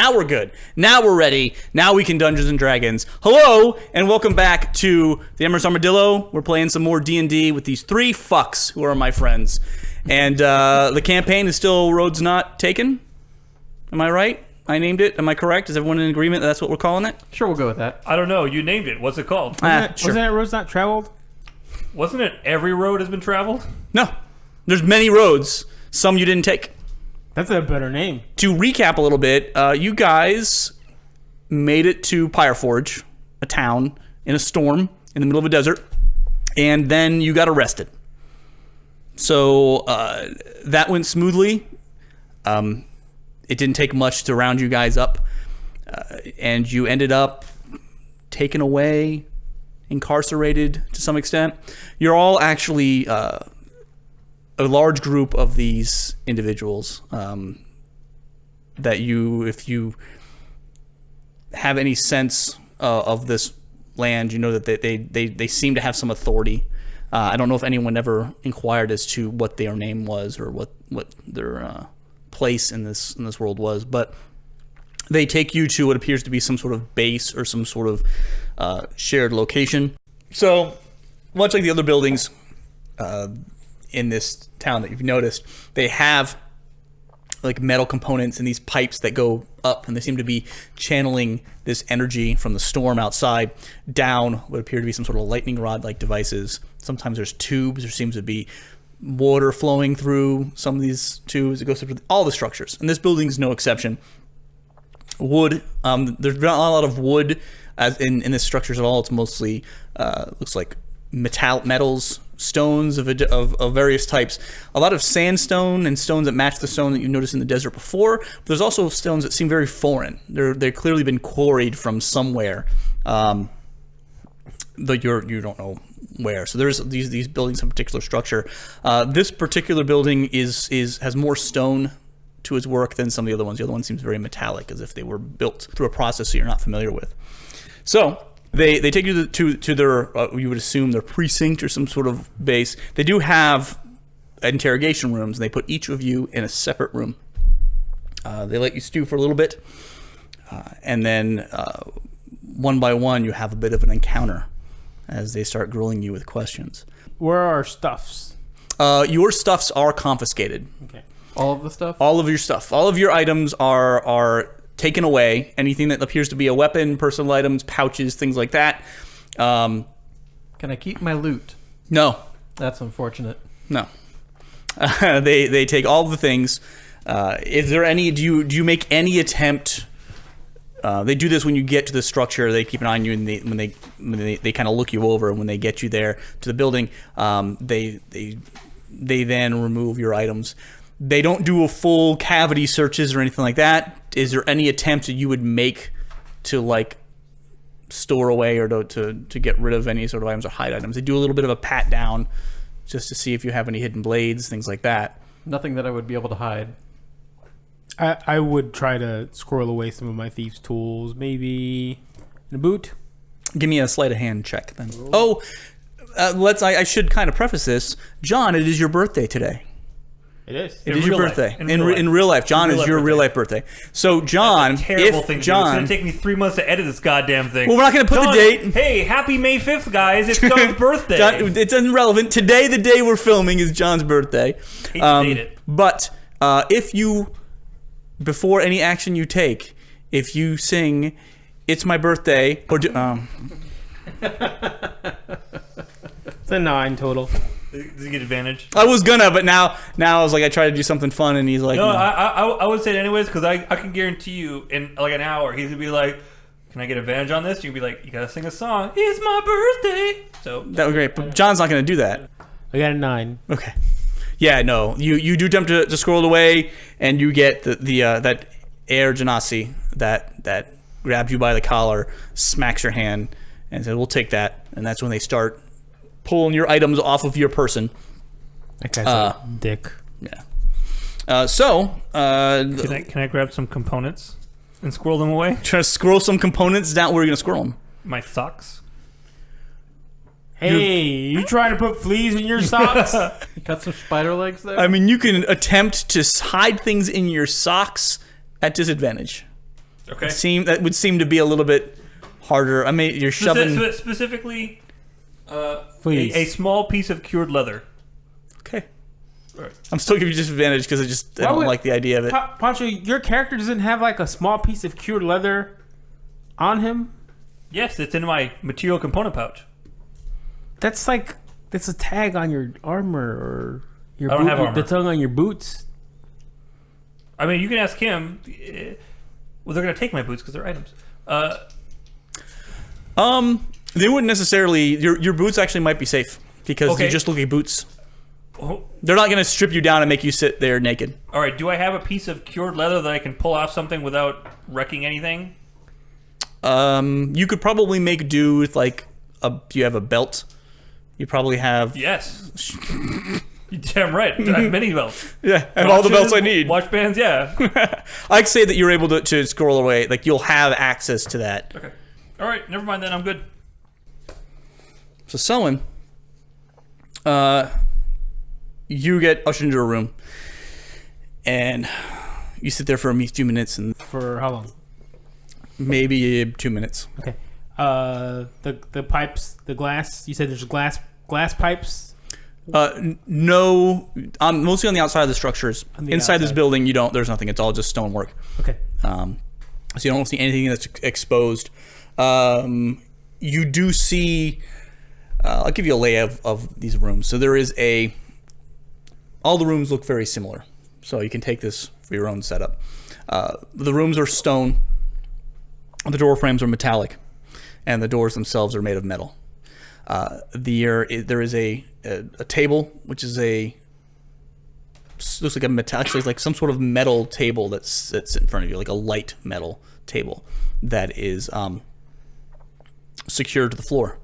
Now we're good. Now we're ready. Now we can Dungeons and Dragons. Hello, and welcome back to the Amorous Armadillo. We're playing some more D&D with these three fucks who are my friends. And the campaign is still Roads Not Taken. Am I right? I named it. Am I correct? Is everyone in agreement that that's what we're calling it? Sure, we'll go with that. I don't know. You named it. What's it called? Wasn't that Roads Not Traveled? Wasn't it every road has been traveled? No. There's many roads. Some you didn't take. That's a better name. To recap a little bit, you guys made it to Pyreforge, a town, in a storm in the middle of a desert, and then you got arrested. So that went smoothly. It didn't take much to round you guys up, and you ended up taken away, incarcerated to some extent. You're all actually a large group of these individuals that if you have any sense of this land, you know that they seem to have some authority. I don't know if anyone ever inquired as to what their name was or what their place in this world was, but they take you to what appears to be some sort of base or some sort of shared location. So much like the other buildings in this town that you've noticed, they have like metal components and these pipes that go up, and they seem to be channeling this energy from the storm outside down what appear to be some sort of lightning rod like devices. Sometimes there's tubes. There seems to be water flowing through some of these tubes. It goes through all the structures, and this building is no exception. Wood, there's not a lot of wood as in the structures at all. It's mostly looks like metals, stones of various types. A lot of sandstone and stones that match the stone that you noticed in the desert before. But there's also stones that seem very foreign. They've clearly been quarried from somewhere, though you don't know where. So there's these buildings in particular structure. This particular building has more stone to its work than some of the other ones. The other one seems very metallic, as if they were built through a process that you're not familiar with. So they take you to their, you would assume, their precinct or some sort of base. They do have interrogation rooms, and they put each of you in a separate room. They let you stew for a little bit, and then one by one you have a bit of an encounter as they start grilling you with questions. Where are our stuffs? Your stuffs are confiscated. Okay. All of the stuff? All of your stuff. All of your items are taken away. Anything that appears to be a weapon, personal items, pouches, things like that. Can I keep my loot? No. That's unfortunate. No. They take all of the things. Is there any? Do you make any attempt? They do this when you get to the structure. They keep an eye on you, and when they kind of look you over. And when they get you there to the building, they then remove your items. They don't do a full cavity searches or anything like that. Is there any attempt that you would make to like store away or to get rid of any sort of items or hide items? They do a little bit of a pat down just to see if you have any hidden blades, things like that. Nothing that I would be able to hide. I would try to squirrel away some of my thieves' tools, maybe in a boot. Give me a sleight of hand check then. Oh, I should kind of preface this. John, it is your birthday today. It is. It is your birthday. In real life. John, is your real life birthday. So, John, That's a terrible thing to do. It's John... going to take me 3 months to edit this goddamn thing. Well, we're not going to put John, the date... Hey, happy May 5th, guys. It's John's birthday. John, it's irrelevant. Today, the day we're filming, is John's birthday. Hate to date it. But if you, before any action you take, if you sing, "It's my birthday," or It's a 9 total. Does he get advantage? I was gonna, but now I was like, I try to do something fun, and he's like, No, I would say it anyways, because I can guarantee you in like an hour, he's going to be like, can I get advantage on this? You'll be like, you got to sing a song. It's my birthday. So that was great, but John's not going to do that. I got a 9. Okay. Yeah, no. You do attempt to scroll it away, and you get that air genasi that grabs you by the collar, smacks your hand, and says, "We'll take that." And that's when they start pulling your items off of your person. That guy's a dick. Yeah. Can I grab some components and squirrel them away? Try to squirrel some components down. Where are you going to squirrel them? My socks. Hey, you trying to put fleas in your socks? You got some spider legs there? I mean, you can attempt to hide things in your socks at disadvantage. Okay. That would seem to be a little bit harder. I mean, you're shoving. Specifically, Please. a small piece of cured leather. Okay. Right. I'm still giving you disadvantage because I don't like the idea of it. Pancho, your character doesn't have like a small piece of cured leather on him? Yes, it's in my material component pouch. That's a tag on your armor or your I don't have armor. the tongue on your boots. I mean, you can ask him. Well, they're going to take my boots because they're items. They wouldn't necessarily. Your boots actually might be safe because Okay. you just look at boots. Oh, They're not going to strip you down and make you sit there naked. all right. Do I have a piece of cured leather that I can pull off something without wrecking anything? You could probably make do with you have a belt. You probably have. Yes. You're damn right. I have many belts. Yeah, I have all the belts I need. Watch bands, yeah. I'd say that you're able to scroll away. Like you'll have access to that. Okay. All right. Never mind then. I'm good. So Selwyn, you get ushered into a room, and you sit there for a few minutes, and For how long? maybe 2 minutes. Okay. The pipes, the glass. You said there's glass pipes. No, mostly on the outside of the structures. On the Inside this outside. building, there's nothing. It's all just stonework. Okay. So you don't see anything that's exposed. You do see. I'll give you a layout of these rooms. So there is all the rooms look very similar. So you can take this for your own setup. The rooms are stone. The door frames are metallic, and the doors themselves are made of metal. There is a table, which is looks like a metal, actually it's like some sort of metal table that sits in front of you, like a light metal table that is secured to the floor.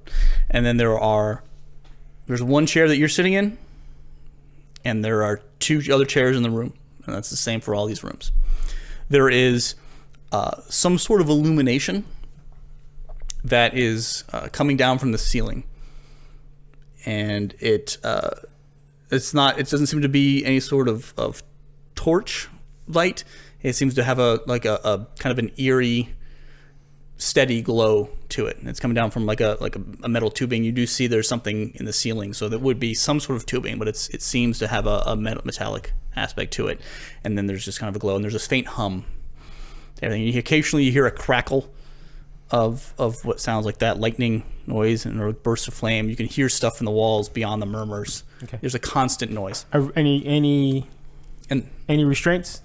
And then there's one chair that you're sitting in, and there are 2 other chairs in the room, and that's the same for all these rooms. There is some sort of illumination that is coming down from the ceiling, and it doesn't seem to be any sort of torch light. It seems to have a kind of an eerie, steady glow to it, and it's coming down from like a metal tubing. You do see there's something in the ceiling, so that would be some sort of tubing, but it seems to have a metallic aspect to it. And then there's just kind of a glow, and there's this faint hum to everything. Occasionally you hear a crackle of what sounds like that lightning noise and a burst of flame. You can hear stuff in the walls beyond the murmurs. Okay. There's a constant noise. Any restraints?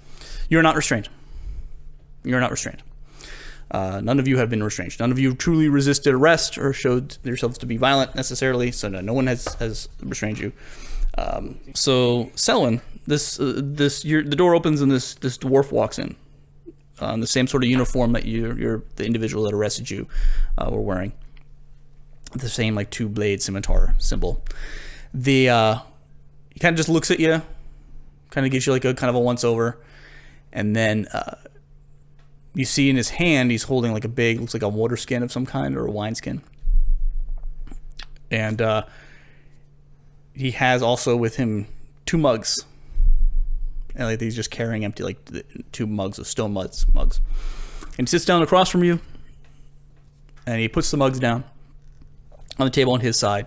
You're not restrained. You're not restrained. None of you have been restrained. None of you truly resisted arrest or showed yourselves to be violent necessarily. So no one has restrained you. So Selwyn, the door opens and this dwarf walks in, the same sort of uniform that the individual that arrested you were wearing. The same 2-blade scimitar symbol. He kind of just looks at you, kind of gives you a kind of a once over, and then you see in his hand he's holding a big, looks like a water skin of some kind or a wine skin, and he has also with him 2 mugs, and he's just carrying empty 2 mugs of stone mugs. And he sits down across from you, and he puts the mugs down on the table on his side,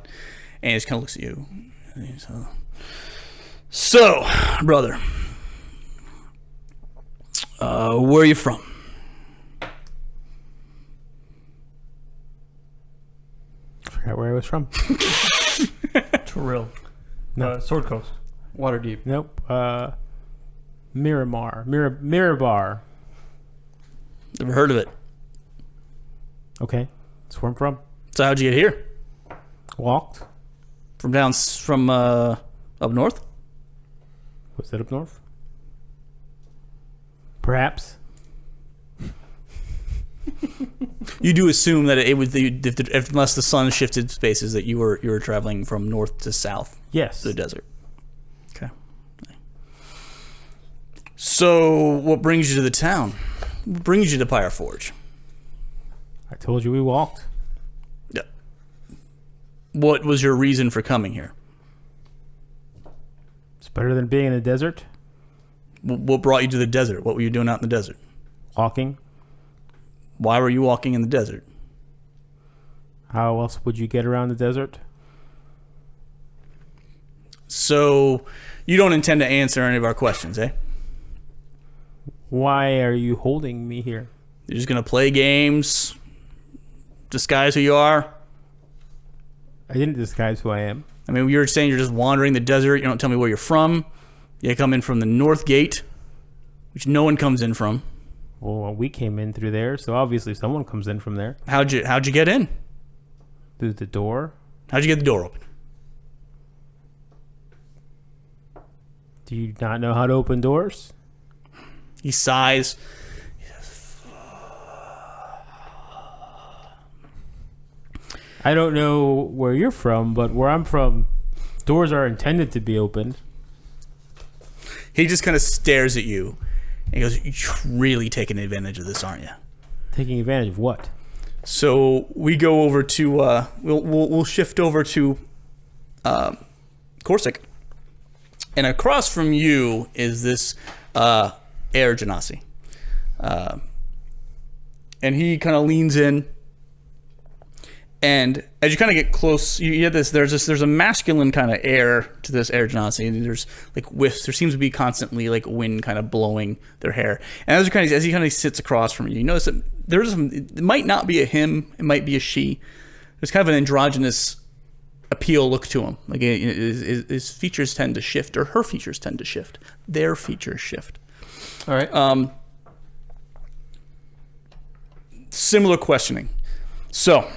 and he just kind of looks at you. And he's, so, brother, where are you from? I forgot where I was from. Trill. No. Sword Coast. Waterdeep. Nope. Mirabar. Never heard of it. Okay. That's where I'm from. So how'd you get here? Walked. From up north? Was that up north? Perhaps. You do assume that it was unless the sun shifted spaces that you were traveling from north to south Yes. to the desert. Okay. So what brings you to the town? What brings you to Pyreforge? I told you we walked. Yeah. What was your reason for coming here? It's better than being in the desert. What brought you to the desert? What were you doing out in the desert? Walking. Why were you walking in the desert? How else would you get around the desert? So you don't intend to answer any of our questions, eh? Why are you holding me here? You're just going to play games, disguise who you are? I didn't disguise who I am. I mean, you're saying you're just wandering the desert. You don't tell me where you're from. You come in from the north gate, which no one comes in from. Well, we came in through there, so obviously someone comes in from there. How'd you get in? Through the door. How'd you get the door open? Do you not know how to open doors? He sighs. I don't know where you're from, but where I'm from, doors are intended to be opened. He just kind of stares at you. And he goes, "You're really taking advantage of this, aren't you?" Taking advantage of what? So we go over to we'll shift over to Corsic, and across from you is this Air Genasi, and he kind of leans in. And as you kind of get close, you get this. There's a masculine kind of air to this Air Genasi, and there's like whiffs. There seems to be constantly like wind kind of blowing their hair. And as he kind of sits across from you, you notice that it might not be a him, it might be a she. There's kind of an androgynous appeal look to him. Like his features tend to shift, or her features tend to shift. Their features shift. All right. Similar questioning. So.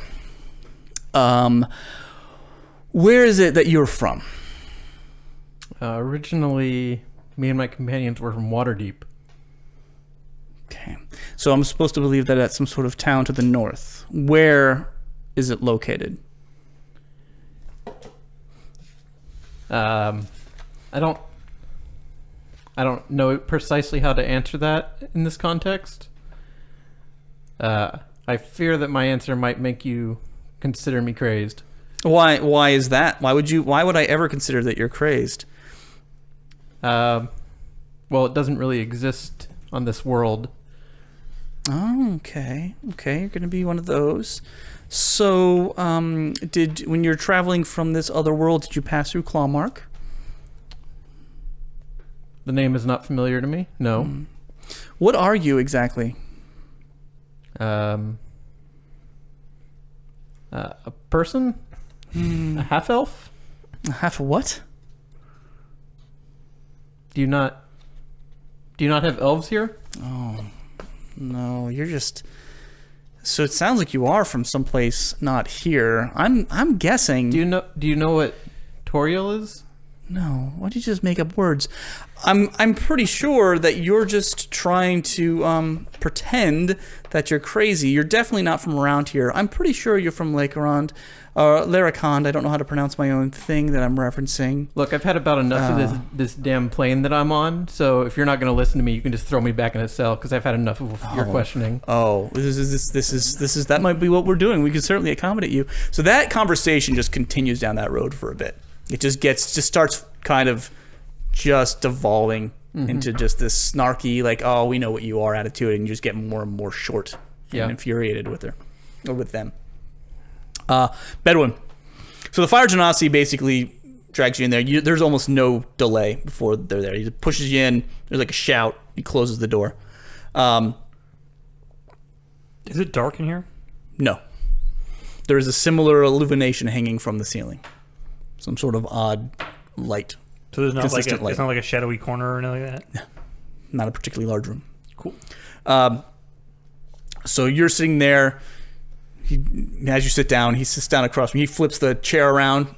Where is it that you're from? Originally, me and my companions were from Waterdeep. Okay. So I'm supposed to believe that at some sort of town to the north. Where is it located? I don't know precisely how to answer that in this context. I fear that my answer might make you consider me crazed. Why is that? Why would I ever consider that you're crazed? Well, it doesn't really exist on this world. Oh, okay. You're gonna be one of those. So, when you're traveling from this other world, did you pass through Clawmark? The name is not familiar to me. No. What are you exactly? A person? A half elf? Half a what? Do you not have elves here? Oh, no, you're just... So it sounds like you are from someplace not here. I'm guessing... Do you know what Toriel is? No, why don't you just make up words? I'm pretty sure that you're just trying to pretend that you're crazy. You're definitely not from around here. I'm pretty sure you're from Lakerond, Laracond. I don't know how to pronounce my own thing that I'm referencing. Look, I've had about enough of this damn plane that I'm on. So if you're not going to listen to me, you can just throw me back in a cell because I've had enough of your questioning. Oh, this is that might be what we're doing. We can certainly accommodate you. So that conversation just continues down that road for a bit. It just starts kind of just devolving into just this snarky, like, oh, we know what you are attitude, and you just get more and more short and infuriated with her or with them. Bedouin. So the Fire Genasi basically drags you in there. There's almost no delay before they're there. He just pushes you in. There's like a shout. He closes the door. Is it dark in here? No. There is a similar illumination hanging from the ceiling. Some sort of odd light. So there's not like Consistent light. it's not like a shadowy corner or anything like that? No. Not a particularly large room. Cool. So you're sitting there. As you sit down, he sits down across from you. He flips the chair around.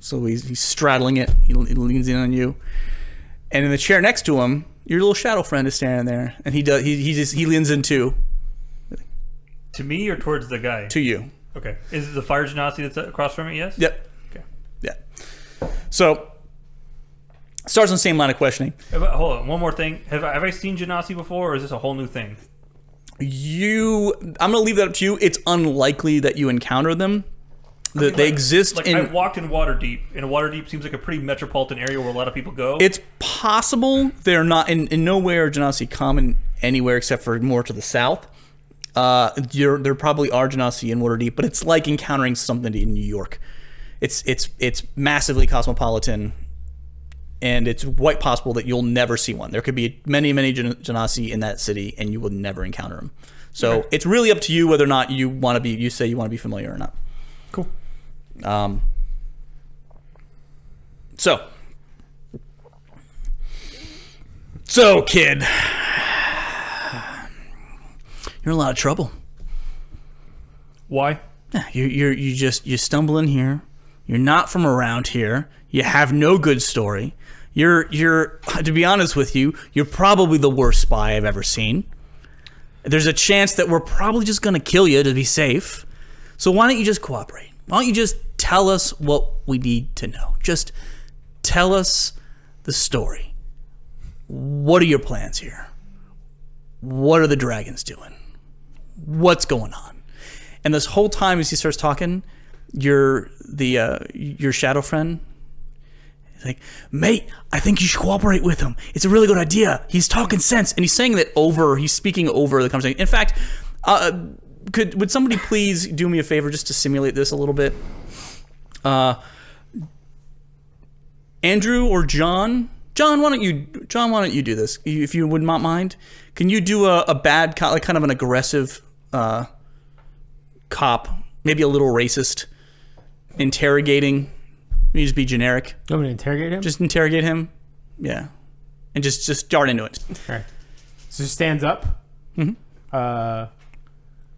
So he's straddling it. He leans in on you. And in the chair next to him, your little shadow friend is standing there. And he leans in too. To me or towards the guy? To you. Okay. Is it the Fire Genasi that's across from it, yes? Yep. Okay. Yeah. So starts on the same line of questioning. Hold on, one more thing. Have I seen Genasi before, or is this a whole new thing? I'm going to leave that up to you. It's unlikely that you encounter them. They exist in... I've walked in Waterdeep, and Waterdeep seems like a pretty metropolitan area where a lot of people go. It's possible. They're not... In nowhere Genasi common anywhere except for more to the south. There probably are Genasi in Waterdeep, but it's like encountering something in New York. It's massively cosmopolitan, and it's quite possible that you'll never see one. There could be many Genasi in that city, and you will never encounter them. So it's really up to you whether or not you want to be. You say you want to be familiar or not. Cool. So kid, you're in a lot of trouble. Why? You stumble in here. You're not from around here. You have no good story. You're to be honest with you, you're probably the worst spy I've ever seen. There's a chance that we're probably just gonna kill you to be safe. So why don't you just cooperate? Why don't you just tell us what we need to know? Just tell us the story. What are your plans here? What are the dragons doing? What's going on? And this whole time as he starts talking, your shadow friend, he's like, mate, I think you should cooperate with him. It's a really good idea. He's talking sense. And he's saying that he's speaking over the conversation. In fact, would somebody please do me a favor just to simulate this a little bit? Andrew or John, why don't you do this? If you would not mind, can you do a bad cop, like kind of an aggressive cop, maybe a little racist, interrogating? You just be generic. You want me to interrogate him? Just interrogate him, yeah, and just dart into it. Okay. So he stands up. Mm-hmm.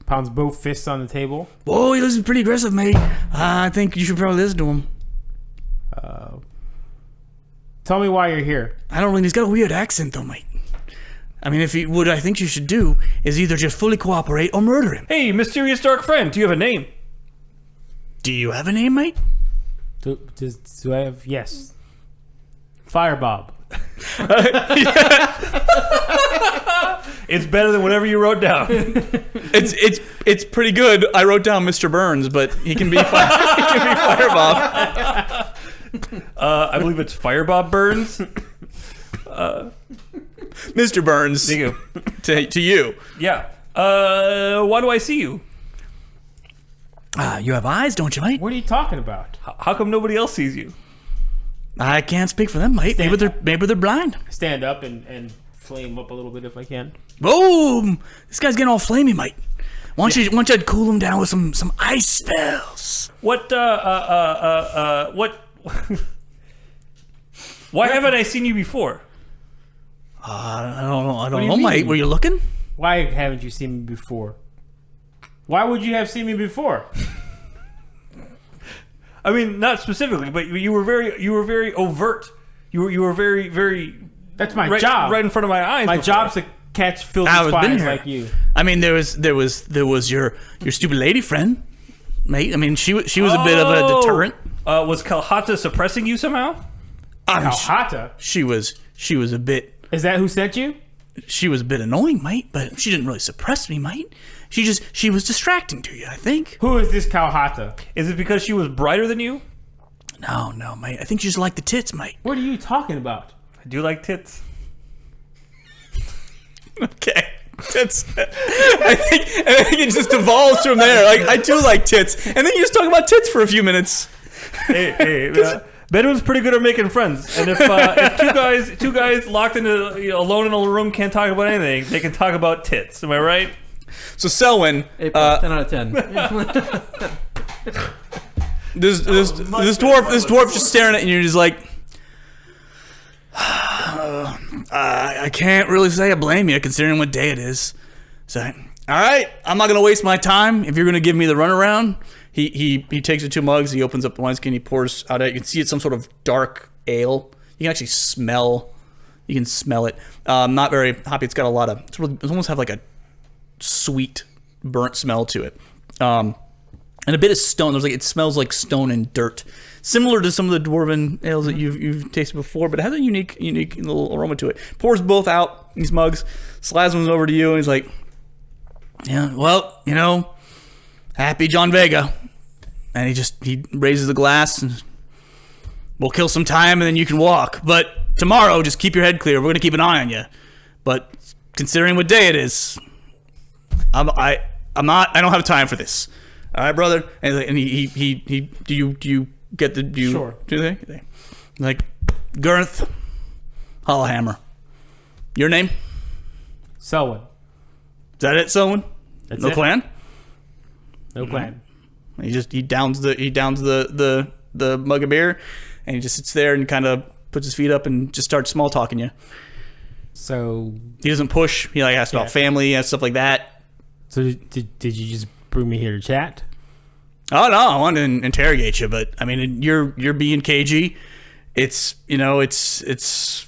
Pounds both fists on the table. Whoa, he looks pretty aggressive, mate. I think you should probably listen to him. Tell me why you're here. I don't really. He's got a weird accent, though, mate. I mean, what I think you should do is either just fully cooperate or murder him. Hey, mysterious dark friend, do you have a name? Do you have a name, mate? Do I have? Yes. Firebob. It's better than whatever you wrote down. It's pretty good. I wrote down Mr. Burns, but he can be Firebob. I believe it's Firebob Burns. Mr. Burns. Thank you. To you. Yeah. Why do I see you? You have eyes, don't you, mate? What are you talking about? How come nobody else sees you? I can't speak for them, mate. Maybe they're blind. Stand up and flame up a little bit if I can. Boom! This guy's getting all flamey, mate. Why don't you cool him down with some ice spells? What? Why haven't I seen you before? I don't do you know, mate. mean? Were you looking? Why haven't you seen me before? Why would you have seen me before? I mean, not specifically, but you were very overt. You were very. That's my job. Right in front of my eyes. My job's to catch filthy spies like you. I mean, there was your stupid lady friend, mate. I mean, she was a bit of a deterrent. Was Kalhata suppressing you somehow? Kalhata? She was a bit. Is that who sent you? She was a bit annoying, mate, but she didn't really suppress me, mate. She was distracting to you, I think. Who is this Kalhata? Is it because she was brighter than you? No, mate. I think you just like the tits, mate. What are you talking about? I do like tits. Okay. Tits. I think it just evolves from there. Like, I do like tits. And then you just talk about tits for a few minutes. Hey, Bedouin's pretty good at making friends. And if two guys locked into alone in a room can't talk about anything, they can talk about tits. Am I right? So Selwyn, 10 out of 10. this dwarf just staring at you, and you're just like, I can't really say I blame you considering what day it is. So, all right, I'm not gonna waste my time. If you're gonna give me the runaround, he takes the two mugs, he opens up the wineskin, he pours out. You can see it's some sort of dark ale. You can actually smell. You can smell it. Not very hoppy. It's got a lot of. It's almost have like a sweet burnt smell to it, and a bit of stone. It smells like stone and dirt, similar to some of the dwarven ales that you've tasted before, but it has a unique little aroma to it. Pours both out these mugs, slides one over to you, and he's like, yeah, well, happy John Vega. And he raises the glass, and we'll kill some time, and then you can walk, but tomorrow just keep your head clear. We're gonna keep an eye on you, but considering what day it is, I don't have time for this. All right, brother. And he do you get the Sure. Do they? Like Girth Hollowhammer. Your name? Selwyn. Is that it, Selwyn? That's no it. clan? No plan. He downs the mug of beer, and he just sits there and kind of puts his feet up and just starts small talking you. So He doesn't push. He like asks about family and stuff like that. So did you just bring me here to chat? Oh no, I wanted to interrogate you, but I mean you're being cagey. It's it's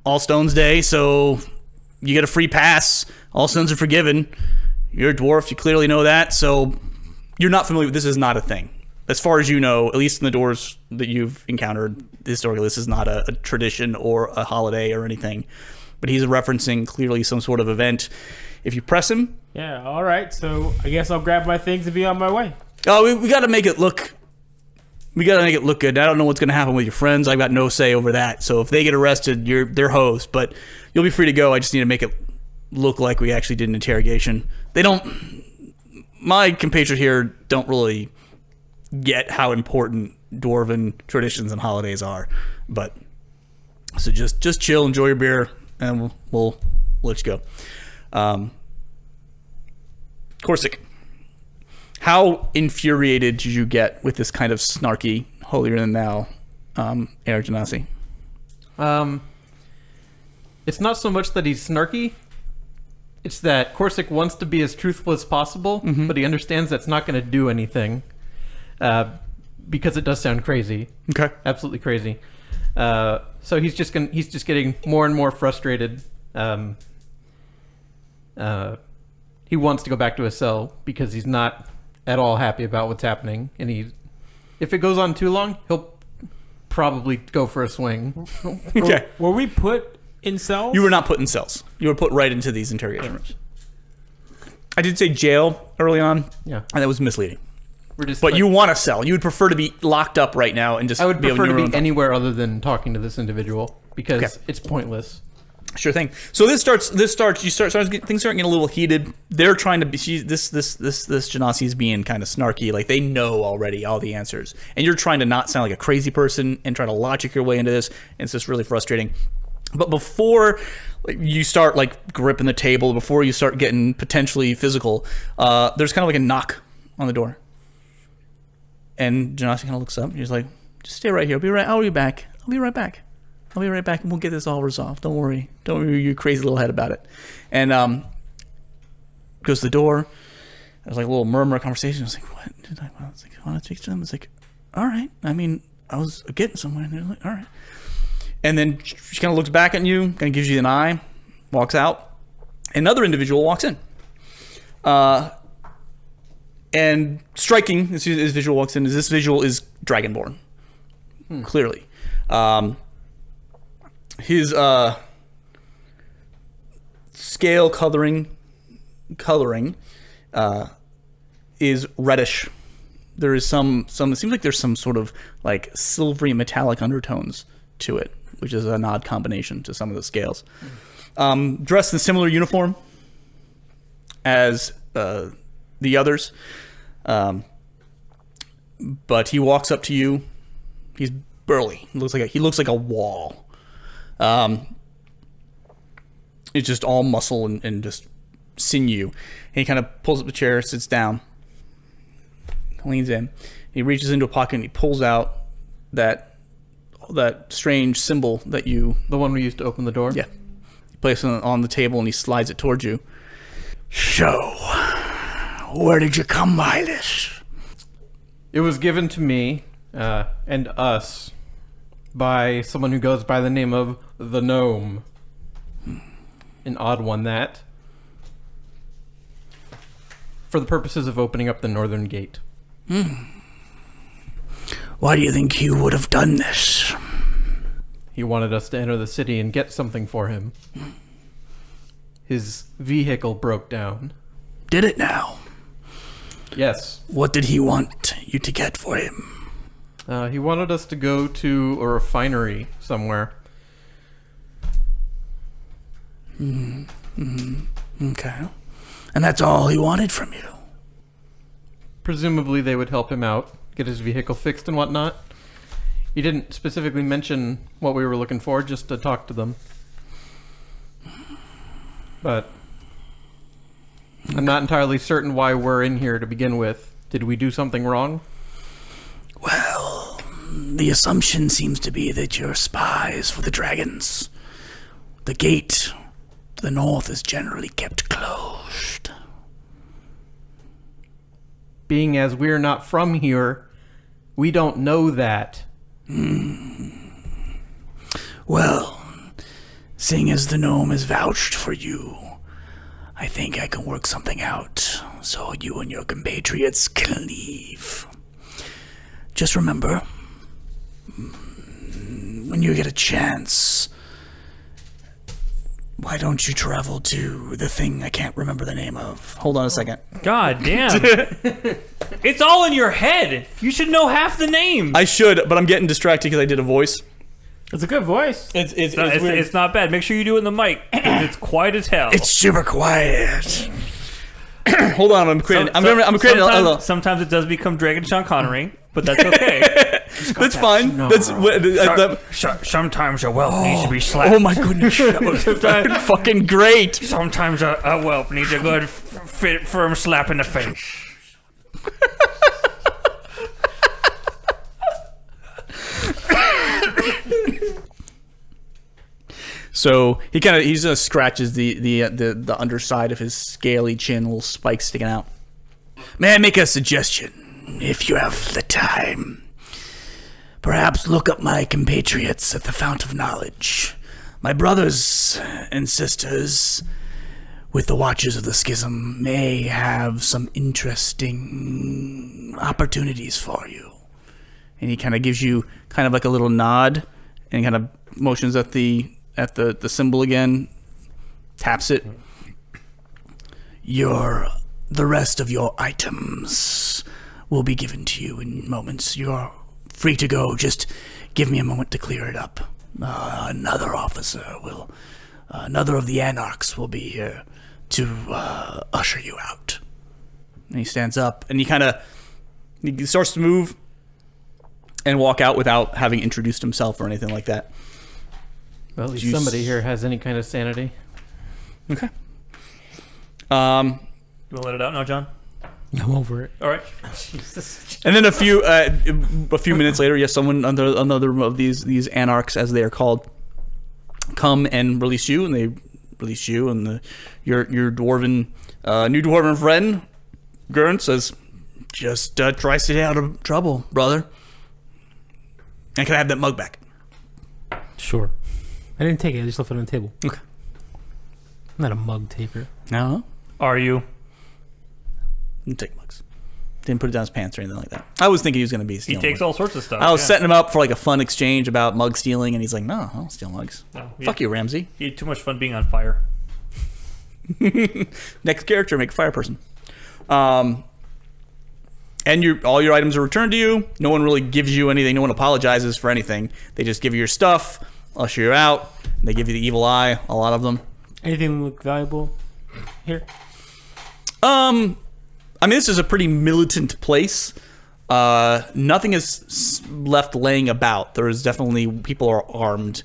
All Stones Day, so you get a free pass. All sins are forgiven. You're a dwarf. You clearly know that, so you're not familiar with this. Is not a thing. As far as you know, at least in the doors that you've encountered historically, this is not a tradition or a holiday or anything. But he's referencing clearly some sort of event. If you press him, Yeah. All right. So I guess I'll grab my things and be on my way. oh, we got to make it look. We got to make it look good. I don't know what's going to happen with your friends. I've got no say over that. So if they get arrested, they're hosed. But you'll be free to go. I just need to make it look like we actually did an interrogation. They don't. My compatriots here don't really get how important dwarven traditions and holidays are. But so just chill, enjoy your beer, and we'll let you go. Corsic, how infuriated did you get with this kind of snarky, holier than thou, Air Genasi? It's not so much that he's snarky. It's that Corsic wants to be as truthful as possible, but he understands that's not going to do anything, because it does sound crazy. Okay. Absolutely crazy. So he's just getting more and more frustrated. He wants to go back to his cell because he's not at all happy about what's happening, and if it goes on too long, he'll probably go for a swing. Okay. Were we put in cells? You were not put in cells. You were put right into these interrogation rooms. I did say jail early on, Yeah, and that was misleading. we're just. But like- you want a cell. You would prefer to be locked up right now and just I would be prefer able to to be anywhere other than talking to this individual because Okay. it's pointless. Sure thing. So things start getting a little heated. They're trying to be this Genasi is being kind of snarky, like they know already all the answers, and you're trying to not sound like a crazy person and try to logic your way into this, and it's just really frustrating. But before you start like gripping the table, before you start getting potentially physical, there's kind of like a knock on the door, and Genasi kind of looks up. And he's like, "Just stay right here. I'll be back. I'll be right back." And we'll get this all resolved. Don't worry, you crazy little head about it. And goes to the door. There's like a little murmur conversation. I was like, what? I was like, I want to speak to them. It's like, all right. I mean, I was getting somewhere. And they're like, all right. And then she kind of looks back at you, kind of gives you an eye, walks out. Another individual walks in. And striking, as this visual walks in, is this visual is Dragonborn. Clearly. His scale coloring is reddish. There is some it seems like there's some sort of like silvery metallic undertones to it, which is an odd combination to some of the scales. Dressed in similar uniform as the others, but he walks up to you. He's burly. He looks like a wall. It's just all muscle and just sinew. And he kind of pulls up the chair, sits down, leans in. He reaches into a pocket and he pulls out that strange symbol that you... The one we used to open the door? Yeah. He places it on the table and he slides it towards you. So, where did you come by this? It was given to me and us by someone who goes by the name of the Gnome. An odd one, that. For the purposes of opening up the northern gate. Why do you think he would have done this? He wanted us to enter the city and get something for him. His vehicle broke down. Did it now? Yes. What did he want you to get for him? He wanted us to go to a refinery somewhere. Okay. And that's all he wanted from you. Presumably they would help him out, get his vehicle fixed and whatnot. He didn't specifically mention what we were looking for, just to talk to them. But I'm not entirely certain why we're in here to begin with. Did we do something wrong? Well, the assumption seems to be that you're spies for the dragons. The gate to the north is generally kept closed. Being as we're not from here, we don't know that. Well, seeing as the gnome has vouched for you, I think I can work something out so you and your compatriots can leave. Just remember, when you get a chance, why don't you travel to the thing I can't remember the name of? Hold on a second. God damn. It's all in your head. You should know half the names. I should, but I'm getting distracted because I did a voice. It's a good voice. It's weird. It's not bad. Make sure you do it in the mic. It's quiet as hell. It's super quiet. Hold on, I'm creating. I'm creating. Sometimes it does become Dragon Sean Connery, but that's okay. That's fine. No. That's Sometimes a whelp needs to be slapped. oh my goodness, that was fucking great. Sometimes a whelp needs a good, firm slap in the face. So he just scratches the underside of his scaly chin, little spikes sticking out. May I make a suggestion, if you have the time? Perhaps look up my compatriots at the Fount of Knowledge. My brothers and sisters with the Watchers of the Schism may have some interesting opportunities for you. And he kind of gives you kind of like a little nod and kind of motions at the symbol again, taps it. The rest of your items will be given to you in moments. You're free to go. Just give me a moment to clear it up. Another of the anarchs will be here to usher you out. And he stands up and he starts to move and walk out without having introduced himself or anything like that. Well, at least somebody here has any kind of sanity. Okay. You want to let it out now, John? I'm over it. All right. And then a few minutes later, yes, another of these anarchs, as they are called, come and release you, and they release you, and your dwarven new dwarven friend Gurn says, "Just try to stay out of trouble, brother." And can I have that mug back? Sure. I didn't take it. I just left it on the table. Okay. I'm not a mug taker. No. Are you? Didn't take mugs. Didn't put it down his pants or anything like that. I was thinking he was going to be He stealing takes mugs. all sorts of stuff. I was setting him up for like a fun exchange about mug stealing, and he's like, "No, I don't steal mugs." No, Fuck you, Ramsey. He had too much fun being on fire. Next character, make a fire person. And all your items are returned to you. No one really gives you anything. No one apologizes for anything. They just give you your stuff, usher you out. And they give you the evil eye. A lot of them. Anything look valuable here? I mean, this is a pretty militant place. Nothing is left laying about. There is definitely people are armed.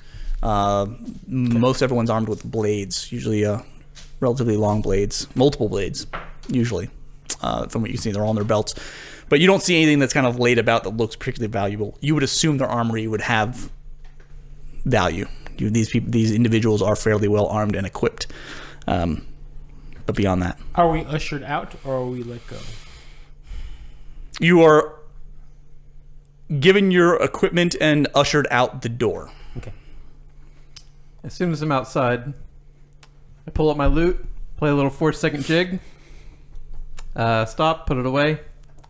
Most everyone's armed with blades, usually relatively long blades, multiple blades, usually. From what you see, they're all on their belts. But you don't see anything that's kind of laid about that looks particularly valuable. You would assume their armory would have value. These individuals are fairly well armed and equipped. But beyond that, Are we ushered out or are we let go? you are given your equipment and ushered out the door. Okay. As soon as I'm outside, I pull up my loot, play a little 4-second jig, stop, put it away.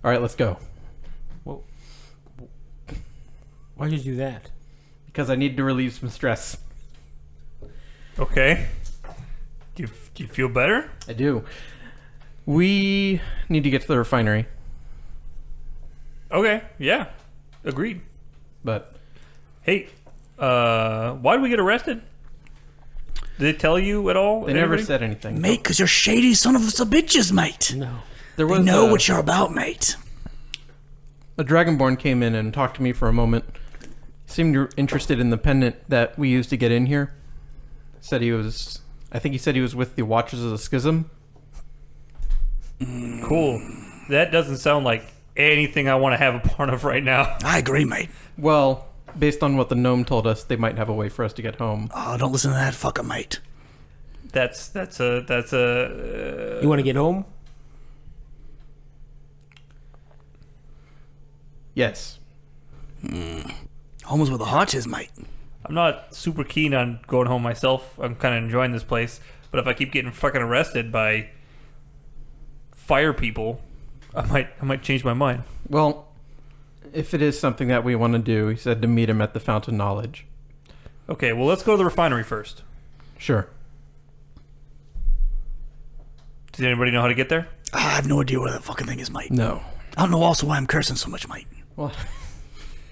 All right, let's go. Well, why'd you do that? Because I need to relieve some stress. Okay. Do you feel better? I do. We need to get to the refinery, Okay. Yeah. Agreed. but Hey, why did we get arrested? Did they tell you at all? They never Anybody? said anything. Mate, because you're shady son of a bitches, mate. No. There They was know a, what you're about, mate. a Dragonborn came in and talked to me for a moment. Seemed interested in the pendant that we used to get in here. Said he was... I think he said he was with the Watchers of the Schism. Cool. That doesn't sound like anything I want to have a part of right now. I agree, mate. Well, based on what the gnome told us, they might have a way for us to get home. Oh, don't listen to that fucker, mate. That's a. You want to get home? Yes. Home is where the heart is, mate. I'm not super keen on going home myself. I'm kind of enjoying this place, but if I keep getting fucking arrested by fire people, I might change my mind. Well, if it is something that we want to do, he said to meet him at the Fountain Knowledge. Okay, well let's go to the refinery first. Sure. Does anybody know how to get there? I have no idea where that fucking thing is, mate. No. I don't know also why I'm cursing so much, mate. Well,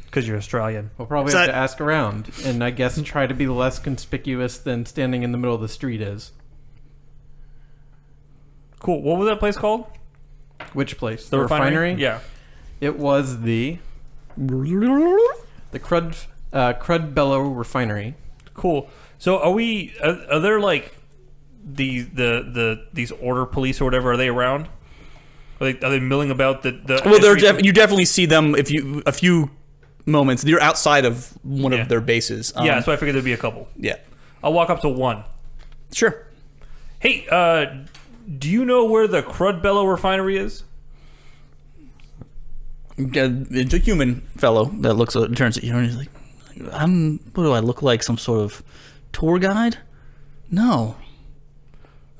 Because you're Australian. we'll probably Is have that- to ask around, and I guess try to be less conspicuous than standing in the middle of the street is. Cool. What was that place called? Which place? The refinery? Yeah. It was the Crudbello Refinery. Cool. So are there like these order police or whatever? Are they around? Are they milling about the Well, entry- you definitely see them if you a few moments. You're outside of one Yeah. of their bases. Yeah, so I figured there'd be a couple. yeah. I'll walk up to one. Sure. Hey, do you know where the Crudbello refinery is? It's a human fellow that turns at you and he's like, what do I look like? Some sort of tour guide? No.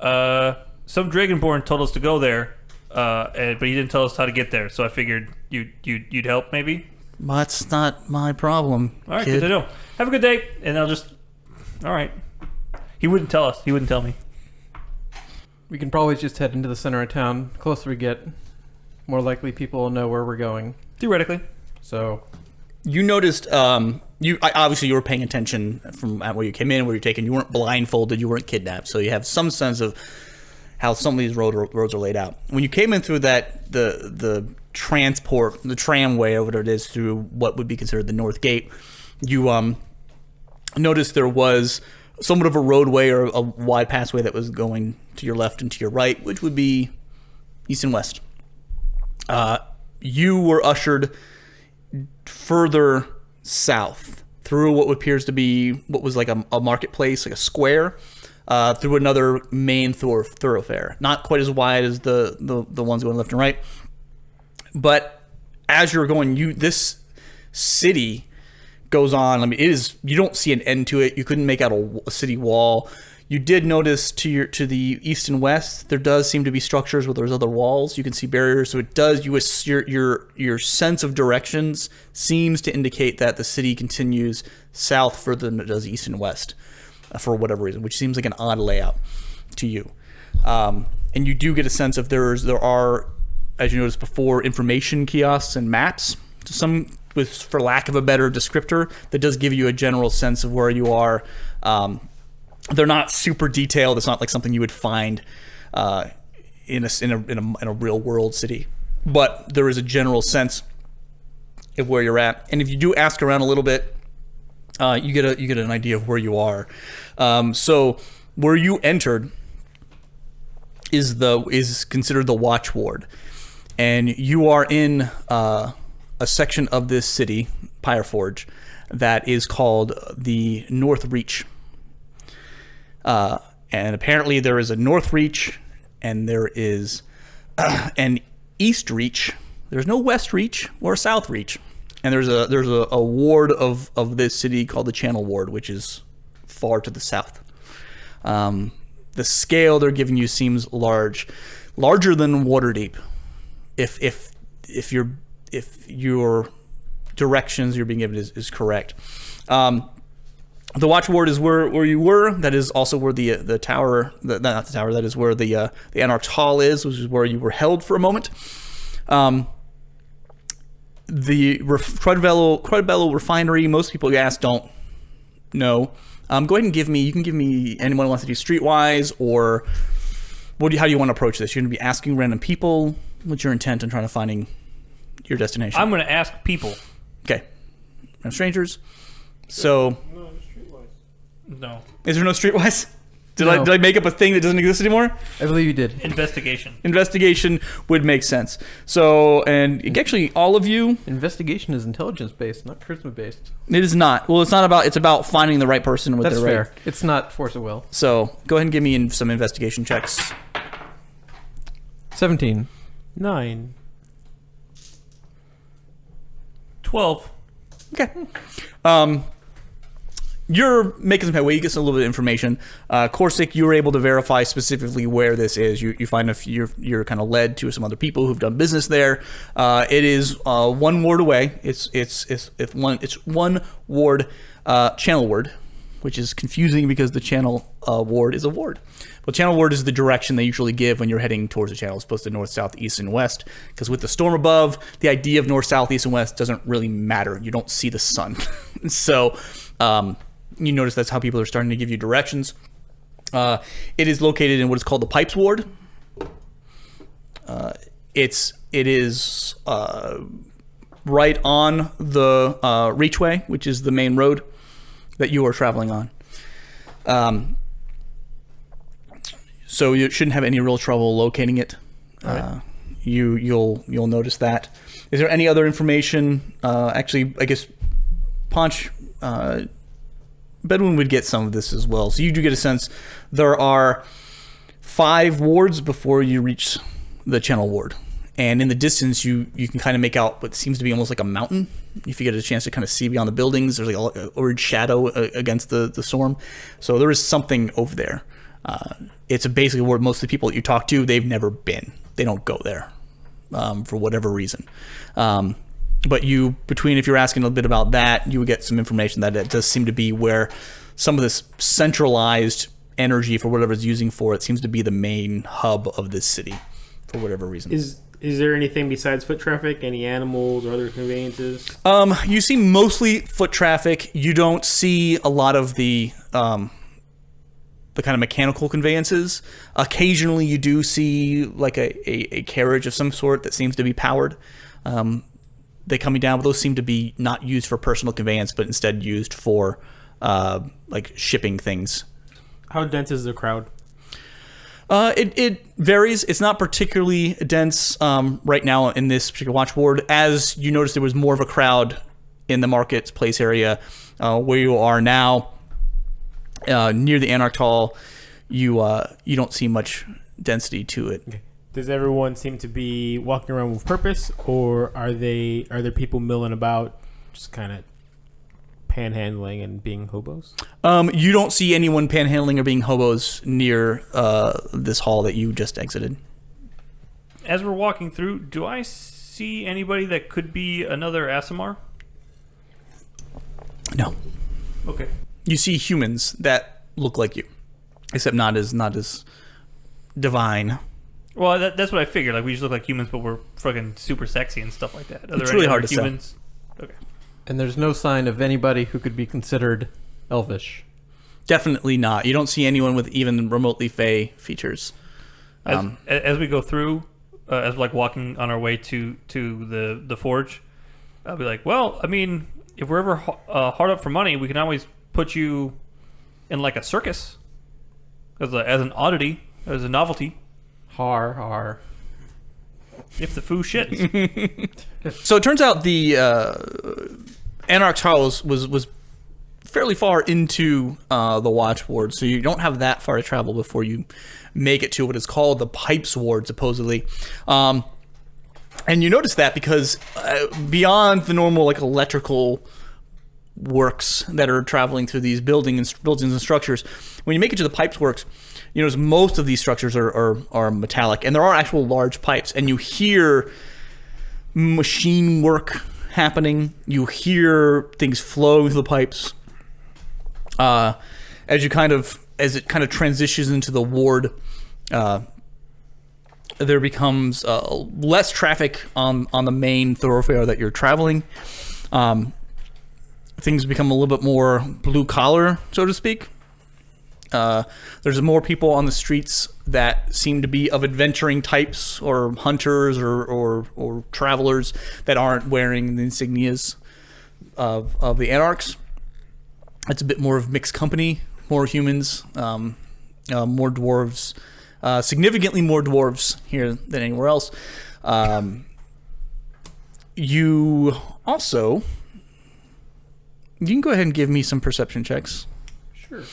Some Dragonborn told us to go there, but he didn't tell us how to get there. So I figured you'd help maybe. That's not my problem. All right, kid. good to know. Have a good day, and I'll just. All right. He wouldn't tell us. He wouldn't tell me. We can probably just head into the center of town. The closer we get, more likely people will know where we're going. Theoretically. So, You noticed, obviously you were paying attention from where you came in, where you're taken. You weren't blindfolded, you weren't kidnapped, so you have some sense of how some of these roads are laid out. When you came in through that, the transport, the tramway, or whatever it is, through what would be considered the North Gate, you noticed there was somewhat of a roadway or a wide passway that was going to your left and to your right, which would be east and west. You were ushered further south through what appears to be what was like a marketplace, like a square, through another main thoroughfare. Not quite as wide as the ones going left and right, but as you're going, this city goes on. I mean, you don't see an end to it. You couldn't make out a city wall. You did notice to the east and west, there does seem to be structures where there's other walls. You can see barriers, so it does. Your sense of directions seems to indicate that the city continues south further than it does east and west, for whatever reason, which seems like an odd layout to you. And you do get a sense of there are, as you noticed before, information kiosks and maps. Some, for lack of a better descriptor, that does give you a general sense of where you are. They're not super detailed. It's not like something you would find in a real world city, but there is a general sense of where you're at. And if you do ask around a little bit, you get an idea of where you are. So where you entered is considered the Watch Ward, and you are in a section of this city, Pyreforge, that is called the North Reach. And apparently there is a North Reach and there is an East Reach. There's no West Reach or South Reach. And there's a ward of this city called the Channel Ward, which is far to the south. The scale they're giving you seems larger than Waterdeep. If your directions you're being given is correct. The Watch Ward is where you were. That is also where the tower, not the tower. That is where the Anarch's Hall is, which is where you were held for a moment. The Crudbello refinery. Most people you ask don't No. Go ahead and you can give me anyone who wants to do streetwise, or how do you want to approach this? You're going to be asking random people. What's your intent in trying to finding your destination? I'm going to ask people. Okay. No strangers. So. No, streetwise. No. Is there no streetwise? Did No. I make up a thing that doesn't exist anymore? I believe you did. Investigation. Investigation would make sense. So, and actually, all of you. Investigation is intelligence based, not charisma based. It is not. Well, it's not about. It's about finding the right person with That's the right. fair. It's not force of will. So, go ahead and give me some investigation checks. 17. 9. 12. Okay. You're making some headway. You get some little bit of information. Corsic, you were able to verify specifically where this is. You find you're kind of led to some other people who've done business there. It is one ward away. It's one ward, channel ward, which is confusing because the channel ward is a ward. Well, channel ward is the direction they usually give when you're heading towards the channel, as opposed to north, south, east, and west. Because with the storm above, the idea of north, south, east, and west doesn't really matter. You don't see the sun. So you notice that's how people are starting to give you directions. It is located in what is called the Pipes Ward. It is right on the Reachway, which is the main road that you are traveling on. So you shouldn't have any real trouble locating it. Right. You'll notice that. Is there any other information? Actually, I guess Ponch, Bedouin would get some of this as well. So you do get a sense. There are 5 wards before you reach the channel ward, and in the distance you can kind of make out what seems to be almost like a mountain. If you get a chance to kind of see beyond the buildings, there's like a orange shadow against the storm. So there is something over there. It's basically where most of the people that you talk to, they've never been. They don't go there for whatever reason. But if you're asking a little bit about that, you would get some information that it does seem to be where some of this centralized energy for whatever it's using for it seems to be the main hub of this city for whatever reason. Is there anything besides foot traffic? Any animals or other conveyances? You see mostly foot traffic. You don't see a lot of the kind of mechanical conveyances. Occasionally you do see like a carriage of some sort that seems to be powered. They coming down, but those seem to be not used for personal conveyance, but instead used for like shipping things. How dense is the crowd? It varies. It's not particularly dense right now in this particular watch ward. As you notice, there was more of a crowd in the marketplace area where you are now. Near the Anarch Hall, you don't see much density to it. Okay. Does everyone seem to be walking around with purpose, or are there people milling about, just kind of panhandling and being hobos? You don't see anyone panhandling or being hobos near this hall that you just exited. As we're walking through, do I see anybody that could be another Asimar? No. Okay. You see humans that look like you, except not as divine. Well, that's what I figured. Like, we just look like humans, but we're fucking super sexy and stuff like that. Are there It's really any hard other to say. humans? Okay. And there's no sign of anybody who could be considered elvish. Definitely not. You don't see anyone with even remotely fey features. As we go through, as we're like walking on our way to the forge, I'll be like, well, I mean, if we're ever hard up for money, we can always put you in like a circus as an oddity, as a novelty. Har, har. If the foo shits. So it turns out the Anarch's House was fairly far into the watch ward, so you don't have that far to travel before you make it to what is called the Pipes ward, supposedly. And you notice that because beyond the normal like electrical works that are traveling through these buildings and structures, when you make it to the Pipes works, you notice most of these structures are metallic, and there are actual large pipes, and you hear machine work happening. You hear things flowing through the pipes. As it kind of transitions into the ward, there becomes less traffic on the main thoroughfare that you're traveling. things become a little bit more blue collar, so to speak. There's more people on the streets that seem to be of adventuring types, or hunters, or travelers that aren't wearing the insignias of the Anarchs. It's a bit more of mixed company, more humans, more dwarves, significantly more dwarves here than anywhere else. You can go ahead and give me some perception checks. Sure.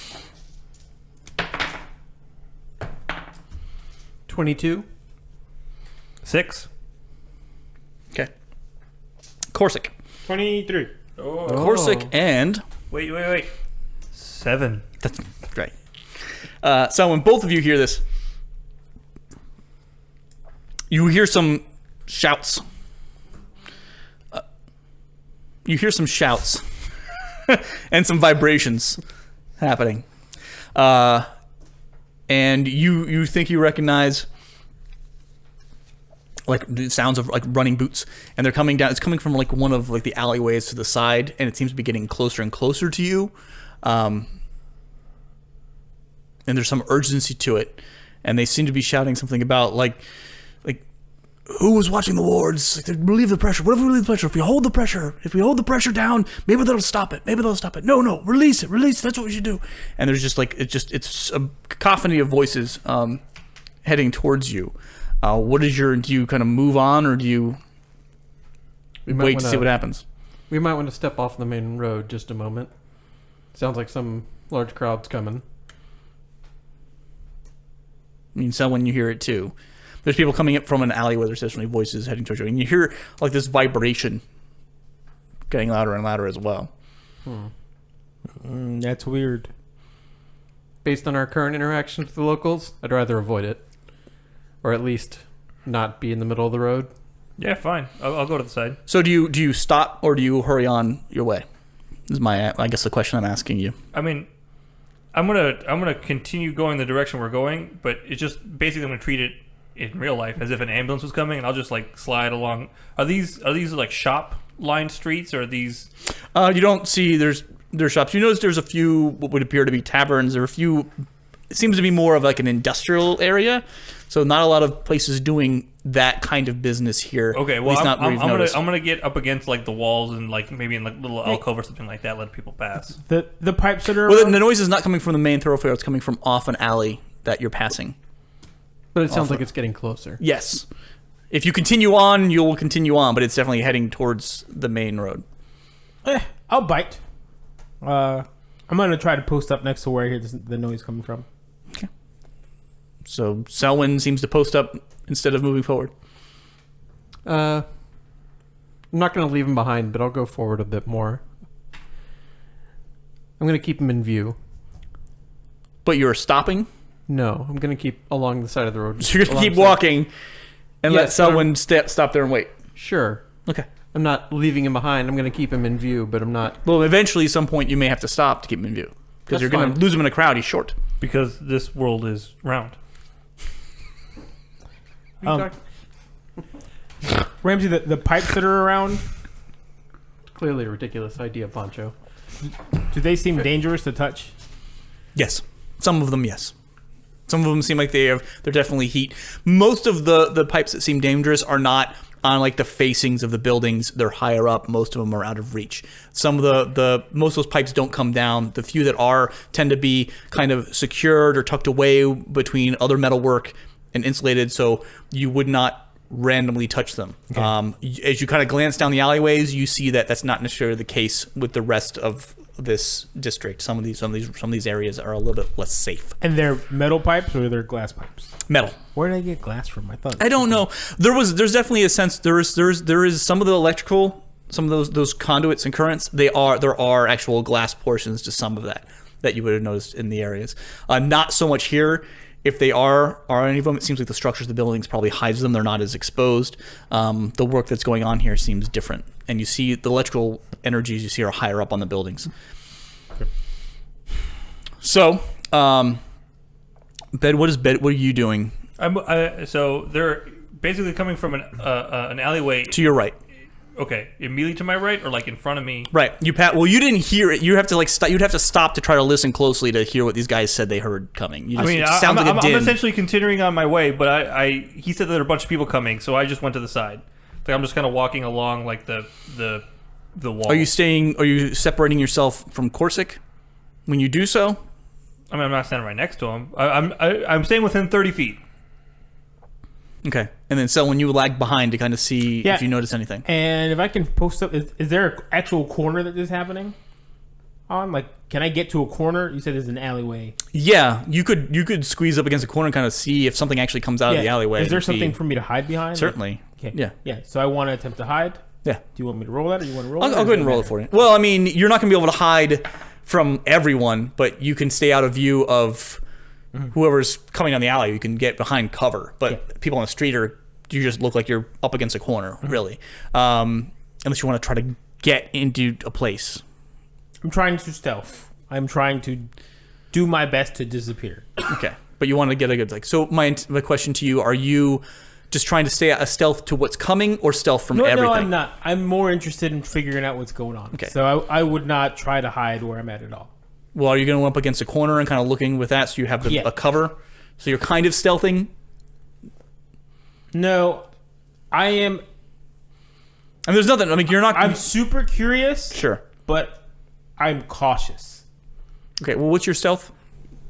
22. 6. Okay. Corsic. 23. Oh. Corsic and... Wait. 7. That's right. So when both of you hear this, you hear some shouts. And some vibrations happening. And you think you recognize like the sounds of like running boots, and they're coming down. It's coming from like one of like the alleyways to the side, and it seems to be getting closer and closer to you. And there's some urgency to it, and they seem to be shouting something about like who was watching the wards? Like, relieve the pressure. What if we relieve the pressure? If we hold the pressure down, maybe they'll stop it. No, release it. That's what we should do. And there's just like it's a cacophony of voices heading towards you. Do you kind of move on, or do you wait to see what happens? We might want to step off the main road just a moment. Sounds like some large crowd's coming. I mean, so when you hear it too. There's people coming up from an alley where there's definitely voices heading towards you, and you hear like this vibration getting louder and louder as well. That's weird. Based on our current interactions with the locals, I'd rather avoid it, or at least not be in the middle of the road. Yeah, fine. I'll go to the side. So do you stop, or do you hurry on your way? Is I guess the question I'm asking you. I mean, I'm gonna continue going the direction we're going, but it's just basically I'm gonna treat it in real life as if an ambulance was coming, and I'll just like slide along. Are these like shop lined streets, or are these? You don't see there's shops. You notice there's a few what would appear to be taverns. There are a few. It seems to be more of like an industrial area, so not a lot of places doing that kind of business here. Okay, well, I'm noticed. gonna get up against like the walls and like maybe in like little alcove or something like that, let people pass. The pipes that are Well, the noise is not coming from the main thoroughfare. It's coming from off an alley that you're passing. But it sounds like it's getting closer. Yes. If you continue on, you'll continue on, but it's definitely heading towards the main road. I'll bite. I'm gonna try to post up next to where I hear the noise coming from. Okay. So Selwyn seems to post up instead of moving forward. I'm not going to leave him behind, but I'll go forward a bit more. I'm going to keep him in view. But you're stopping? No, I'm going to keep along the side of the road. So you're going to keep walking and let Selwyn stop there and wait? Sure. Okay. I'm not leaving him behind. I'm going to keep him in view, but I'm not... Well, eventually, at some point, you may have to stop to keep him in view. Because you're going to lose him in a crowd. He's short. Because this world is round. Ramsey, the pipes that are around, Clearly a ridiculous idea, Poncho. do they seem dangerous to touch? Yes. Some of them, yes. Some of them seem like they're definitely heat. Most of the pipes that seem dangerous are not on like the facings of the buildings. They're higher up. Most of them are out of reach. Some of most of those pipes don't come down. The few that are tend to be kind of secured or tucked away between other metalwork and insulated, so you would not randomly touch them. Okay. As you kind of glance down the alleyways, you see that that's not necessarily the case with the rest of this district. Some of these areas are a little bit less safe. And they're metal pipes or they're glass pipes? Metal. Where did I get glass from? I don't know. There's definitely a sense there is some of the electrical, some of those conduits and currents. There are actual glass portions to some of that you would have noticed in the areas. Not so much here. If they are any of them, it seems like the structures of the buildings probably hides them. They're not as exposed. The work that's going on here seems different. And you see the electrical energies you see are higher up on the buildings. Okay. So, Bed, what are you doing? So they're basically coming from an alleyway to your right. Okay, immediately to my right or like in front of me? Right. Well, you didn't hear it. You have to you'd have to stop to try to listen closely to hear what these guys said they heard coming. It sounds like a din. I'm essentially continuing on my way, but he said there are a bunch of people coming, so I just went to the side. Like I'm just kind of walking along like the wall. Are you separating yourself from Corsic when you do so? I mean, I'm not standing right next to him. I'm staying within 30 feet. Okay. And then so when you lag behind to kind of see if you notice anything. And if I can post up, is there an actual corner that this is happening on? Like, can I get to a corner? You said there's an alleyway. Yeah, you could squeeze up against a corner and kind of see if something actually comes out of the alleyway. Is there something for me to hide behind? Certainly. Okay. Yeah. Yeah. So I want to attempt to hide. Yeah. Do you want me to roll that, or you want to roll? I'll go ahead and roll it for you. Well, I mean, you're not going to be able to hide from everyone, but you can stay out of view of whoever's coming down the alley. You can get behind cover, but people on the street you just look like you're up against a corner, really. Unless you want to try to get into a place. I'm trying to stealth. I'm trying to do my best to disappear. Okay, but you want to get a good So my question to you: are you just trying to stay a stealth to what's coming, or stealth from everything? No, I'm not. I'm more interested in figuring out what's going on. Okay. So I would not try to hide where I'm at all. Well, are you going to go up against a corner and kind of looking with that, so you have a cover? So you're kind of stealthing. No, I am. I mean, there's nothing. I mean, you're not. I'm super curious. Sure. But I'm cautious. Okay. Well, what's your stealth?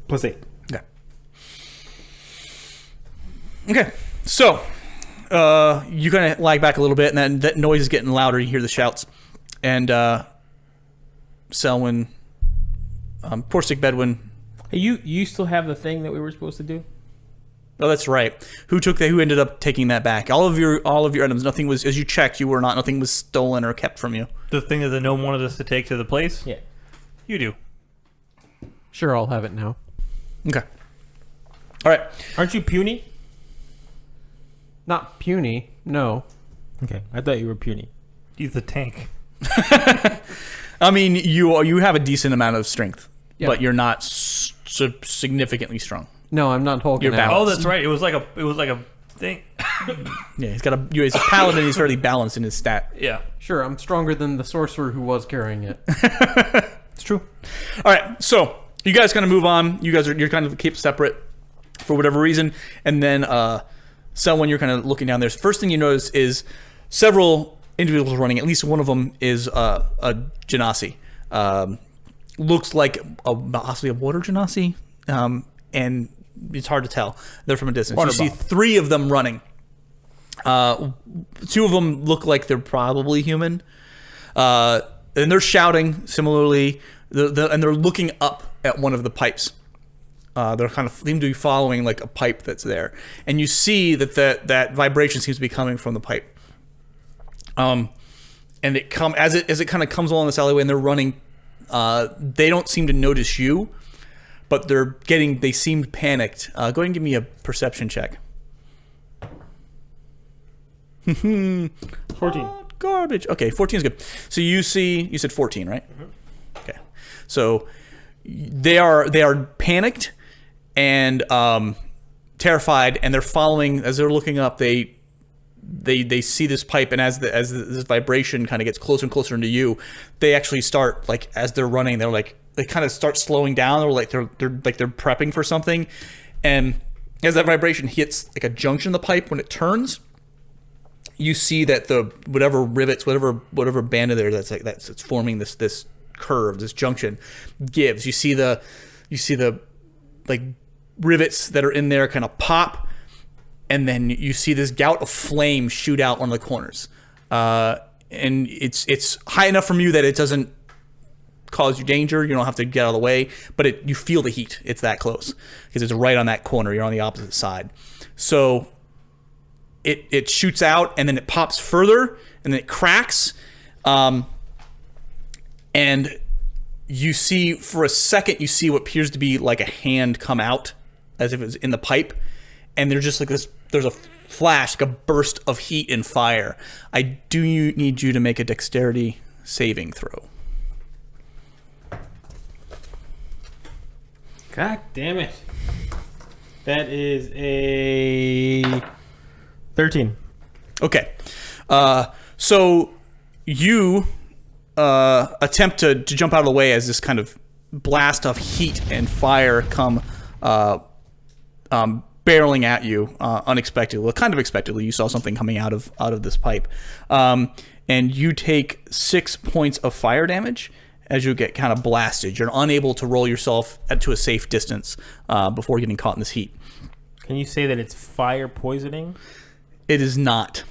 +8. Okay. Okay. So, you kind of lag back a little bit, and that noise is getting louder. You hear the shouts, and Selwyn, Porsic Bedouin. Hey, you still have the thing that we were supposed to do? Oh, that's right. Who ended up taking that back? All of your items. Nothing was, as you checked, nothing was stolen or kept from you. The thing that the gnome wanted us to take to the place? Yeah. You do. Sure, I'll have it now. Okay. All right. Aren't you puny? Not puny, no. Okay, I thought you were puny. He's the tank. I mean, you have a decent amount of strength, Yeah. but you're not significantly strong. No, I'm not Hulking You're out. balanced. Oh, that's right. It was like a thing. Yeah, he's a paladin. He's fairly balanced in his stat. Yeah, Sure, I'm stronger than the sorcerer who was carrying it. it's true. All right, so you guys kind of move on. You're kind of keep separate for whatever reason, and then when you're kind of looking down there, first thing you notice is several individuals running. At least one of them is a genasi. Looks like possibly a water genasi, and it's hard to tell. They're from a distance. You see 3 of them running. 2 of them look like they're probably human, and they're shouting similarly. And they're looking up at one of the pipes. They're kind of seem to be following like a pipe that's there, and you see that vibration seems to be coming from the pipe. And it as it kind of comes along this alleyway, and they're running. They don't seem to notice you, but they seemed panicked. Go ahead and give me a perception check. 14. Garbage. Okay, 14 is good. So you said 14, right? Mm-hmm. Okay. So they are panicked and terrified, and they're following as they're looking up. They see this pipe, and as this vibration kind of gets closer and closer into you, they actually start, like, as they're running, they kind of start slowing down, or like they're prepping for something. And as that vibration hits like a junction in the pipe, when it turns, you see that the whatever rivets, whatever band of there that's forming this curve, this junction, gives. You see the like rivets that are in there kind of pop, and then you see this gout of flame shoot out one of the corners, and it's high enough from you that it doesn't cause you danger. You don't have to get out of the way, but you feel the heat. It's that close because it's right on that corner. You're on the opposite side, so it shoots out, and then it pops further, and then it cracks, and you see for a second, you see what appears to be like a hand come out as if it was in the pipe, and there's just like this. There's a flash, like a burst of heat and fire. I do need you to make a dexterity saving throw. God damn it. That is a 13. Okay. So you attempt to jump out of the way as this kind of blast of heat and fire come barreling at you unexpectedly. Well, kind of expectedly. You saw something coming out of this pipe. And you take 6 points of fire damage as you get kind of blasted. You're unable to roll yourself to a safe distance before getting caught in this heat. Can you say that it's fire poisoning? It is not.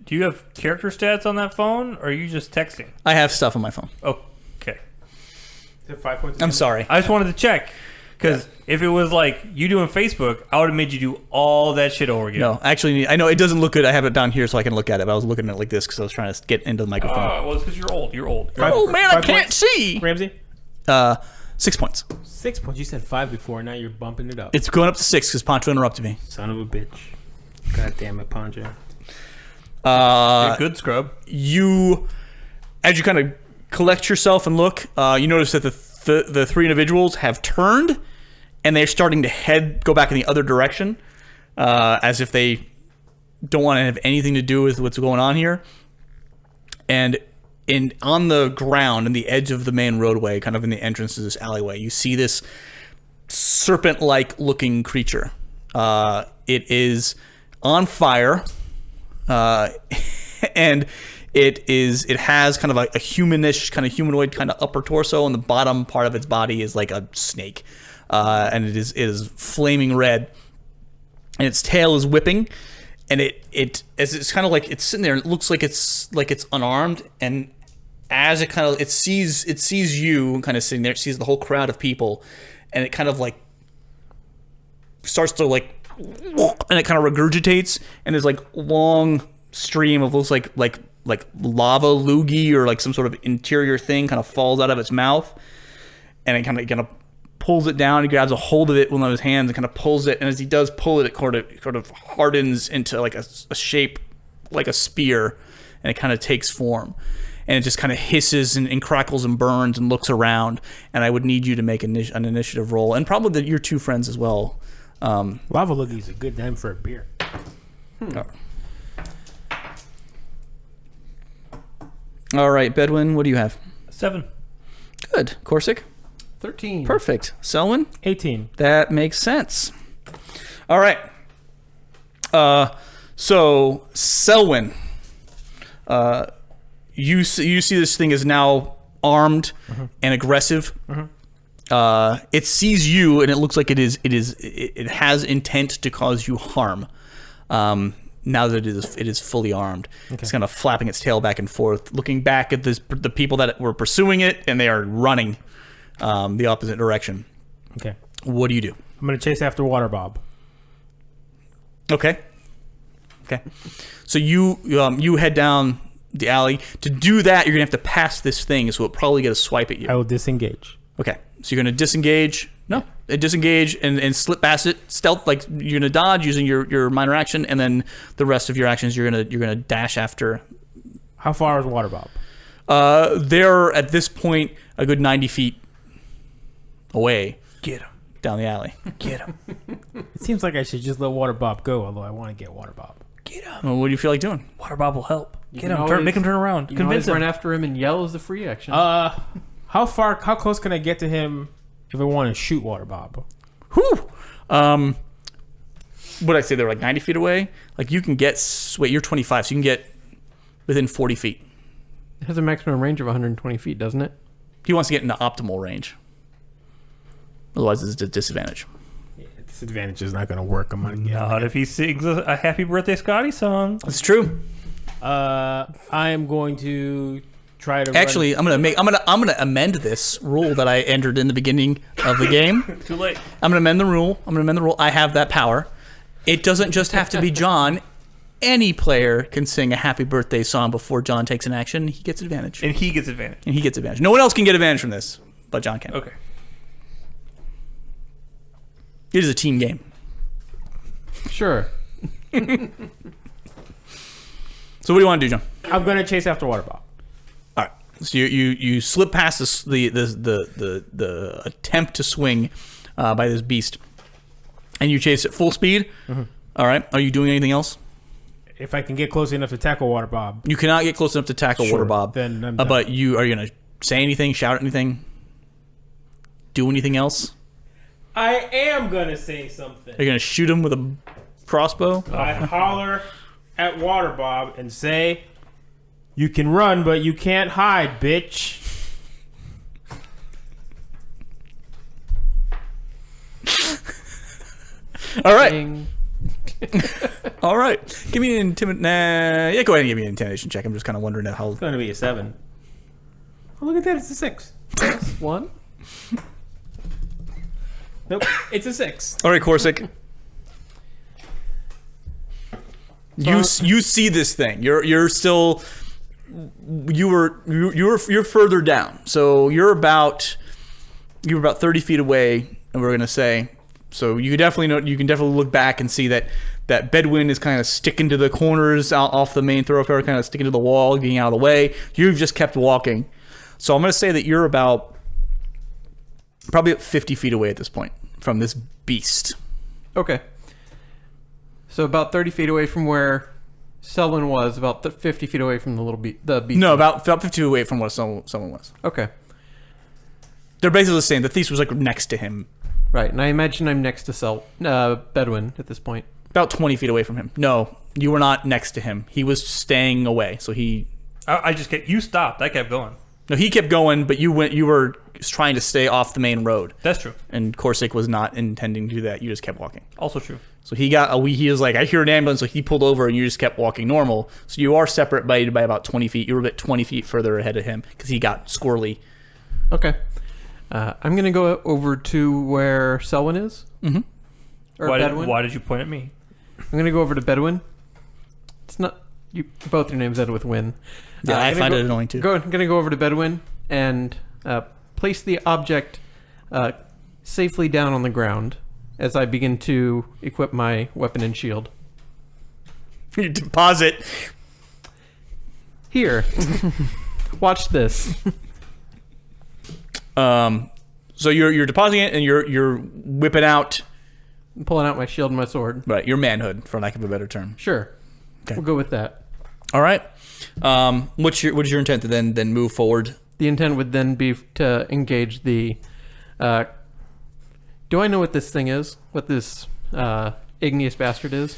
Do you have character stats on that phone, or are you just texting? I have stuff on my phone. Okay. Is it 5 points? I'm sorry. I just wanted to check. Because if it was like you doing Facebook, I would have made you do all that shit over again. No, actually, I know it doesn't look good. I have it down here so I can look at it. But I was looking at it like this because I was trying to get into the microphone. Well, it's because you're old. You're old. Oh, man, I 5 can't points? see. Ramsey? 6 points. 6 points. You said 5 before. Now you're bumping it up. It's going up to 6 because Poncho interrupted me. Son of a bitch. God damn it, Poncho. You're good scrub. You, as you kind of collect yourself and look, you notice that the three individuals have turned and they're starting to go back in the other direction as if they don't want to have anything to do with what's going on here. And on the ground, in the edge of the main roadway, kind of in the entrance to this alleyway, you see this serpent-like looking creature. It is on fire, and it has kind of a humanish, kind of humanoid, kind of upper torso, and the bottom part of its body is like a snake, and it is flaming red, and its tail is whipping, and as it's kind of like it's sitting there, and it looks like it's unarmed, and as it sees you kind of sitting there, it sees the whole crowd of people, and it kind of like starts to like, and it kind of regurgitates, and there's like long stream of looks like lava loogie or like some sort of interior thing kind of falls out of its mouth, and it kind of pulls it down. He grabs a hold of it with one of his hands and kind of pulls it, and as he does pull it, it sort of hardens into like a shape like a spear, and it kind of takes form, and it just kind of hisses and crackles and burns and looks around. And I would need you to make an initiative roll, and probably your two friends as well. Lava Loogie is a good name for a beer. All right, Bedwin, what do you have? 7. Good. Corsic? 13. Perfect. Selwyn? 18. That makes sense. All right. So, Selwyn, you see this thing is now armed and aggressive. It sees you, and it looks like it has intent to cause you harm. Now that it is fully armed, It's kind of flapping its tail back and forth, looking back at the people that were pursuing it, and they are running the opposite direction. Okay. What do you do? I'm going to chase after Water Bob. Okay. So you head down the alley. To do that, you're gonna have to pass this thing, so it'll probably get a swipe at you. I will disengage. Okay. So you're gonna disengage. No, disengage and slip past it. Stealth, like you're gonna dodge using your minor action, and then the rest of your actions you're gonna dash after. How far is Water Bob? They're at this point a good 90 feet away. Get him. Down the alley. Get him. It seems like I should just let Water Bob go, although I want to get Water Bob. Get him. Well, what do you feel like doing? Water Bob will help. You Get can him. always- Make him turn around. You can Convince always run him. after him and yell as the free action. How close can I get to him if I want to shoot Water Bob? Whew. What I say? They're like 90 feet away. Like you can get. Wait, you're 25, so you can get within 40 feet. It has a maximum range of 120 feet, doesn't it? He wants to get into optimal range. Otherwise, it's a disadvantage. Disadvantage is not going to work. I'm going to get. Not if he sings a Happy Birthday Scotty song. It's true. I am going to try to. Actually, I'm gonna amend this rule that I entered in the beginning of the game. Too late. I'm gonna amend the rule. I have that power. It doesn't just have to be John. Any player can sing a happy birthday song before John takes an action. He gets advantage. And he gets advantage. No one else can get advantage from this, but John can. Okay. It is a team game. Sure. So what do you want to do, John? I'm going to chase after Water Bob. All right. So you slip past the attempt to swing by this beast, and you chase at full speed. All right. Are you doing anything else? if I can get close enough to tackle Water Bob. You cannot get close enough to tackle Water Bob. Then I'm done. But are you going to say anything, shout anything, do anything else? I am going to say something. Are you going to shoot him with a crossbow? I holler at Water Bob and say, "You can run, but you can't hide, bitch." All right. Ding. All right. Give me an intimidation. Nah, yeah, go ahead and give me an intimidation check. I'm just kind of wondering how. It's going to be a 7. Oh, look at that. It's a 6. 1. Nope. It's a 6. All right, Corsic. You see this thing. You're still you're further down. So you were about 30 feet away, and we're gonna say. So you can definitely look back and see that Bedouin is kind of sticking to the corners off the main thoroughfare, kind of sticking to the wall, getting out of the way. You've just kept walking. So I'm gonna say that you're about probably at 50 feet away at this point from this beast. Okay. So about 30 feet away from where Selwyn was, about 50 feet away from the beast. No, about 50 feet away from where someone was. Okay. They're basically saying the thief was like next to him. Right, and I imagine I'm next to Bedouin at this point. About 20 feet away from him. No, you were not next to him. He was staying away. So I just kept. You stopped. I kept going. No, he kept going, but you were trying to stay off the main road. That's true. And Corsic was not intending to do that. You just kept walking. Also true. So he was like, I hear an ambulance, so he pulled over and you just kept walking normal. So you are separate by about 20 feet. You were about 20 feet further ahead of him because he got squirrely. Okay. I'm going to go over to where Selwyn is. Mm-hmm. Or Bedouin. Why did you point at me? I'm going to go over to Bedouin. It's not... both your names end with Win. Yeah, I find it annoying too. I'm going to go over to Bedouin and place the object safely down on the ground as I begin to equip my weapon and shield. You deposit. Here. Watch this. So you're depositing it and you're whipping out. I'm pulling out my shield and my sword. Right, your manhood, for lack of a better term. Sure. Okay. We'll go with that. All right. What's your intent to then move forward? The intent would then be to engage the... do I know what this thing is? What this igneous bastard is?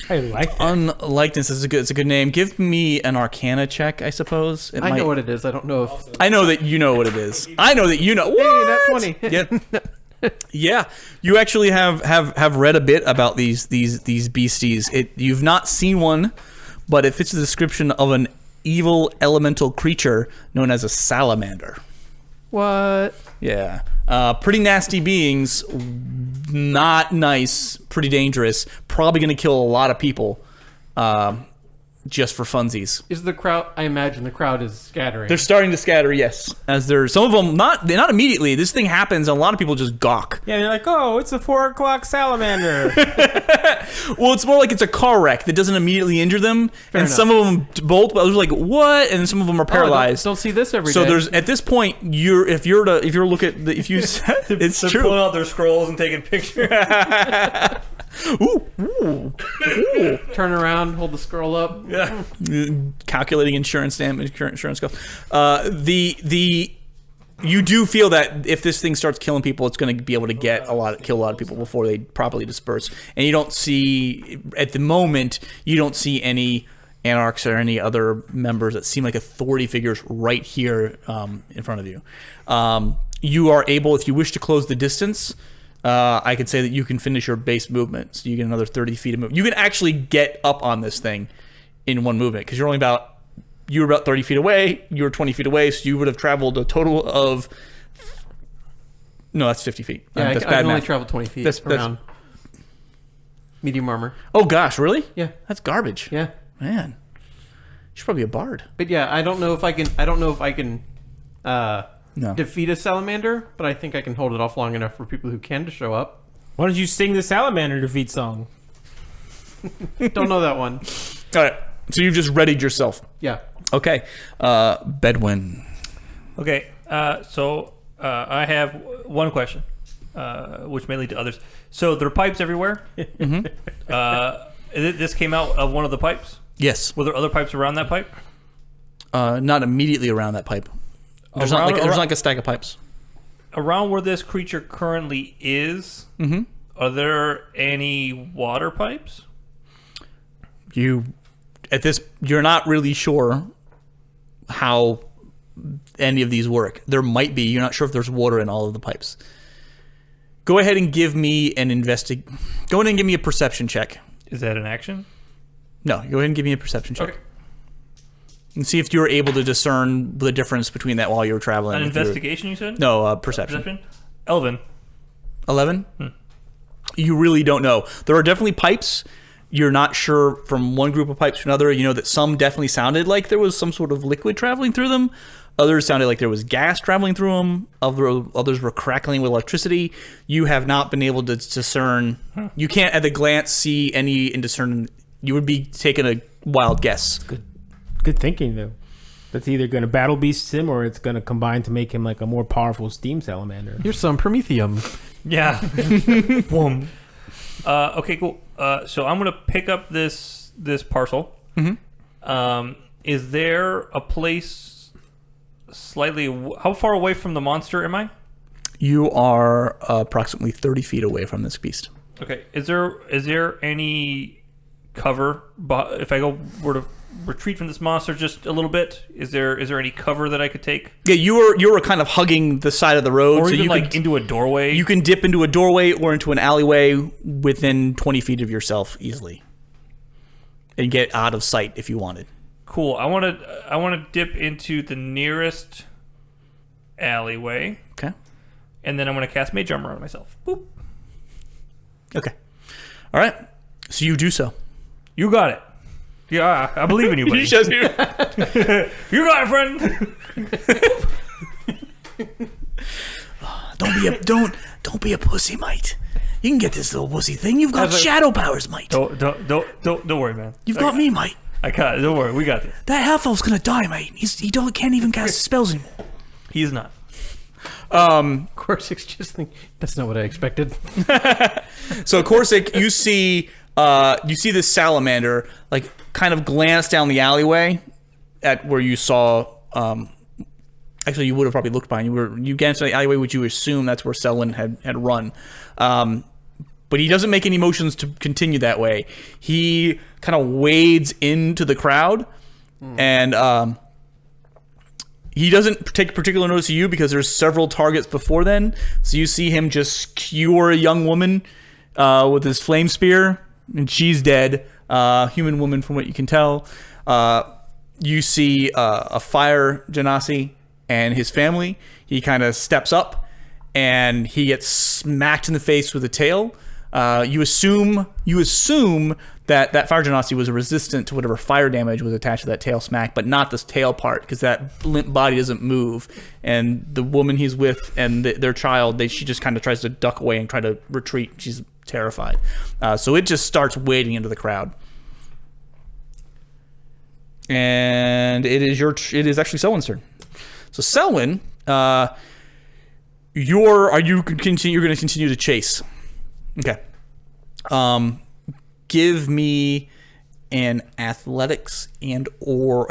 I like that. Unlikeness is it's a good name. Give me an Arcana check, I suppose. I know what it is. I don't know if... I know that you know what it is. I know that you know. What? Hey, nat 20. Yeah. Yeah. You actually have read a bit about these beasties. You've not seen one, but it fits the description of an evil elemental creature known as a salamander. What? Yeah. Pretty nasty beings. Not nice. Pretty dangerous. Probably going to kill a lot of people. Just for funsies. Is the crowd... I imagine the crowd is scattering. They're starting to scatter, yes. As there's some of them not immediately. This thing happens, and a lot of people just gawk. Yeah, they're like, "Oh, it's a 4 o'clock salamander." Well, it's more like it's a car wreck that doesn't immediately injure them, Fair and enough. some of them bolt. But I was like, "What?" And some of them are paralyzed. Don't see this every day. So there's at this point, if you're look at the, if you it's They're true. pulling out their scrolls and taking pictures. Ooh. Turn around, hold the scroll up. Yeah. Calculating insurance damage, insurance cost. You do feel that if this thing starts killing people, it's going to be able to kill a lot of people before they properly disperse. And you don't see at the moment, you don't see any anarchs or any other members that seem like authority figures right here in front of you. You are able, if you wish to close the distance. I could say that you can finish your base movement, so you get another 30 feet of movement. You can actually get up on this thing in one movement because you were about 30 feet away. You were 20 feet away, so you would have traveled a total of. No, that's 50 feet. Yeah, That's I bad can only math. travel 20 feet That's- around. Medium armor. Oh gosh, really? Yeah. That's garbage. Yeah. Man, you should probably be a bard. But yeah, I don't know if I can No. defeat a salamander, but I think I can hold it off long enough for people who can to show up. Why don't you sing the salamander defeat song? Don't know that one. All right, so you've just readied yourself. Yeah. Okay, Bedouin. Okay, so I have one question, which may lead to others. So there are pipes everywhere, This came out of one of the pipes? Yes. Were there other pipes around that pipe? Not immediately around that pipe. There's not like a stack of pipes. Around where this creature currently is, are there any water pipes? You're not really sure how any of these work. There might be. You're not sure if there's water in all of the pipes. Go ahead and give me an Go ahead and give me a perception check. Is that an action? No, go ahead and give me a perception check. Okay. And see if you were able to discern the difference between that while you were traveling. An investigation, you said? No, perception. Elven. 11? You really don't know. There are definitely pipes. You're not sure from one group of pipes to another. You know that some definitely sounded like there was some sort of liquid traveling through them. Others sounded like there was gas traveling through them. Others were crackling with electricity. You have not been able to discern. You can't at a glance see any and discern. You would be taking a wild guess. Good thinking, though. That's either going to battle beast him or it's going to combine to make him like a more powerful steam salamander. Here's some Promethium. Yeah. Boom. Okay, cool. So I'm gonna pick up this parcel. Is there a place slightly? How far away from the monster am I? You are approximately 30 feet away from this beast. Okay. Is there any cover? If I were to retreat from this monster just a little bit, is there any cover that I could take? Yeah, you were kind of hugging the side of the road, Or so even you like could, into a doorway? you can dip into a doorway or into an alleyway within 20 feet of yourself easily, and get out of sight if you wanted. Cool. I want to dip into the nearest alleyway. Okay. And then I'm going to cast Mage Armor on myself. Boop. Okay. All right. So you do so. You got it. Yeah, I believe in you, buddy. He shows you. You got it, friend. Don't be a pussy, mate. You can get this little pussy thing. You've got shadow powers, mate. Don't worry, man. You've got me, mate. I got it. Don't worry. We got this. That half elf's gonna die, mate. Can't even cast spells anymore. He's not. Corsic just think that's not what I expected. So Corsic, you see this salamander like kind of glance down the alleyway at where you saw. Actually, you would have probably looked behind. You glanced at the alleyway, which you assume that's where Selwyn had run. But he doesn't make any motions to continue that way. He kind of wades into the crowd, and he doesn't take particular notice of you because there's several targets before then. So you see him just skewer a young woman with his flame spear, and she's dead. Human woman, from what you can tell. You see a fire genasi and his family. He kind of steps up, and he gets smacked in the face with a tail. You assume that fire genasi was resistant to whatever fire damage was attached to that tail smack, but not this tail part, because that limp body doesn't move. And the woman he's with and their child, she just kind of tries to duck away and try to retreat. She's terrified. So it just starts wading into the crowd. And it is actually Selwyn's turn. So Selwyn, you're going to continue to chase. Okay. Give me an athletics or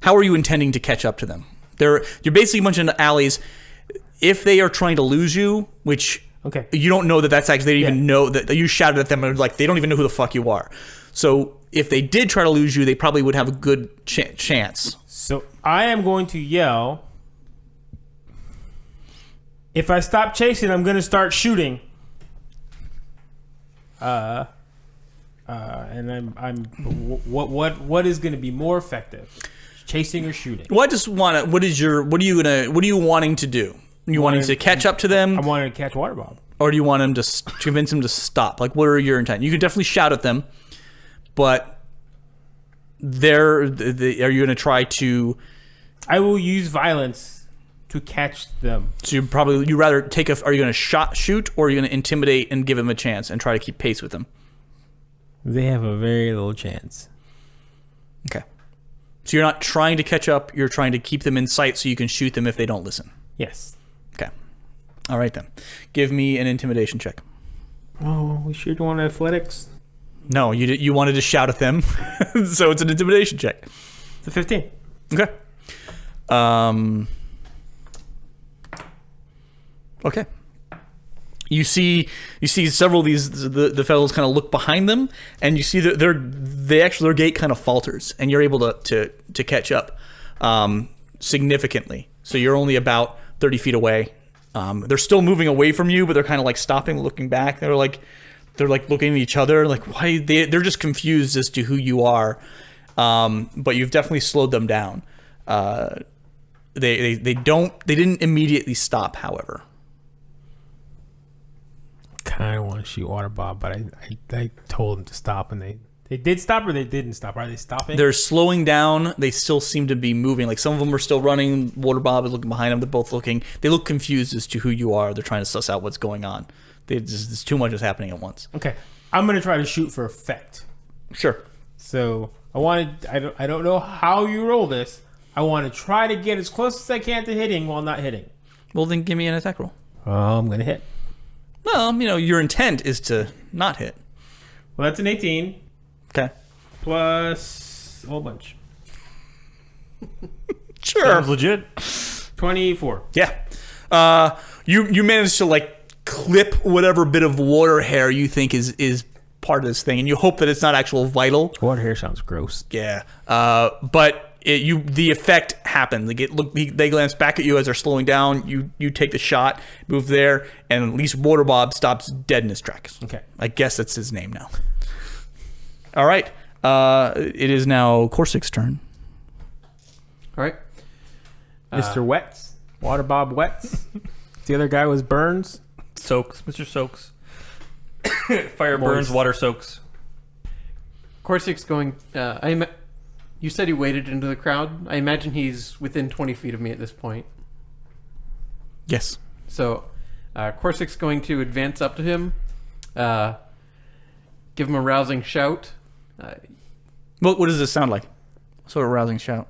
how are you intending to catch up to them? You're basically a bunch of alleys. If they are trying to lose you, which you don't know that's actually, they didn't even know that you shouted at them and like they don't even know who the fuck you are. So if they did try to lose you, they probably would have a good chance. So I am going to yell, if I stop chasing, I'm going to start shooting. And what is going to be more effective, chasing or shooting? Well, I just want to. What are you wanting to do? You wanting to catch up to them? I wanted to catch Water Bob. Or do you want him to convince them to stop? Like, what are your intent? You can definitely shout at them, but are you going to try to? I will use violence to catch them. So you rather take a. Are you going to shoot, or are you going to intimidate and give them a chance and try to keep pace with them? They have a very little chance. Okay. So you're not trying to catch up. You're trying to keep them in sight so you can shoot them if they don't listen. Yes. Okay. All right then. Give me an intimidation check. Oh, we sure do want athletics. No, you wanted to shout at them, so it's an intimidation check. It's a 15. Okay. Okay. You see several of these the fellows kind of look behind them, and you see that their gait kind of falters, and you're able to catch up significantly. So you're only about 30 feet away. They're still moving away from you, but they're kind of like stopping, looking back. They're like looking at each other, like why they're just confused as to who you are. But you've definitely slowed them down. They didn't immediately stop, however. Kind of want to shoot Water Bob, but I told them to stop, and they did stop or they didn't stop. Are they stopping? They're slowing down. They still seem to be moving. Like some of them are still running. Water Bob is looking behind them. They're both looking. They look confused as to who you are. They're trying to suss out what's going on. There's too much is happening at once. Okay, I'm gonna try to shoot for effect. Sure. So I don't know how you roll this. I want to try to get as close as I can to hitting while not hitting. Well, then give me an attack roll. I'm gonna hit. Well, your intent is to not hit. Well, that's an 18 Okay. plus a whole bunch. Sure. Sounds legit. 24. Yeah. You managed to like clip whatever bit of water hair you think is part of this thing, and you hope that it's not actual vital. Water hair sounds gross. Yeah. But the effect happened. They glance back at you as they're slowing down. You take the shot, move there, and at least Water Bob stops dead in his tracks. Okay. I guess that's his name now. All right. It is now Corsick's turn. All right. Mr. Wets. Water Bob Wets. The other guy was Burns. Soaks. Mr. Soaks. Fire burns, water soaks. Corsick's going. You said he waded into the crowd. I imagine he's within 20 feet of me at this point. Yes. So, Corsick's going to advance up to him, give him a rousing shout. What does this sound like? Sort of rousing shout.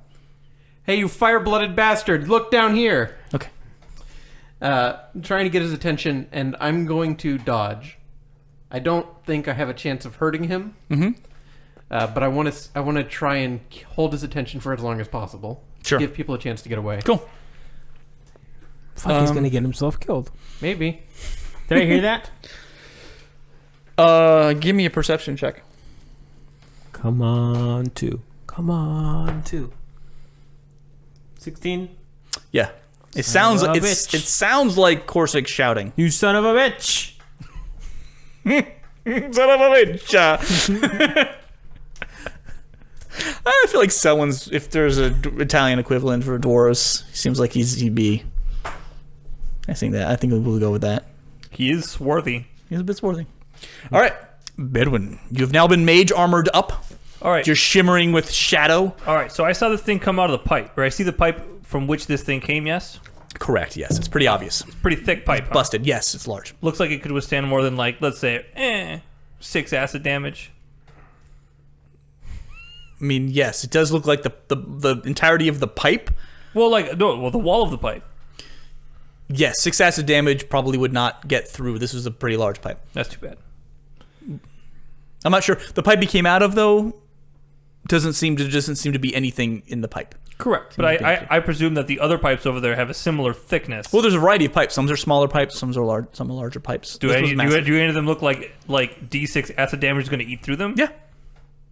Hey, you fire-blooded bastard! Look down here! Okay. Trying to get his attention, and I'm going to dodge. I don't think I have a chance of hurting him. Mm-hmm. But I want to try and hold his attention for as long as possible. Sure. Give people a chance to get away. Cool. Fuck, he's gonna get himself killed. Maybe. Did I hear that? Give me a perception check. Come on, 2. 16. Yeah. It Son sounds of a it bitch. sounds like Corsick shouting. You son of a bitch! Son of a bitch. I feel like someone's, if there's an Italian equivalent for dwarves, he seems like he'd be. I think we'll go with that. He is swarthy. He's a bit swarthy. All right, Bedouin, you've now been mage armored up. All right. You're shimmering with shadow. All right. So I saw this thing come out of the pipe, or I see the pipe from which this thing came. Yes. Correct. Yes, it's pretty obvious. Pretty thick pipe. Huh? Busted. Yes, it's large. Looks like it could withstand more than let's say 6 acid damage. I mean, yes, it does look like the entirety of the pipe. Well, the wall of the pipe. Yes, 6 acid damage probably would not get through. This was a pretty large pipe. That's too bad. I'm not sure. The pipe he came out of, though, doesn't seem to be anything in the pipe. Correct. But I presume that the other pipes over there have a similar thickness. Well, there's a variety of pipes. Some are smaller pipes, some are large, some are larger pipes. Do any of them look like D6 acid damage is going to eat through them? Yeah.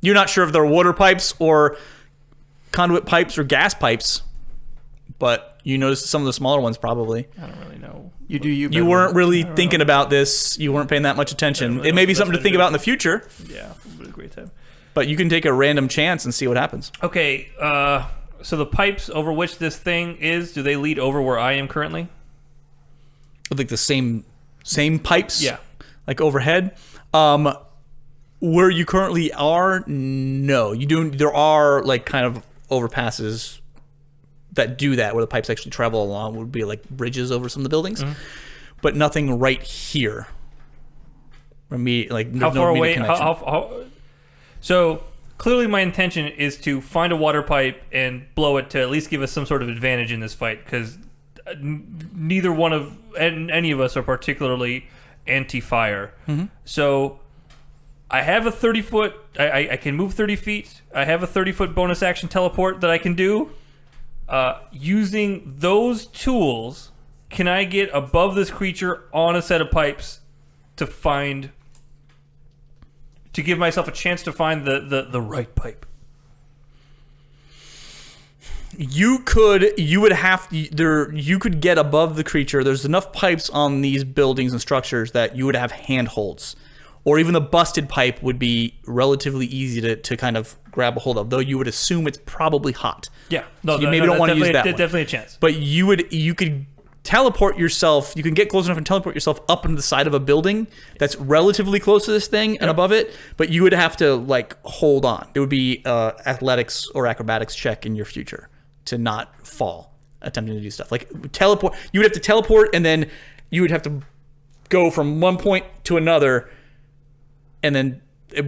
You're not sure if they're water pipes or conduit pipes or gas pipes, but you notice some of the smaller ones probably. I don't really know. You weren't really thinking about this. You weren't paying that much attention. Really it may be something to think about in the future. Yeah, it was a great time. But you can take a random chance and see what happens. Okay, so the pipes over which this thing is, do they lead over where I am currently? Like the same pipes? Yeah. Like overhead? Where you currently are, no. There are like kind of overpasses that do that, where the pipes actually travel along. Would be like bridges over some of the buildings, but nothing right here. How far away? So clearly, my intention is to find a water pipe and blow it to at least give us some sort of advantage in this fight, because neither one of any of us are particularly anti-fire. So I have a 30-foot. I can move 30 feet. I have a 30-foot bonus action teleport that I can do. Using those tools, can I get above this creature on a set of pipes to give myself a chance to find the right pipe? You could get above the creature. There's enough pipes on these buildings and structures that you would have handholds. Or even the busted pipe would be relatively easy to kind of grab a hold of, though you would assume it's probably hot. Yeah. No, so you maybe don't want to use that one. Definitely a chance. But you could teleport yourself. You can get close enough and teleport yourself up into the side of a building that's relatively close to this thing and above it, but you would have to like hold on. It would be athletics or acrobatics check in your future to not fall attempting to do stuff. Like teleport, you would have to teleport and then you would have to go from one point to another, and then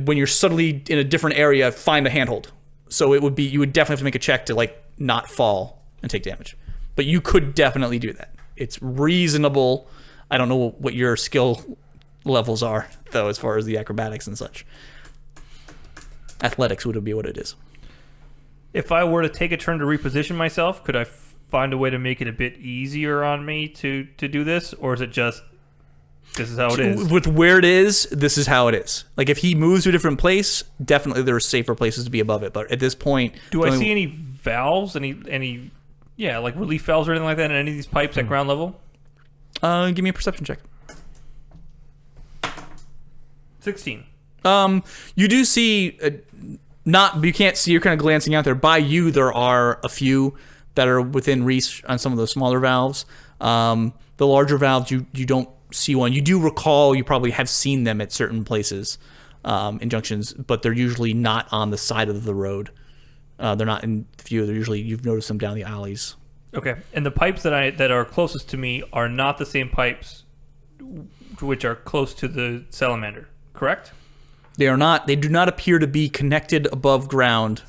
when you're suddenly in a different area, find a handhold. So you would definitely have to make a check to like not fall and take damage. But you could definitely do that. It's reasonable. I don't know what your skill levels are, though, as far as the acrobatics and such. Athletics would be what it is. If I were to take a turn to reposition myself, could I find a way to make it a bit easier on me to do this? Or is it just, this is how it is? With where it is, this is how it is. Like, if he moves to a different place, definitely there are safer places to be above it. But at this point... Do I see any valves? Any like relief valves or anything like that in any of these pipes at ground level? Give me a perception check. 16. You do see... you can't see, you're kind of glancing out there. By you, there are a few that are within reach on some of the smaller valves. The larger valves, you don't see one. You do recall, you probably have seen them at certain places in junctions, but they're usually not on the side of the road. They're not in view. They're usually, you've noticed them down the alleys. Okay, and the pipes that are closest to me are not the same pipes which are close to the salamander, correct? They are not. They do not appear to be connected above ground.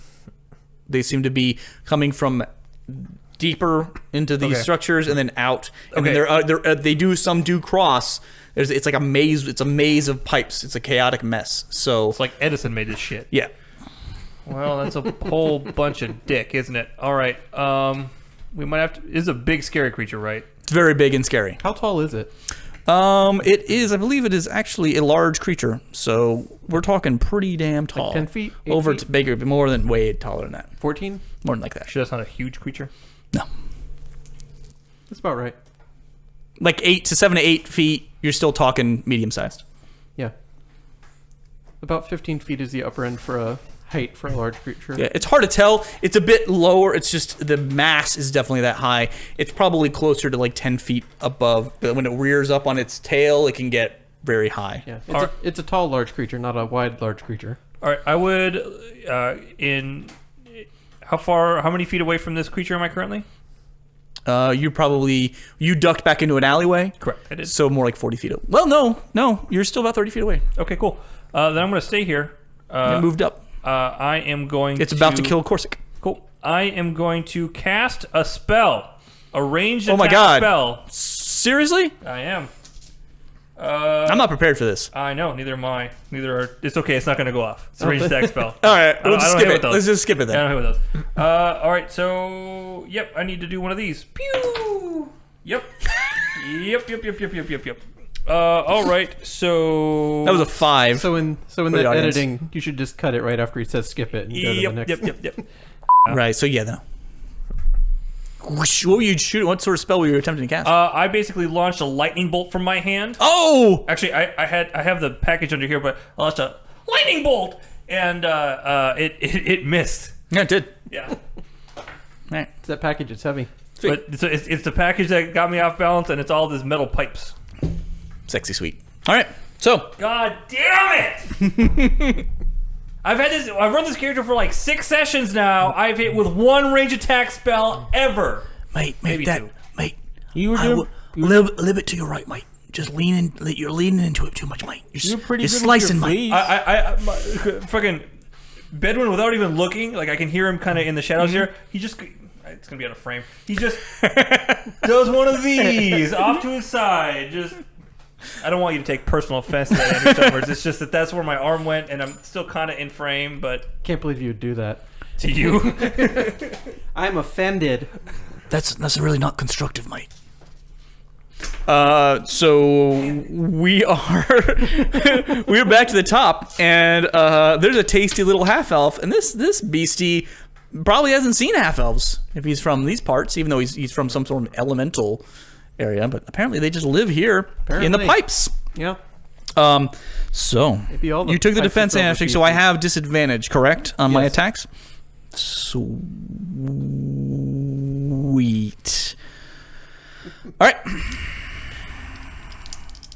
They seem to be coming from deeper into these structures and then out. And then some do cross. It's like a maze. It's a maze of pipes. It's a chaotic mess. So it's like Edison made this shit. Yeah. Well, that's a whole bunch of dick, isn't it? All right. We might have to. This is a big, scary creature, right? It's very big and scary. How tall is it? It is. I believe it is actually a large creature. So we're talking pretty damn tall. Like 10 feet? Over feet? bigger, but more than way taller than that. 14? More than like that. Sure, that's not a huge creature. No. That's about right. Like 7 to 8 feet. You're still talking medium sized. Yeah. About 15 feet is the upper end for a height for a large creature. Yeah, it's hard to tell. It's a bit lower. It's just the mass is definitely that high. It's probably closer to like 10 feet above. But when it rears up on its tail, it can get very high. Yeah, it's a tall large creature, not a wide large creature. All right, I would how many feet away from this creature am I currently? You ducked back into an alleyway. Correct, I did. So more like 40 feet. Well, no, you're still about 30 feet away. Okay, cool. Then I'm going to stay here. You moved up. I am going It's about to kill Corsic. Cool. I am going to cast a spell. A ranged Oh my attack God. spell. Seriously? I am. I'm not prepared for this. I know, neither am I. Neither are. It's okay, it's not going to go off. It's a ranged attack spell. All right, we'll just skip it. Let's Let's just skip it then. I don't hit with those. All right, so, yep, I need to do one of these. Pew! Yep. Yep. All right, so... That was a 5. So in the that audience. editing, you should just cut it right after he says skip it and go to the next. Yep. Right, so yeah, though. What were you shooting? What sort of spell were you attempting to cast? I basically launched a lightning bolt from my hand. Oh! Actually, I have the package under here, but I launched a lightning bolt, and it missed. Yeah, it did. Yeah. Right. It's that package. It's heavy. But it's the package that got me off balance, and it's all these metal pipes. Sexy sweet. All right, so. God damn it! I've run this character for like 6 sessions now. I've hit with 1 range attack spell ever. Mate, Maybe 2. Mate. You were doing A little bit to your right, mate. Just lean in. You're leaning into it too much, mate. you're pretty you're good slicing, with your mate. fleas. Fucking Bedouin, without even looking, like I can hear him kind of in the shadows here. He just, it's gonna be out of frame. He just does one of these off to his side. Just I don't want you to take personal offense to that, Andrew Summers. It's just that that's where my arm went, and I'm still kind of in frame, but... Can't believe you would do that. To you? I'm offended. That's really not constructive, mate. So we are we're back to the top, and there's a tasty little half elf, and this beastie probably hasn't seen half elves if he's from these parts, even though he's from some sort of elemental area. But apparently they just live here in the pipes. Yeah. So Maybe all the you took the pipes defense are amnesty, so I species. have disadvantage, correct, on my Yes. attacks. Sweet. All right.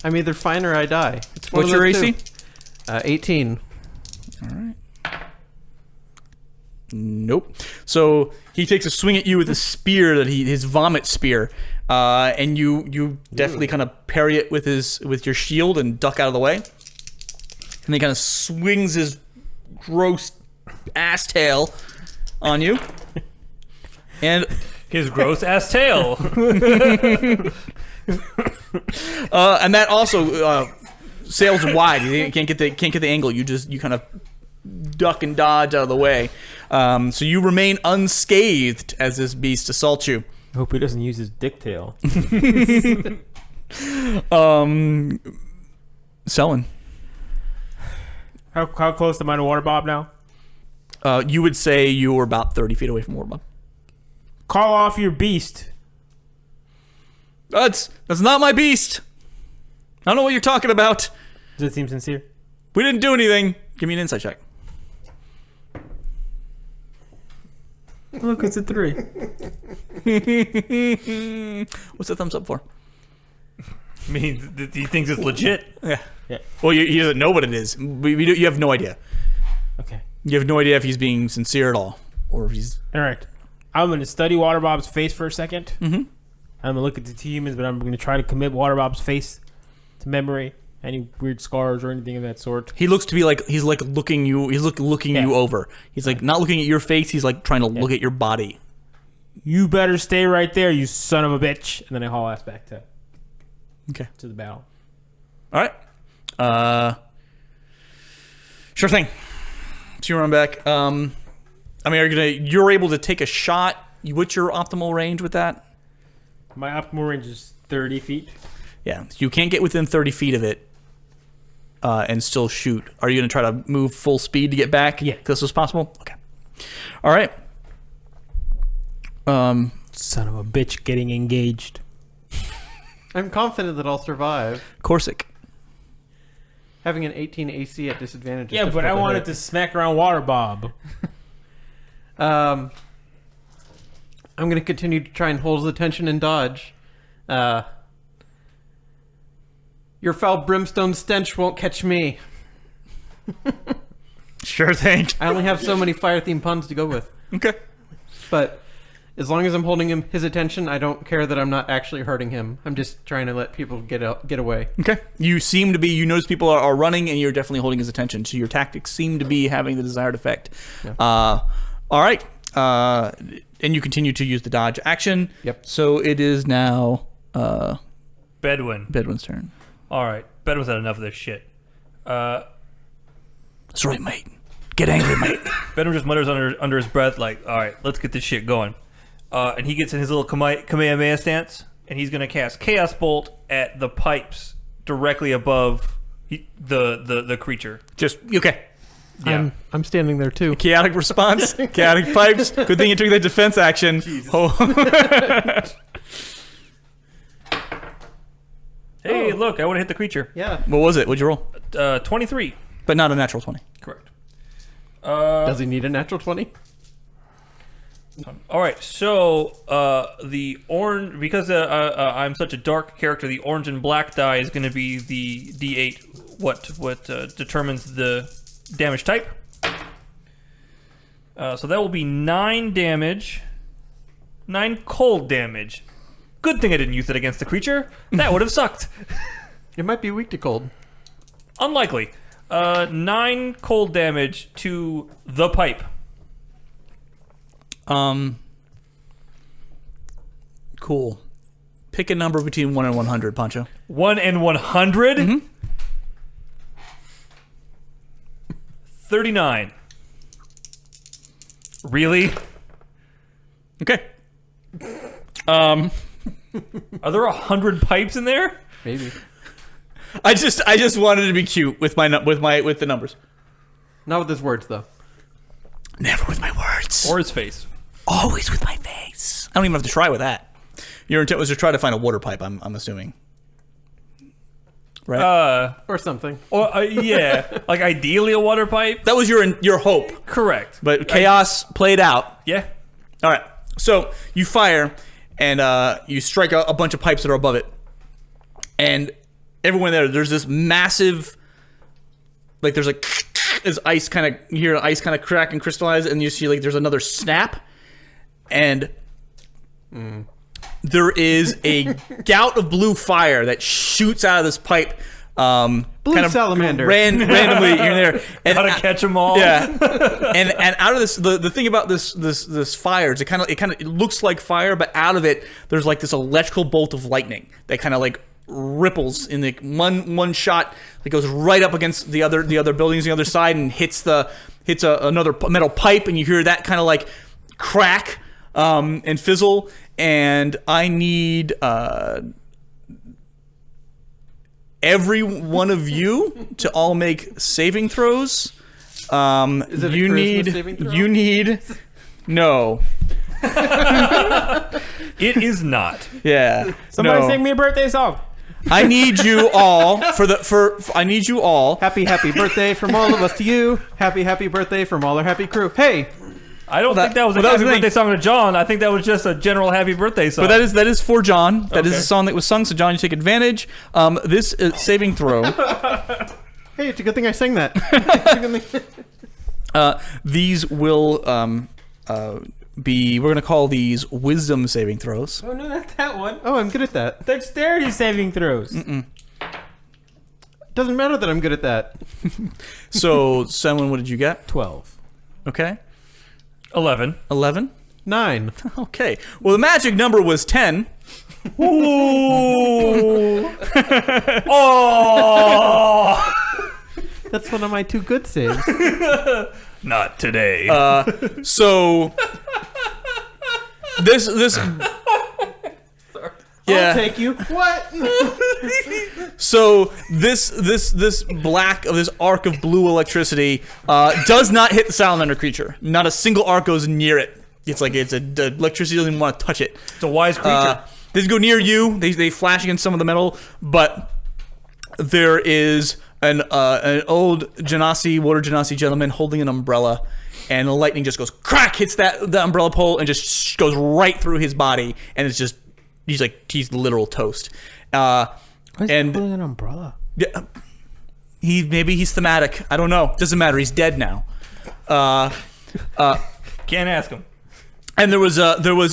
I'm either fine or I die. It's one What's of your those AC? two. 18. All right. Nope. So he takes a swing at you with a spear his vomit spear, and you definitely kind of parry it with your shield and duck out of the way. And he kind of swings his gross ass tail on you. And His gross ass tail. and that also sails wide. You can't get the angle. You kind of duck and dodge out of the way. So you remain unscathed as this beast assaults you. I hope he doesn't use his dick tail. Selwyn. How close am I to Water Bob now? You would say you were about 30 feet away from Warbob. Call off your beast. That's not my beast. I don't know what you're talking about. Does it seem sincere? We didn't do anything. Give me an insight check. Look, it's a 3. What's the thumbs up for? I mean, he thinks it's legit. Yeah. Yeah. Well, he doesn't know what it is. You have no idea. Okay. You have no idea if he's being sincere at all, or if he's. All right. I'm going to study Water Bob's face for a second. Mm-hmm. I'm going to look at the two humans, but I'm going to try to commit Water Bob's face to memory. Any weird scars or anything of that sort. He looks to be like he's like looking you. He's looking you over. He's like not looking at your face. He's like trying to look at your body. You better stay right there, you son of a bitch. And then I haul ass back to the battle. All right. Sure thing. So you run back. I mean, you're able to take a shot. What's your optimal range with that? My optimal range is 30 feet. Yeah, you can't get within 30 feet of it and still shoot. Are you going to try to move full speed to get back? Yeah. This was possible? Okay. All right. Son of a bitch getting engaged. I'm confident that I'll survive. Corsic. Having an 18 AC at disadvantage. is Yeah, but I difficult wanted to smack around Water Bob. I'm going to continue to try and hold his attention and dodge. Your foul brimstone stench won't catch me. Sure thing. I only have so many fire-themed puns to go with. Okay. But as long as I'm holding his attention, I don't care that I'm not actually hurting him. I'm just trying to let people get away. Okay. You seem to be, you notice people are running and you're definitely holding his attention. So your tactics seem to be having the desired effect. Yeah. All right. And you continue to use the dodge action. Yep. So it is now Bedouin. Bedouin's turn. All right. Bedouin's had enough of this shit. That's right, mate. Get angry, mate. Bedouin just mutters under his breath, like, all right, let's get this shit going. And he gets in his little Kamehameha stance, and he's going to cast Chaos Bolt at the pipes directly above the creature. Just, okay. Yeah. I'm standing there too. Chaotic response. Chaotic pipes. Good thing you took that defense action. Oh. Hey, look, I want to hit the creature. Yeah. What was it? What'd you roll? 23. But not a natural 20. Correct. Does he need a natural 20? All right, so the orange, because I'm such a dark character, the orange and black die is going to be the D8, what determines the damage type. So that will be 9 damage, 9 cold damage. Good thing I didn't use it against the creature. That would have sucked. It might be weak to cold. Unlikely. 9 cold damage to the pipe. Cool. Pick a number between 1 and 100, Pancho. 1 and 100? Mm-hmm. 39. Really? Okay. Are there 100 pipes in there? Maybe. I just wanted to be cute with the numbers. Not with his words, though. Never with my words. Or his face? Always with my face. I don't even have to try with that. Your intent was to try to find a water pipe, I'm assuming. Right? Or something. Or yeah. Like ideally a water pipe? That was your hope. Correct. But chaos played out. Yeah. All right. So you fire, and you strike a bunch of pipes that are above it. And everyone there's this massive, like there's like, as ice kind of, you hear ice kind of crack and crystallize, and you see like there's another snap. And there is a gout of blue fire that shoots out of this pipe. Blue kind of salamander. Randomly here and there. And Gotta catch them all. Yeah, and out of this, the thing about this fire is it looks like fire, but out of it there's like this electrical bolt of lightning that kind of like ripples in the one shot that goes right up against the other buildings on the other side and hits another metal pipe, and you hear that kind of like crack and fizzle. And I need every one of you to all make saving throws. Is it a charisma saving throw? You need no. It is not. Yeah. Somebody no. sing me a birthday song. I need you all I need you all. Happy birthday from all of us to you. Happy birthday from all our happy crew. Hey, I don't think that was a happy birthday song to John. I think that was just a general happy birthday song. But that is for John. That is Okay. a song that was sung, so John, you take advantage. This saving throw. hey, it's a good thing I sang that. These will we're going to call these wisdom saving throws. Oh, no, not that one. Oh, I'm good at that. Dexterity saving throws. Doesn't matter that I'm good at that. So, Senwin, what did you get? 12. Okay. 11. 11? 9. Okay. Well, the magic number was 10. Ooh. Oh! That's one of my 2 good saves. Not today. So this yeah. I'll take you. What? So this arc of blue electricity does not hit the salamander creature. Not a single arc goes near it. It's like the electricity doesn't even want to touch it. It's a wise creature. They go near you. They flash against some of the metal, but there is an old water genasi gentleman holding an umbrella, and the lightning just goes crack, hits the umbrella pole, and just goes right through his body, and it's just he's literal toast. Why is he holding an umbrella? Yeah, maybe he's thematic. I don't know. Doesn't matter. He's dead now. Can't ask him. And there was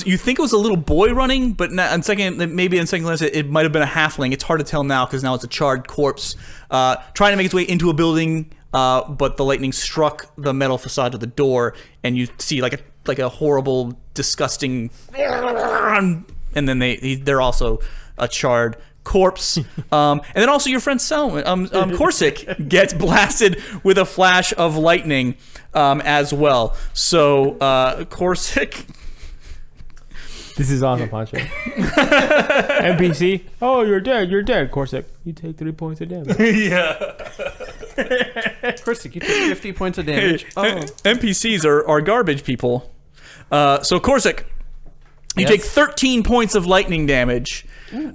you think it was a little boy running, but on second glance it might have been a halfling. It's hard to tell now because now it's a charred corpse trying to make its way into a building, but the lightning struck the metal facade of the door, and you see like a horrible, disgusting, and then they're also a charred corpse. And then also your friend Corsic gets blasted with a flash of lightning as well. So Corsic. This is awesome, Pancho. NPC. Oh, you're dead, Corsic. You take 3 points of damage. Yeah. Corsic, you take 50 points of damage. Oh. NPCs are garbage people. So Corsic, you take 13 points of lightning damage.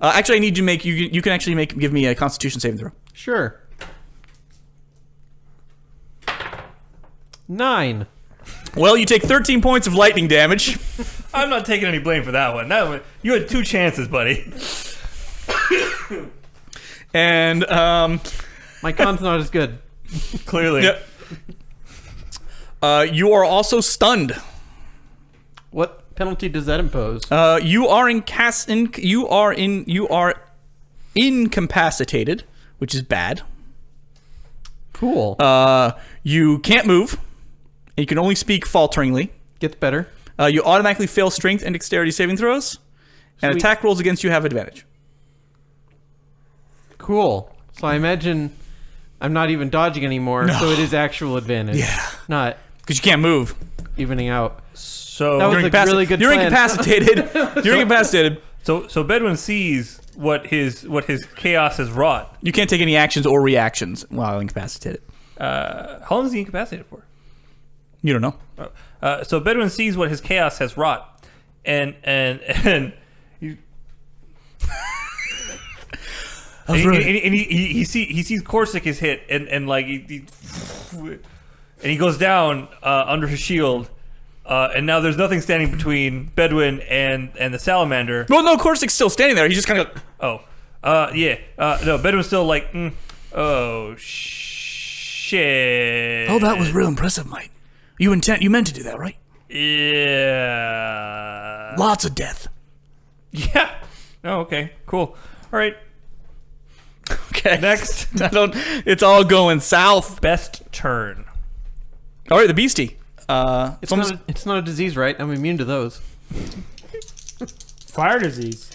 Actually, I need you to make you can actually give me a Constitution saving throw. Sure. 9. Well, you take 13 points of lightning damage. I'm not taking any blame for that one. You had 2 chances, buddy. And My con's not as good. Clearly. yep. You are also stunned. What penalty does that impose? You are incapacitated, which is bad. Cool. You can't move. And you can only speak falteringly. Gets better. You automatically fail strength and dexterity saving throws. And Sweet. attack rolls against you have advantage. Cool. So I imagine I'm not even dodging anymore, No. so it is actual advantage. Yeah. Not Because you can't move. evening out. So That was You're, a really good you're plan. incapacitated. You're incapacitated. so Bedouin sees what his chaos has wrought. You can't take any actions or reactions while incapacitated. How long is he incapacitated for? You don't know. So Bedouin sees what his chaos has wrought, and he, he sees Corsic is hit, and like and he goes down under his shield, and now there's nothing standing between Bedouin and the salamander. Well, no, Corsic's still standing there. He just kind of. No, Bedouin's still like, oh shit. Oh, that was real impressive, mate. You meant to do that, right? Yeah. Lots of death. Yeah. Oh, okay. Cool. All right. Okay. Next. It's all going south. Best turn. All right, the beastie. It's not a disease, right? I'm immune to those. Fire disease.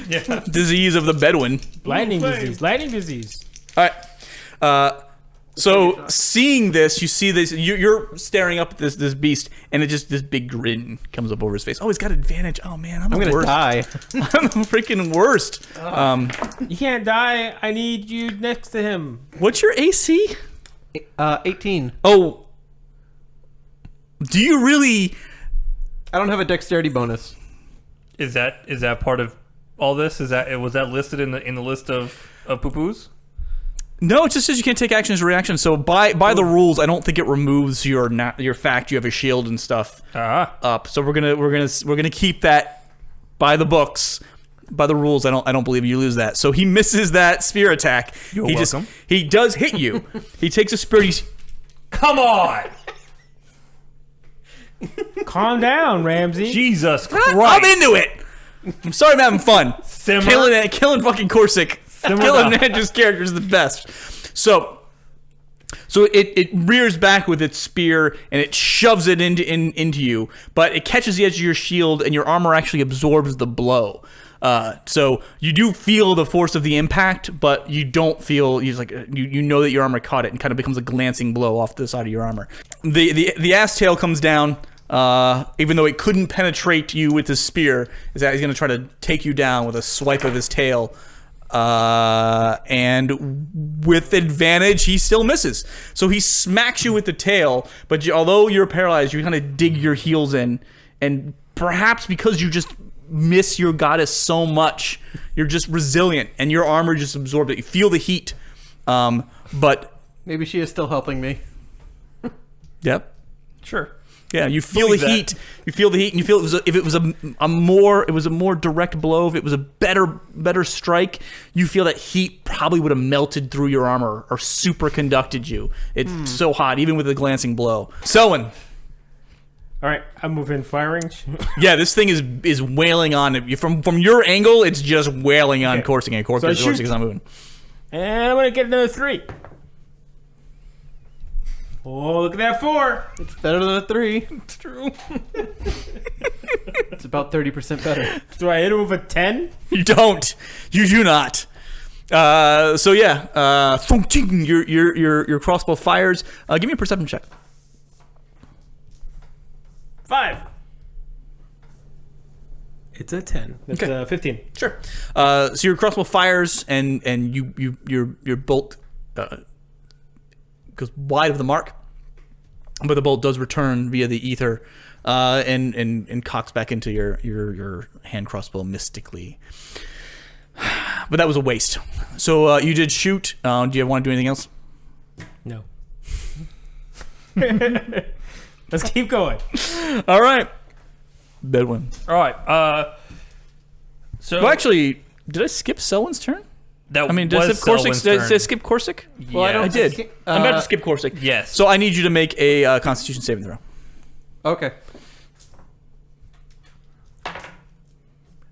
Yeah. Disease of the Bedouin. Lightning disease. Lightning disease. All right. So seeing this, you see this. You're staring up at this beast, and it just this big grin comes up over his face. Oh, he's got advantage. Oh man, I'm the gonna worst. die. I'm the freaking worst. You can't die. I need you next to him. What's your AC? 18. Oh, do you really? I don't have a dexterity bonus. Is that part of all this? Was that listed in the list of poo-poos? No, it just says you can't take action as a reaction. So by the rules, I don't think it removes your fact you have a shield and stuff up. So we're gonna keep that by the books, by the rules. I don't believe you lose that. So he misses that spear attack. You're he welcome. He does hit you. He takes a spear. Come on, Calm down, Ramsey. Jesus Christ! I'm into it. I'm sorry, I'm having fun. Simmer. Killing fucking Corsic. Killing Ninja's character is the best. So it rears back with its spear and it shoves it into you, but it catches the edge of your shield and your armor actually absorbs the blow. So you do feel the force of the impact, but you don't feel you know that your armor caught it and kind of becomes a glancing blow off the side of your armor. The ass tail comes down. Even though it couldn't penetrate you with his spear, he's going to try to take you down with a swipe of his tail. And with advantage, he still misses. So he smacks you with the tail, but although you're paralyzed, you kind of dig your heels in, and perhaps because you just miss your goddess so much, you're just resilient, and your armor just absorbed it. You feel the heat, but Maybe she is still helping me. yep. Sure. Yeah, you feel the heat. You feel the heat, and you feel if it was a more direct blow, if it was a better strike, you feel that heat probably would have melted through your armor or superconducted you. It's so hot, even with a glancing blow. Selwyn. All right, I'm moving fire range. Yeah, this thing is wailing on it. From your angle, it's just wailing on Corsic, and Corsic is not moving. And I'm gonna get another 3. Oh, look at that 4. It's better than a 3. It's true. It's about 30% better. Do I hit him with a 10? You don't. You do not. So yeah, your crossbow fires. Give me a perception check. 5. It's a 10. That's Okay. 15. Sure. So your crossbow fires, and your bolt goes wide of the mark, but the bolt does return via the ether, and cocks back into your hand crossbow mystically. But that was a waste. So you did shoot. Do you want to do anything else? No. Let's keep going. All right. Bedouin. All right. So Well, actually, did I skip Selwyn's turn? that I mean, did I skip Corsic? Did I skip Corsic? Well, I did. I'm about to skip Corsic. Yes. So I need you to make a Constitution saving throw. Okay.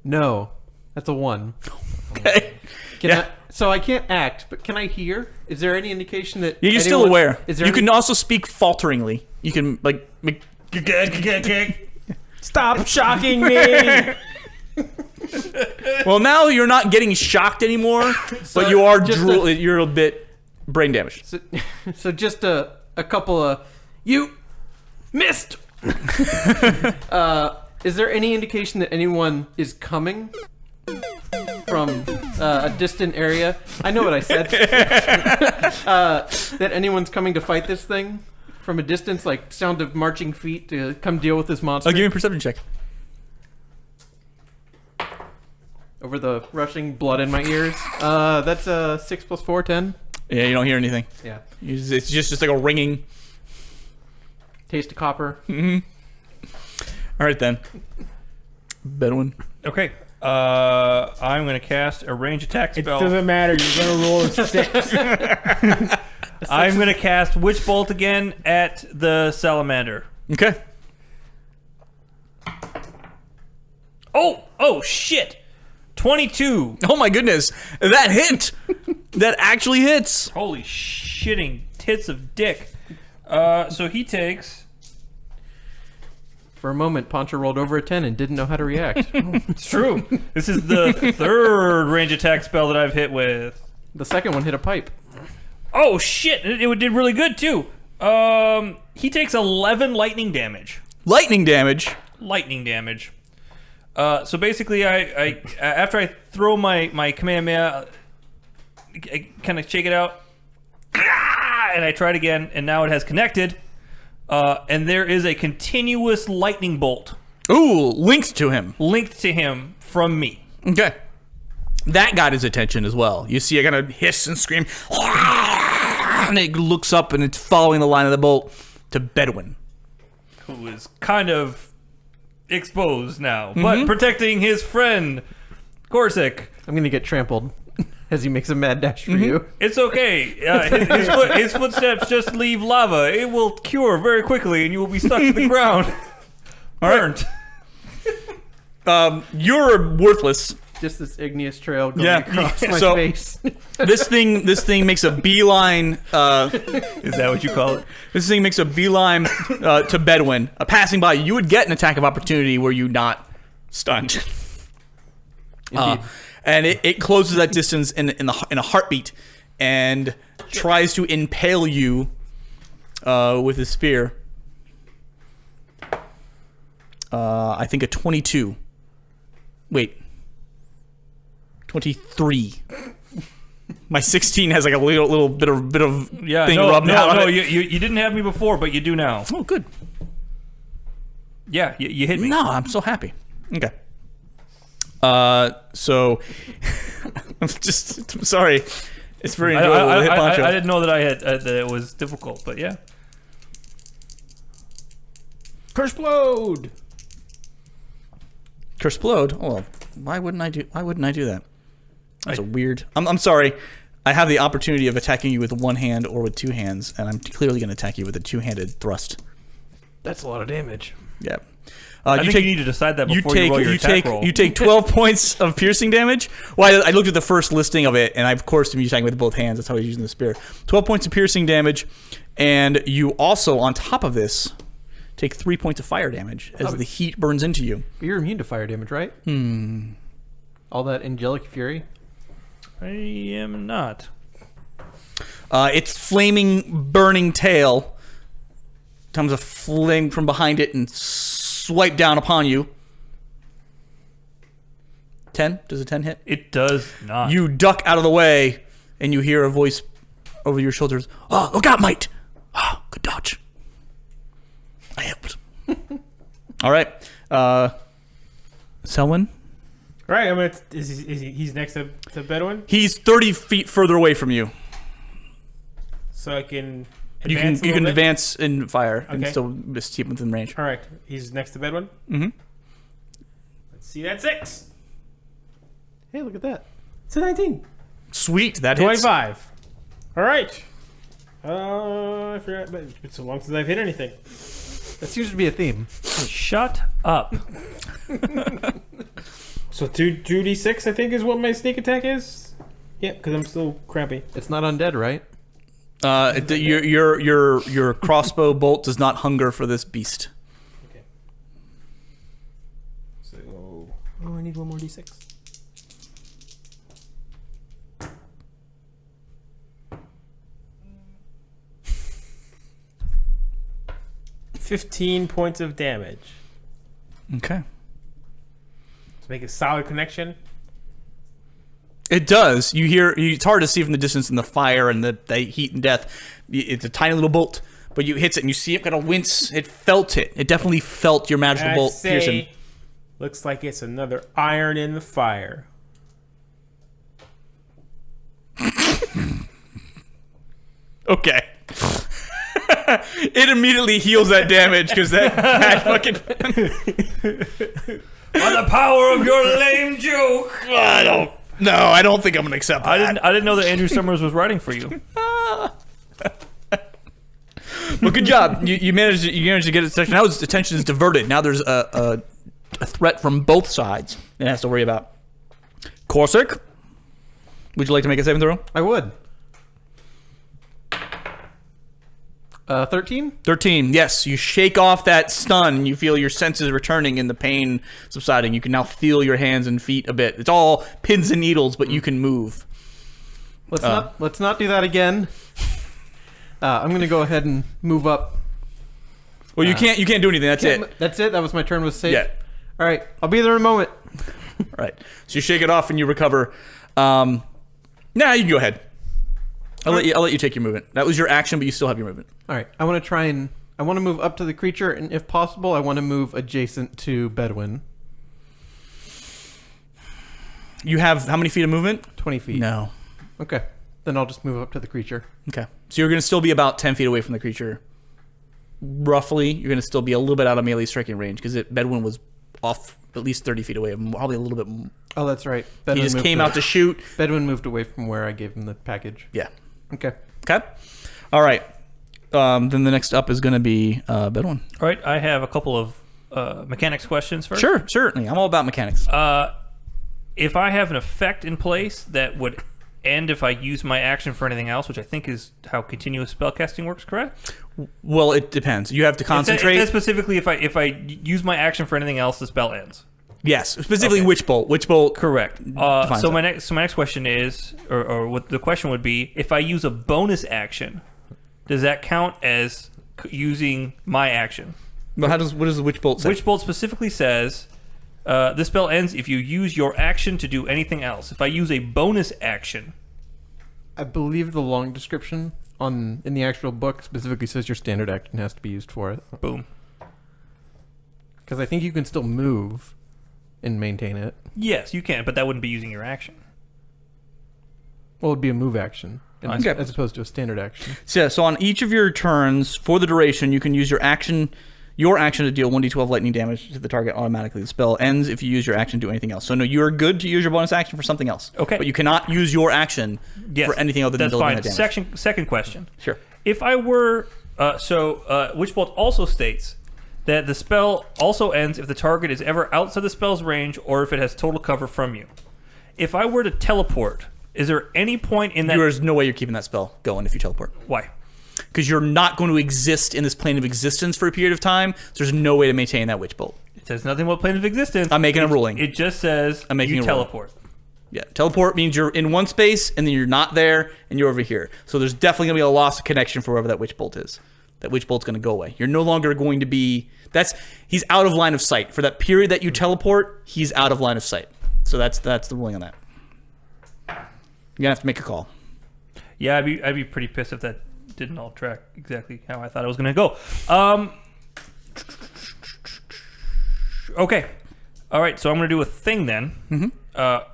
No. That's a 1. Okay. So I can't act, but can I hear? Is there any indication that Yeah, you're still aware. Is there You any- can also speak falteringly. You can make Stop shocking me. Well, now you're not getting shocked anymore, but you are you're a bit brain damaged. So just a couple of... You missed! Is there any indication that anyone is coming from a distant area? I know what I said. That anyone's coming to fight this thing from a distance, like sound of marching feet to come deal with this monster? Give me a perception check. Over the rushing blood in my ears. That's 6 + 4, 10. Yeah, you don't hear anything. Yeah. It's just like a ringing. Taste of copper. All right, then. Bedouin. Okay. I'm going to cast a range attack It spell. doesn't matter. You're gonna roll a 6. I'm going to cast Witch Bolt again at the salamander. Okay. Oh, shit. 22. Oh my goodness, that hit. That actually hits. Holy shitting tits of dick. So he takes... For a moment, Poncho rolled over a 10 and didn't know how to react. It's true. This is the third range attack spell that I've hit with. The second one hit a pipe. Oh shit! It did really good too. He takes 11 lightning damage. Lightning damage. Lightning damage. So basically, I after I throw my Kamehameha, I kind of shake it out, and I try it again, and now it has connected. And there is a continuous lightning bolt Ooh, linked to him. linked to him from me. Okay. That got his attention as well. You see it kind of hiss and scream. And it looks up and it's following the line of the bolt to Bedouin. Who is kind of exposed now, but protecting his friend, Corsic. I'm going to get trampled as he makes a mad dash for you. It's okay. His footsteps just leave lava. It will cure very quickly, and you will be stuck to the ground. Burnt. You're worthless. Just this igneous trail going Yeah. across my So- face. This thing makes a beeline. Is that what you call it? This thing makes a beeline to Bedouin. Passing by, you would get an attack of opportunity were you not stunned. And it closes that distance in a heartbeat and tries to impale you with his spear. I think a 22. Wait. 23. My 16 has like a little bit of Yeah, thing no, rubbed out on no. it. You didn't have me before, but you do now. Oh, good. Yeah, you hit me. No, I'm so happy. Okay. So I'm sorry. It's very enjoyable to hit Poncho. I didn't know that I had that it was difficult, but yeah. Curseplode. Curseplode? Oh, well, why wouldn't I do that? That's a weird. I'm sorry. I have the opportunity of attacking you with one hand or with two hands, and I'm clearly going to attack you with a two-handed thrust. That's a lot of damage. Yeah. I think you need to decide that before you roll your attack roll. You take 12 points of piercing damage. Well, I looked at the first listing of it, and I, of course, am attacking with both hands. That's how I was using the spear. 12 points of piercing damage, and you also, on top of this, take 3 points of fire damage as the heat burns into you. But you're immune to fire damage, right? All that angelic fury? I am not. Its flaming, burning tail comes a flame from behind it and swipe down upon you. 10? Does a 10 hit? It does not. You duck out of the way, and you hear a voice over your shoulders. Oh, look out, mate! Oh, good dodge. I helped. All right. Selwyn? All right, he's next to Bedouin, He's 30 feet further away from you. so I can You advance. can advance and fire and Okay. still just keep within range. All right, he's next to Bedouin. Mm-hmm. Let's see that 6. Hey, look at that. It's a 19. Sweet, that hits. 25. All right. I forgot, but it's been so long since I've hit anything. That seems to be a theme. Shut up. So 2d6, I think, is what my sneak attack is. Yeah, because I'm still crappy. It's not undead, right? Your crossbow bolt does not hunger for this beast. Okay. So, I need one more d6. 15 points of damage. Okay. To make a solid connection. It does. You hear. It's hard to see from the distance in the fire and the heat and death. It's a tiny little bolt, but you hits it and you see it kind of wince. It felt it. It definitely felt your magical And bolt pierce him. Looks like it's another iron in the fire. Okay. It immediately heals that damage because that fucking. By the power of your lame joke. I don't think I'm gonna accept that. I didn't know that Andrew Summers was writing for you. Well, good job. You managed to get its attention. Now its attention is diverted. Now there's a threat from both sides it has to worry about. Corsic, would you like to make a saving throw? I would. 13? 13. Yes, you shake off that stun. You feel your senses returning and the pain subsiding. You can now feel your hands and feet a bit. It's all pins and needles, but you can move. Let's not do that again. I'm gonna go ahead and move up. Well, you can't do anything. That's it. That's it. That was my turn. Was safe. Yeah. All right. I'll be there in a moment. All right. So you shake it off and you recover. Nah, you can go ahead. I'll let you take your movement. That was your action, but you still have your movement. All right. I want to move up to the creature, and if possible, I want to move adjacent to Bedouin. You have how many feet of movement? 20 feet. No. Okay. Then I'll just move up to the creature. Okay. So you're going to still be about 10 feet away from the creature. Roughly, you're going to still be a little bit out of melee striking range because Bedouin was off at least 30 feet away, probably a little bit more. Oh, that's right. He just came out to shoot. Bedouin moved away from where I gave him the package. Yeah. Okay. Okay. All right. Then the next up is going to be Bedouin. All right, I have a couple of mechanics questions first. Sure, certainly. I'm all about mechanics. If I have an effect in place that would end if I use my action for anything else, which I think is how continuous spellcasting works, correct? Well, it depends. You have to concentrate. It says specifically if I use my action for anything else, the spell ends. Yes, specifically Okay. Witch Bolt. Witch Bolt. Correct. defines So that. my next question is, or what the question would be, if I use a bonus action, does that count as using my action? But what does the Witch Bolt say? Witch Bolt specifically says, this spell ends if you use your action to do anything else. If I use a bonus action, I believe the long description in the actual book specifically says your standard action has to be used for it. boom. Because I think you can still move and maintain it. Yes, you can, but that wouldn't be using your action. Well, it'd be a move action Okay. as opposed to a standard action. So on each of your turns, for the duration, you can use your action to deal 1d12 lightning damage to the target automatically. The spell ends if you use your action to do anything else. So no, you are good to use your bonus action for something else. Okay. But you cannot use your action for anything other than that's dealing fine. that damage. Second question. Sure. If I were... Witch Bolt also states that the spell also ends if the target is ever outside the spell's range or if it has total cover from you. If I were to teleport, is there any point in that... There's no way you're keeping that spell going if you teleport. Why? Because you're not going to exist in this plane of existence for a period of time, so there's no way to maintain that Witch Bolt. It says nothing about plane of existence. I'm making a ruling. It just says I'm making you a ruling. teleport. Yeah, teleport means you're in one space and then you're not there and you're over here. So there's definitely going to be a loss of connection for wherever that Witch Bolt is. That Witch Bolt's going to go away. You're no longer going to be... He's out of line of sight. For that period that you teleport, he's out of line of sight. So that's the ruling on that. You're going to have to make a call. Yeah, I'd be pretty pissed if that didn't all track exactly how I thought it was going to go. Okay. All right, so I'm going to do a thing then. Mm-hmm.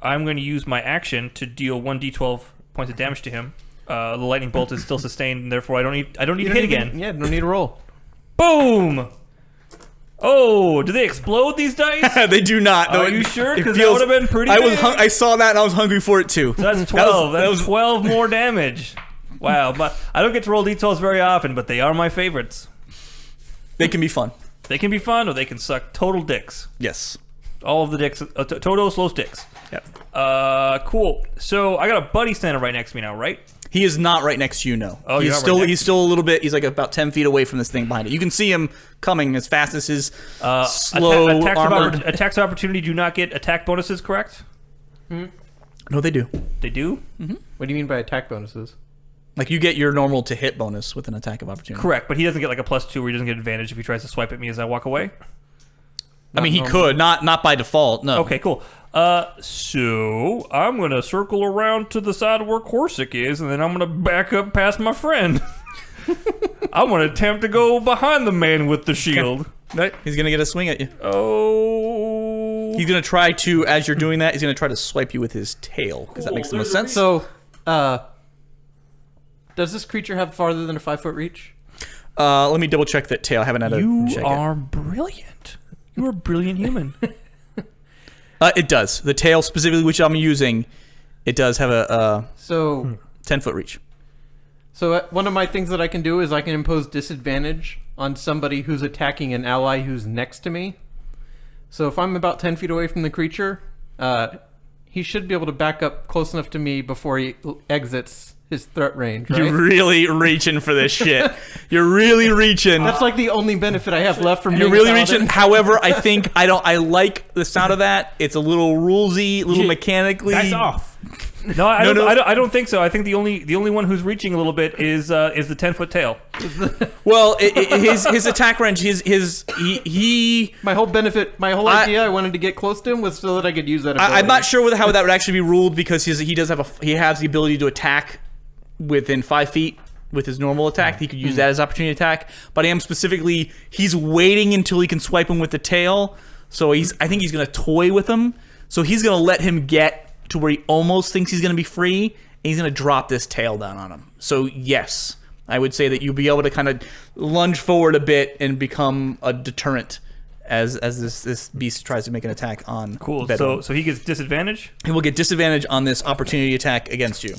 I'm going to use my action to deal 1d12 points of damage to him. The lightning bolt is still sustained, and therefore I don't need to hit again. Yeah, no need to roll. Boom! Oh, do they explode these dice? They do not. Are you sure? Because that would have been pretty big. I saw that and I was hungry for it too. So that's 12. That's 12 more damage. Wow, but I don't get to roll d12s very often, but they are my favorites. They can be fun. They can be fun, or they can suck total dicks. Yes. All of the dicks. Total slow sticks. Yep. Cool. So I got a buddy standing right next to me now, right? He is not right next to you, no. Oh, he's you're not still right next he's to still a little bit. He's like about 10 feet away from this thing behind it. You can see him coming as fast as his slow armored. Attacks of opportunity do not get attack bonuses, correct? No, they do. They do. What do you mean by attack bonuses? Like you get your normal to hit bonus with an attack of opportunity. Correct, but he doesn't get like a +2 where he doesn't get advantage if he tries to swipe at me as I walk away. I mean, he could, not by default. No. Okay, cool. So I'm gonna circle around to the side of where Corsic is, and then I'm gonna back up past my friend. I'm gonna attempt to go behind the man with the shield. Right. He's gonna get a swing at you. Oh. He's gonna try to, as you're doing that, he's gonna try to swipe you with his tail because that makes the most sense. So, does this creature have farther than a 5-foot reach? Let me double check that tail. I haven't had a check You are brilliant. You're a brilliant human. It does. The tail specifically, which I'm using, it does have a 10-foot reach. So one of my things that I can do is I can impose disadvantage on somebody who's attacking an ally who's next to me. So if I'm about 10 feet away from the creature, he should be able to back up close enough to me before he exits his threat range, right? You're really reaching for this shit. You're really reaching. That's like the only benefit I have left from being You're really a paladin. reaching. However, I like the sound of that. It's a little rulesy, a little mechanically. That's off. No, I don't think so. I think the only one who's reaching a little bit is the 10-foot tail. Well, his attack range, he. My whole idea I wanted to get close to him was so that I could use that ability. I'm not sure how that would actually be ruled because he has the ability to attack within 5 feet with his normal attack. He could use that as opportunity attack. But I am specifically, he's waiting until he can swipe him with the tail. So I think he's going to toy with him. So he's going to let him get to where he almost thinks he's going to be free, and he's going to drop this tail down on him. So yes, I would say that you'll be able to kind of lunge forward a bit and become a deterrent as this beast tries to make an attack on Cool. Bedouin. So he gets disadvantage? He will get disadvantage on this opportunity attack against you.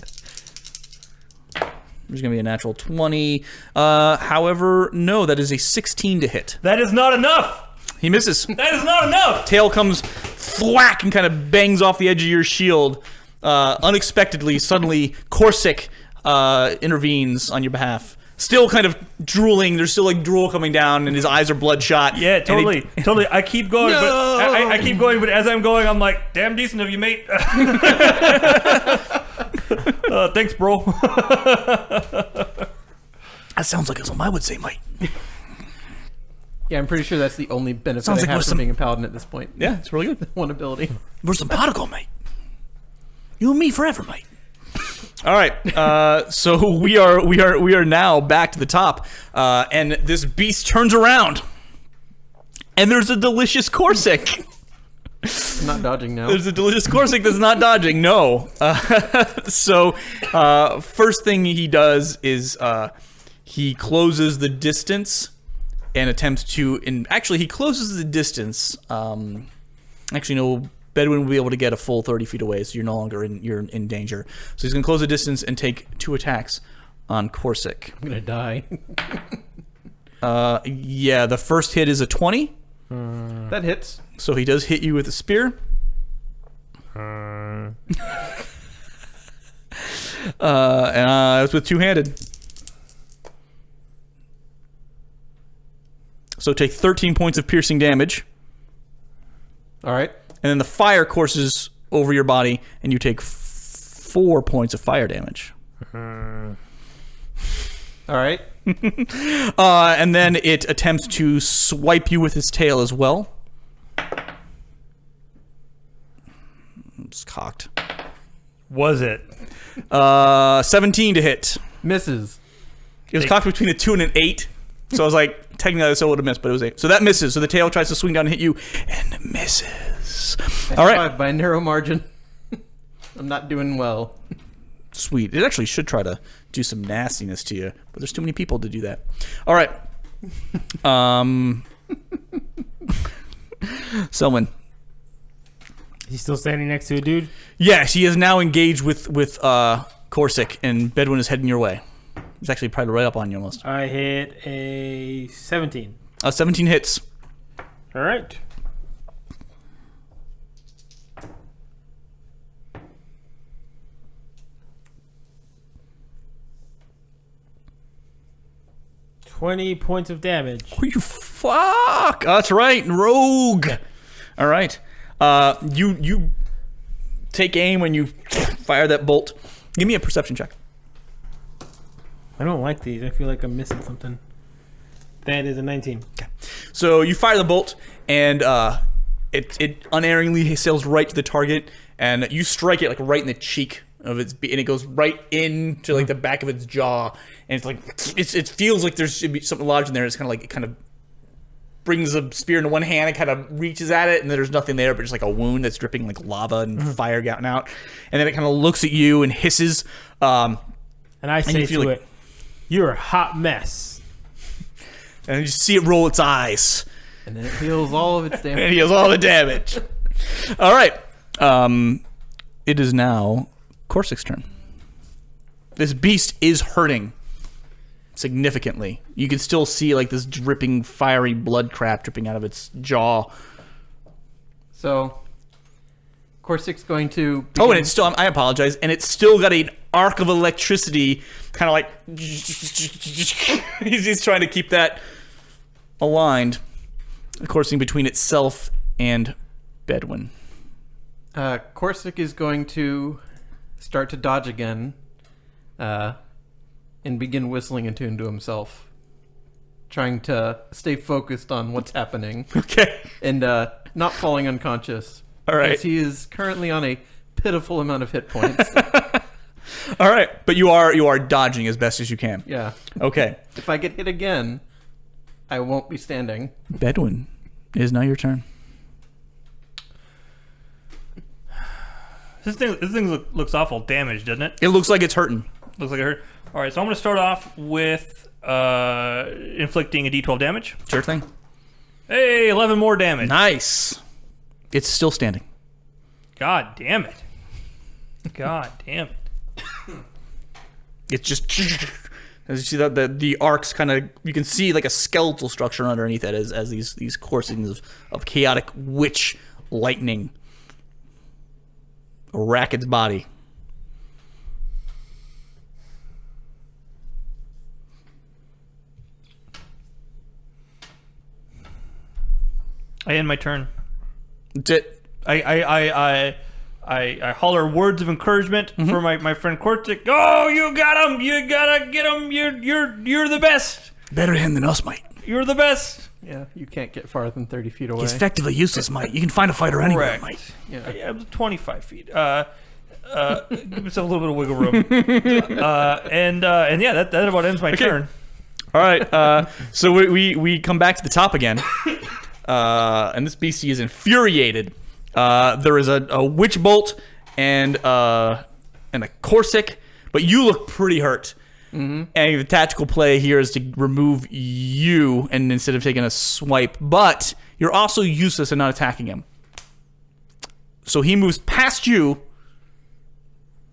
There's going to be a natural 20. However, no, that is a 16 to hit. That is not enough! He misses. That is not enough! Tail comes thwack and kind of bangs off the edge of your shield. Unexpectedly, suddenly, Corsic intervenes on your behalf. Still kind of drooling. There's still like drool coming down, and his eyes are bloodshot. Yeah, totally. Totally. I keep going, No! but I keep going, but as I'm going, I'm like, damn decent of you, mate. Thanks, bro. That sounds like something I would say, mate. Yeah, I'm pretty sure that's the only benefit Sounds I like have we're from some- being a paladin at this point. Yeah, it's really good. One ability. We're simpatico, mate. You and me forever, mate. All right, so we are now back to the top, and this beast turns around, and there's a delicious Corsic. I'm not dodging now. There's a delicious Corsic that's not dodging. No. So first thing he does is he closes the distance and attempts to. And actually, he closes the distance. Actually, no. Bedouin will be able to get a full 30 feet away, so you're no longer in danger. So he's gonna close the distance and take 2 attacks on Corsic. I'm gonna die. Yeah, the first hit is a 20. That hits. So he does hit you with a spear. And it's with two-handed. So take 13 points of piercing damage. All right. And then the fire courses over your body, and you take 4 points of fire damage. All right. And then it attempts to swipe you with its tail as well. It's cocked. Was it? 17 to hit. Misses. It was cocked between a 2 and an 8. So I was like, technically, I would have missed, but it was 8. So that misses. So the tail tries to swing down and hit you, and misses. All right. 5 by a narrow margin. I'm not doing well. Sweet. It actually should try to do some nastiness to you, but there's too many people to do that. All right. Selwyn. Is he still standing next to a dude? Yeah, she is now engaged with Corsic, and Bedouin is heading your way. He's actually probably right up on you almost. I hit a 17. 17 hits. All right. $20 points of damage. Oh, you fuck! Oh, that's right, rogue. All right. You take aim when you fire that bolt. Give me a perception check. I don't like these. I feel like I'm missing something. That is a 19. So you fire the bolt, and it unerringly sails right to the target, and you strike it like right in the cheek of its, and it goes right into like the back of its jaw, and it's like it feels like there should be something lodged in there. It's kind of brings a spear into one hand and kind of reaches at it, and then there's nothing there but just like a wound that's dripping like lava and fire going out, and then it kind of looks at you and hisses. And I say to like, it, "You're a hot mess." And you see it roll its eyes. And then it heals all of its damage. And he has all the damage. All right. It is now Corsica's turn. This beast is hurting significantly. You can still see like this dripping, fiery blood crap dripping out of its jaw. So, Corsic's going to... Oh, and it's still... I apologize. And it's still got an arc of electricity, kind of like... he's trying to keep that aligned, coursing between itself and Bedouin. Corsic is going to start to dodge again and begin whistling a tune to himself, trying to stay focused on what's happening. Okay. And not falling unconscious. All right. Because he is currently on a pitiful amount of hit points. All right. But you are dodging as best as you can. Yeah. Okay. If I get hit again, I won't be standing. Bedouin, it is now your turn. This thing looks awful damaged, doesn't it? It looks like it's hurting. Looks like it hurt. All right, so I'm going to start off with inflicting a d12 damage. Sure thing. Hey, 11 more damage. Nice. It's still standing. God damn it. God damn it. It's just... As you see that the arcs kind of... You can see like a skeletal structure underneath it as these coursings of chaotic witch lightning rack its body. I end my turn. That's it. I holler words of encouragement for my friend Kortik. Oh, you got him! You gotta get him! You're the best! Better him than us, mate. You're the best! Yeah, you can't get farther than 30 feet away. He's effectively useless, mate. You can find a fighter anywhere, Correct. mate. Yeah, I'm 25 feet. Give myself a little bit of wiggle room. And yeah, that about ends my turn. All right. So we come back to the top again, and this beastie is infuriated. There is a witch bolt and a Corsic, but you look pretty hurt. Mm-hmm. And the tactical play here is to remove you, and instead of taking a swipe, but you're also useless in not attacking him. So he moves past you.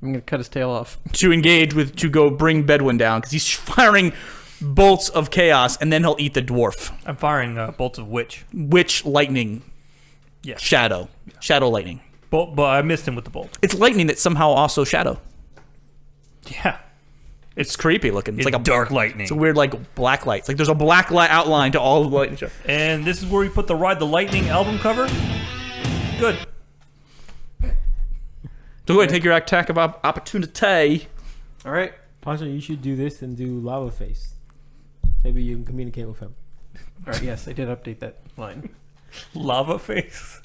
I'm gonna cut his tail off. To go bring Bedouin down, because he's firing bolts of chaos, and then he'll eat the dwarf. I'm firing bolts of witch Lightning. Yes. Shadow lightning. But I missed him with the bolt. It's lightning that's somehow also shadow. Yeah. It's creepy looking. It's like a dark lightning. It's a weird like black light. It's like there's a black light outline to all of the lightning. And this is where we put the Ride the Lightning album cover. Good. So go ahead, take your attack of opportunity. All right. Pasha, you should do this and do Lava Face. Maybe you can communicate with him. All right. Yes, I did update that line. Lava face.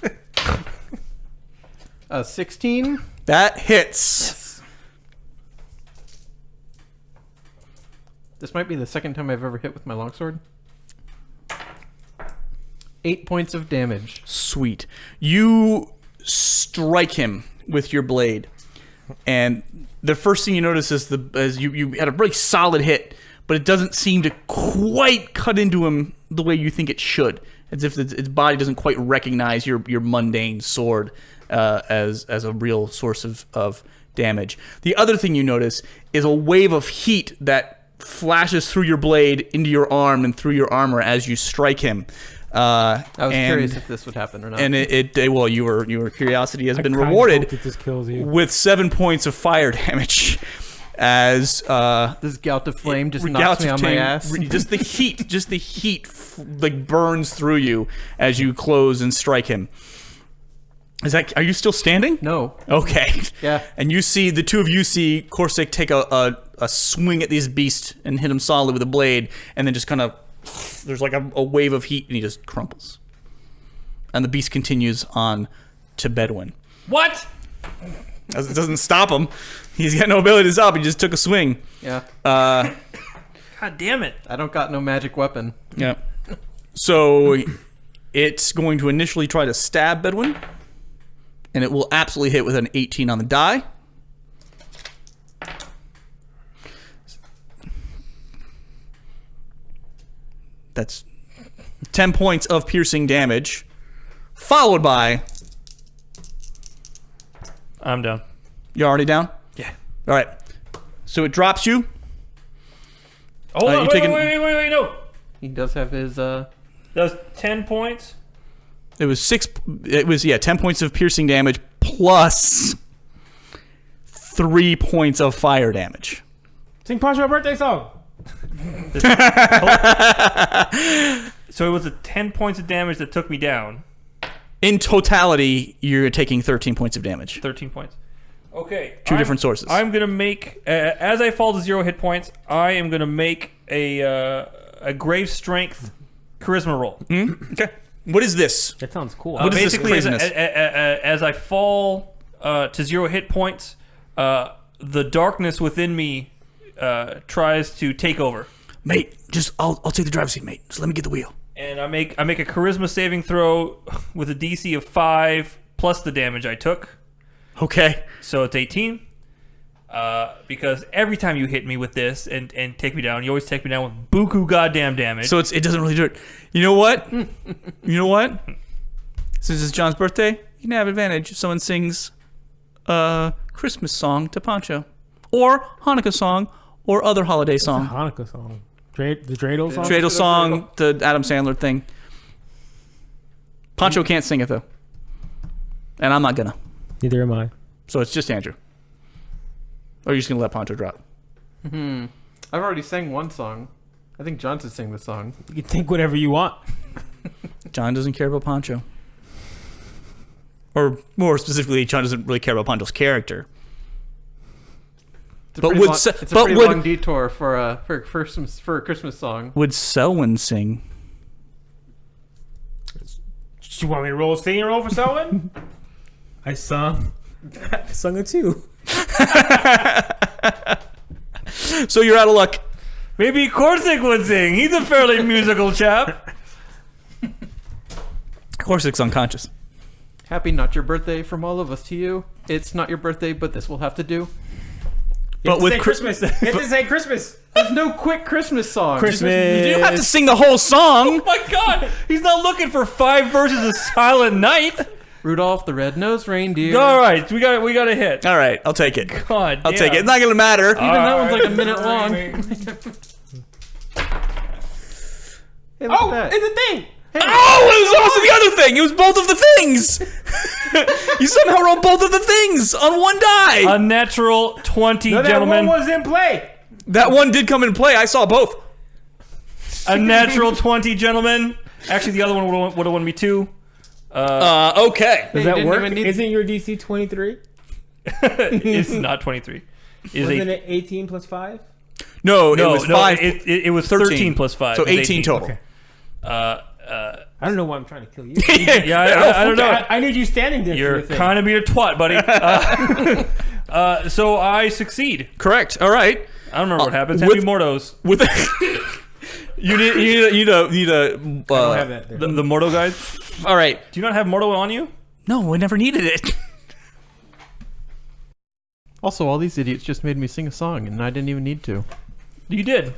16. That hits. Yes. This might be the second time I've ever hit with my longsword. 8 points of damage. Sweet. You strike him with your blade, and the first thing you notice is you had a really solid hit, but it doesn't seem to quite cut into him the way you think it should. As if its body doesn't quite recognize your mundane sword as a real source of damage. The other thing you notice is a wave of heat that flashes through your blade into your arm and through your armor as you strike him. I was curious if this would happen or not. And well, your curiosity has been rewarded It just kills you. with 7 points of fire damage. As this gout of flame just knocks me on my ass. Just the heat like burns through you as you close and strike him. Are you still standing? No. Okay. Yeah. And you see the two of you see Corsic take a a swing at this beast and hit him solidly with a blade, and then just kind of there's like a wave of heat, and he just crumples. And the beast continues on to Bedouin. What? It doesn't stop him. He's got no ability to stop. He just took a swing. Yeah. God damn it. I don't got no magic weapon. Yeah. So it's going to initially try to stab Bedouin, and it will absolutely hit with an 18 on the die. That's 10 points of piercing damage, followed by... I'm down. You're already down? Yeah. All right. So it drops you. Hold you on, taking- wait, no. He does have his That was 10 points. It was 10 points of piercing damage plus 3 points of fire damage. Sing Pancho a birthday song. So it was the 10 points of damage that took me down. In totality, you're taking 13 points of damage. 13 points. Okay. Two different sources. I'm going to make, as I fall to 0 hit points, I am going to make a grave strength charisma roll. Okay. What is this? That sounds cool. What is this Basically, craziness? as I fall to 0 hit points, the darkness within me tries to take over. Mate, I'll take the driver's seat, mate. Just let me get the wheel. And I make a charisma saving throw with a DC of 5 plus the damage I took. Okay. So it's 18. Because every time you hit me with this and take me down, you always take me down with buku goddamn damage. So it doesn't really do it. You know what? Since it's John's birthday, you can have advantage if someone sings a Christmas song to Pancho, or Hanukkah song, or other holiday It's a song. Hanukkah song. The dreidel song. Dreidel song, the Adam Sandler thing. Pancho can't sing it though, and I'm not gonna. Neither am I. So it's just Andrew. Or are you just gonna let Pancho drop? I've already sang one song. I think John should sing the song. You can think whatever you want. John doesn't care about Pancho. Or more specifically, John doesn't really care about Pancho's character. It's a But pretty would long, se- it's a but pretty would- long detour for a Christmas song. Would Selwyn sing? You want me to roll a singing roll for someone? I sung it too. So you're out of luck. Maybe Corsic would sing. He's a fairly musical chap. Corsic's unconscious. Happy not your birthday from all of us to you. It's not your birthday, but this will have to do. But with Christmas. You have to say Christmas. There's no quick Christmas song. Christmas. You don't have to sing the whole song. Oh my god, he's not looking for 5 verses of Silent Night. Rudolph the Red-Nosed Reindeer. All right, we got a hit. All right, I'll take it. God, I'll take it. It's not gonna matter. Even that one's like a minute long. Hey, look Oh, at that. it's a thing. Oh, it was also the other thing. It was both of the things. You somehow rolled both of the things on one die. A natural 20, No, that gentlemen. one was in play. That one did come into play. I saw both. A natural 20, gentlemen. Actually, the other one would have won me 2. Okay. Does you that didn't work? even need- Isn't your DC 23? It's not 23. Wasn't it 18 plus 5? No, it was 5. It was 13 plus 5. So It was 18 total. Okay. Uh, I don't know why I'm trying to kill you. yeah, I don't know. I need you standing there. You're for the thing. kind of being a twat, buddy. So I succeed. Correct. All right. I don't remember what happens. with- Happy Mortos. With you need a I don't have that there. The Morto guys. all right. Do you not have Morto on you? No, we never needed it. Also, all these idiots just made me sing a song, and I didn't even need to. You did.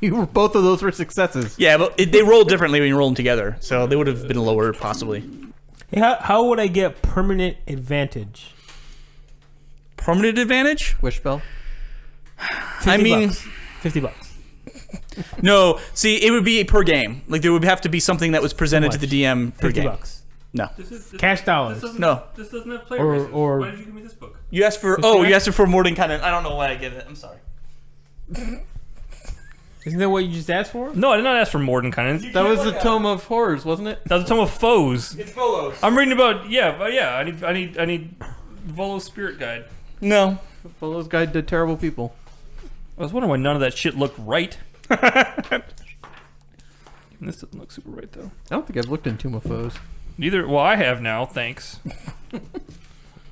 Both of those were successes. Yeah, but they roll differently when you roll them together, so they would have been lower possibly. Hey, how would I get permanent advantage? Permanent advantage? Wishbell. I mean, $50. no. See, it would be per game. Like there would have to be something that was presented to the DM per game. $50. No. Cash dollars. No. This doesn't have player Or- bases. or- Why did you give me this book? You asked for. Oh, you asked for more than kind of. I don't know why I get it. I'm sorry. Isn't that what you just asked for? No, I did not ask for Mordenkainen. That was the Tome of Horrors, wasn't it? That was a tome of foes. It's Volos. I'm reading about I need Volo's spirit guide. No. Folo's Guide to Terrible People. I was wondering why none of that shit looked right. This doesn't look super right though. I don't think I've looked in Tomb of Foes. Neither. Well, I have now. Thanks.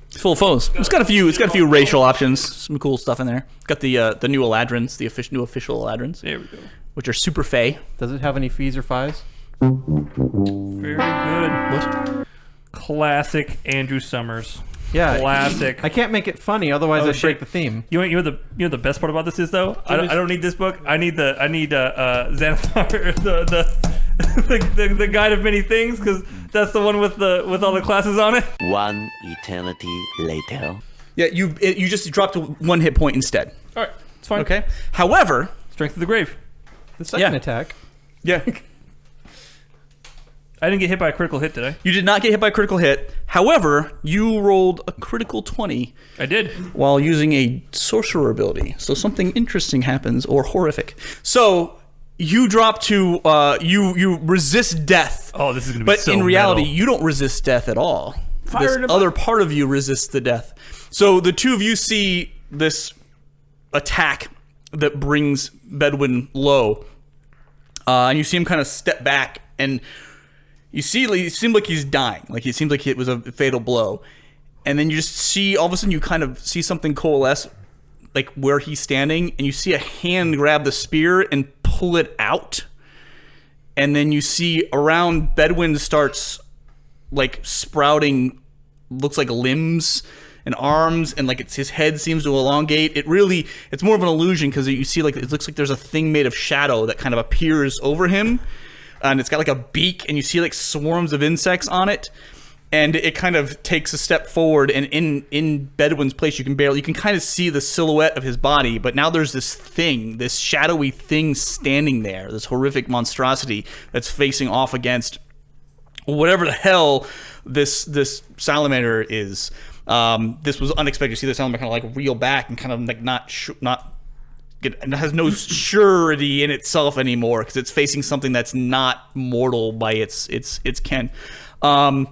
It's full of foes. It's got a few racial options. Some cool stuff in there. Got the new Eladrins, new official Eladrins, There we go. which are super fey. Does it have any fees or fies? Very good. What? Classic Andrew Summers. Yeah. Classic. I can't make it funny, otherwise Oh, I'd break shit. the theme. You know the best part about this is though. I don't need this book. I need Xanathar, the guide of many things, because that's the one with all the classes on it. One eternity later. Yeah, you just dropped 1 hit point instead. All right, it's fine. Okay. However, Strength of the Grave. The second Yeah. attack. yeah, I didn't get hit by a critical hit, did I? you did not get hit by a critical hit. However, you rolled a critical 20 I did. while using a sorcerer ability. So something interesting happens, or horrific. So you drop to you resist death. Oh, this is gonna be But so in reality, metal. you don't resist death at all. Fire This in the other part of you resists the death. So the two of you see this attack that brings Bedouin low, and you see him kind of step back, and you see it seemed like he's dying. Like it seems like it was a fatal blow, and then you just see all of a sudden you kind of see something coalesce, like where he's standing, and you see a hand grab the spear and pull it out. And then you see around Bedouin starts like sprouting, looks like limbs and arms, and like his head seems to elongate. It's more of an illusion because you see like it looks like there's a thing made of shadow that kind of appears over him, and it's got like a beak, and you see like swarms of insects on it, and it kind of takes a step forward, and in Bedouin's place you can kind of see the silhouette of his body, but now there's this shadowy thing standing there, this horrific monstrosity that's facing off against whatever the hell this salamander is. This was unexpected. You see the salamander kind of like reel back and kind of like it has no surety in itself anymore because it's facing something that's not mortal by its kin. You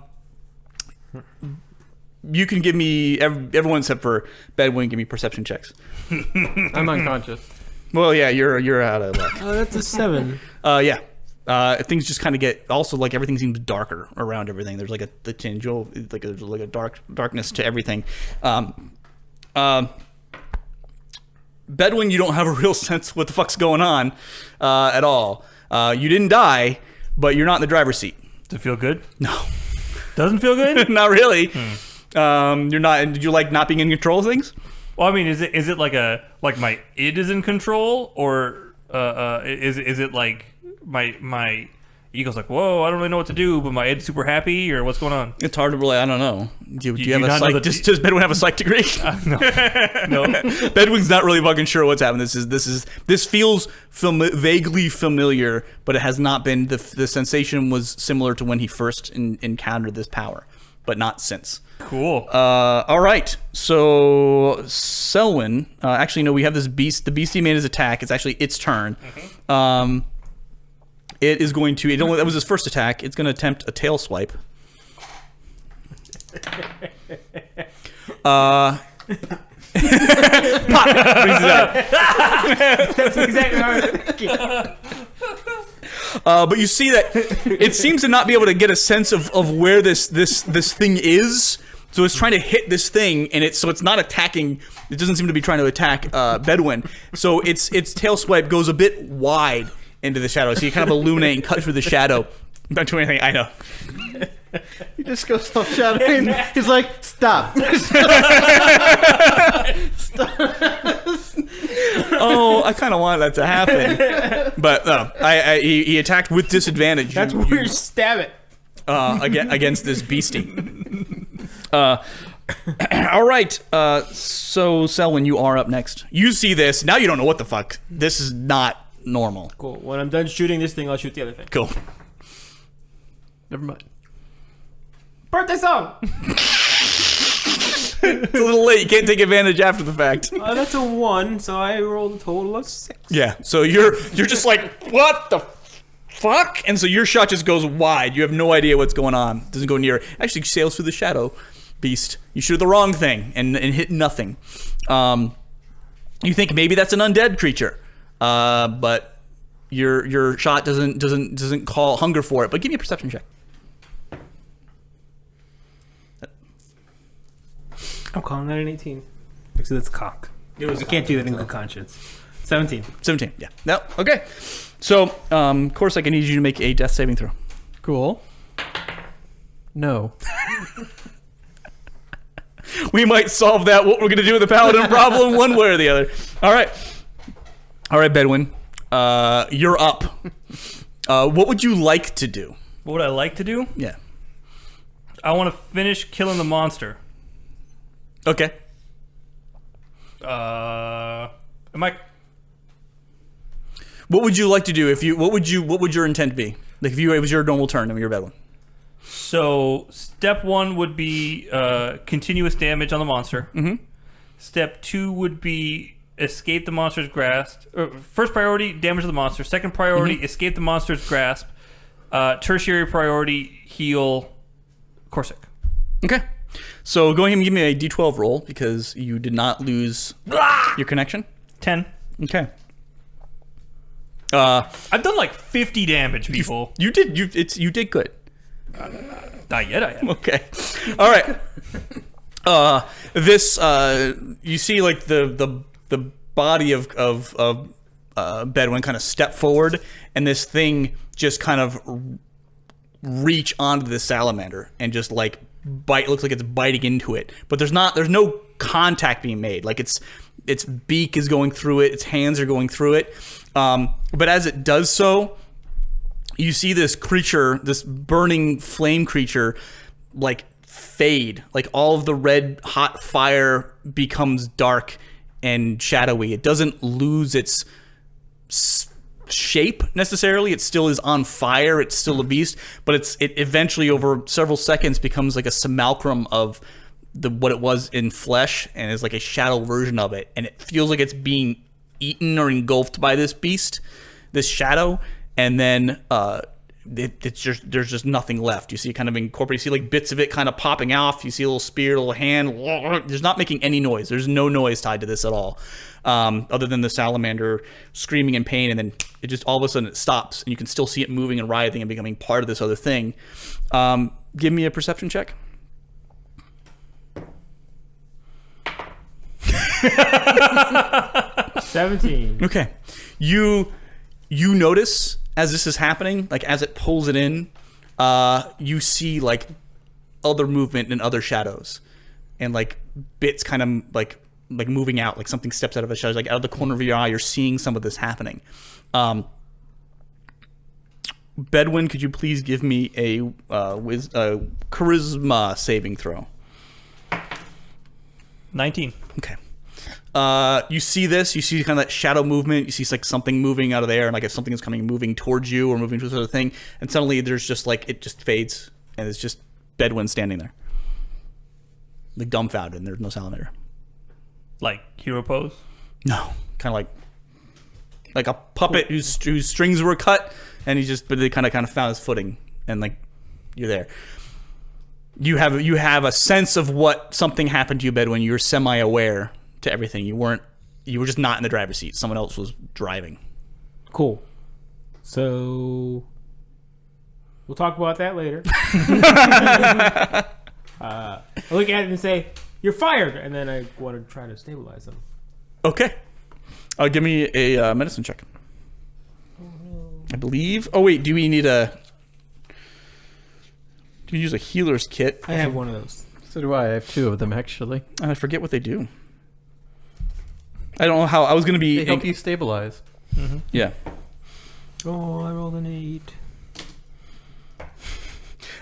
can give me everyone except for Bedouin. Give me perception checks. I'm unconscious. Well, yeah, you're out of luck. Oh, that's a 7. Yeah. Things just kind of get also like everything seems darker around everything. There's like the tinge of like a darkness to everything. Bedouin, you don't have a real sense of what the fuck's going on at all. You didn't die, but you're not in the driver's seat. Does it feel good? No, Doesn't feel good? not really. You're not. You like not being in control of things. Well, I mean, is it like my id is in control, or is it like my ego's like, whoa, I don't really know what to do, but my id's super happy, or what's going on? It's hard to really. I don't know. Do you have a not know psych? that- Does Bedouin have a psych degree? No. Bedouin's not really fucking sure what's happening. This feels vaguely familiar, but it has not been. The sensation was similar to when he first encountered this power, but not since. Cool. All right. So Selwyn, actually no, we have this beast. The beastie made his attack. It's actually its turn. It is going to. That was his first attack. It's going to attempt a tail swipe. Pop! Brings it out. That's exactly how I was thinking. But you see that it seems to not be able to get a sense of where this thing is. So it's trying to hit this thing, and it's not attacking. It doesn't seem to be trying to attack Bedouin. So its tail swipe goes a bit wide into the shadow. So you kind of illuminate and cut through the shadow. Don't do anything. I know. He just goes self-shadowing. He's like, stop. Oh, I kind of wanted that to happen, but he attacked with disadvantage. That's where you stab it. Against this beastie. All right. So Selwyn, you are up next. You see this now. You don't know what the fuck. This is not normal. Cool. When I'm done shooting this thing, I'll shoot the other thing. Cool. Never mind. Birthday song! It's a little late. You can't take advantage after the fact. That's a 1, so I rolled a total of 6. Yeah. So you're just like, what the fuck? And so your shot just goes wide. You have no idea what's going on. Doesn't go near. Actually sails through the shadow beast. You shoot the wrong thing and hit nothing. You think maybe that's an undead creature, but your shot doesn't call hunger for it. But give me a perception check. I'm calling that an 18. Because that's cock. You can't do that in good conscience. 17. 17. Yeah. No. Okay. So, of course, I need you to make a death saving throw. Cool. No. We might solve that. What we're gonna do with the paladin problem, one way or the other. All right, Bedouin, you're up. What would you like to do? What would I like to do? Yeah. I want to finish killing the monster. Okay. Am I? What would you like to do if you? What would your intent be? Like if it was your normal turn and you're Bedouin. So step 1 would be continuous damage on the monster. Mm-hmm. Step 2 would be escape the monster's grasp. First priority, damage the monster. Second priority, escape the monster's grasp. Tertiary priority, heal Corsic. Okay. So go ahead and give me a D12 roll because you did not lose your connection. 10. Okay. I've done like 50 damage, people. You did good. Not yet, I am. Okay. All right. This you see like the body of Bedouin kind of step forward, and this thing just kind of reach onto the salamander and just like bite. Looks like it's biting into it, but there's no contact being made. Like its beak is going through it, its hands are going through it. But as it does so, you see this creature, this burning flame creature, like fade. Like all of the red hot fire becomes dark and shadowy. It doesn't lose its shape necessarily. It still is on fire. It's still a beast, but it eventually over several seconds becomes like a simulacrum of what it was in flesh, and is like a shadow version of it. And it feels like it's being eaten or engulfed by this beast, this shadow. And then there's just nothing left. You see it kind of incorporate. You see like bits of it kind of popping off. You see a little spear, a little hand. There's not making any noise. There's no noise tied to this at all, other than the salamander screaming in pain. And then it just all of a sudden it stops, and you can still see it moving and writhing and becoming part of this other thing. Give me a perception check. $17. Okay, you notice as this is happening, like as it pulls it in, you see like other movement and other shadows, and like bits kind of like moving out, like something steps out of a shadow, like out of the corner of your eye. You're seeing some of this happening. Bedouin, could you please give me a charisma saving throw? 19. Okay. You see this. You see kind of that shadow movement. You see like something moving out of there, and like if something is moving towards you or moving to this other thing, and suddenly there's just like it just fades, and it's just Bedouin standing there, like dumbfounded, and there's no salamander. Like hero pose? No, kind of like a puppet whose strings were cut, and but they kind of found his footing, and like you're there. You have a sense of what something happened to you, Bedouin. You're semi-aware to everything. You were just not in the driver's seat. Someone else was driving. Cool. So we'll talk about that later. I look at it and say, "You're fired," and then I want to try to stabilize them. Okay. Give me a medicine check. I believe. Oh wait, do we need a? Do you use a healer's kit? I have one of those. So do I. I have 2 of them, actually. I forget what they do. I don't know how. I was going to be. They help you stabilize. Mm-hmm. Yeah. Oh, I rolled an 8.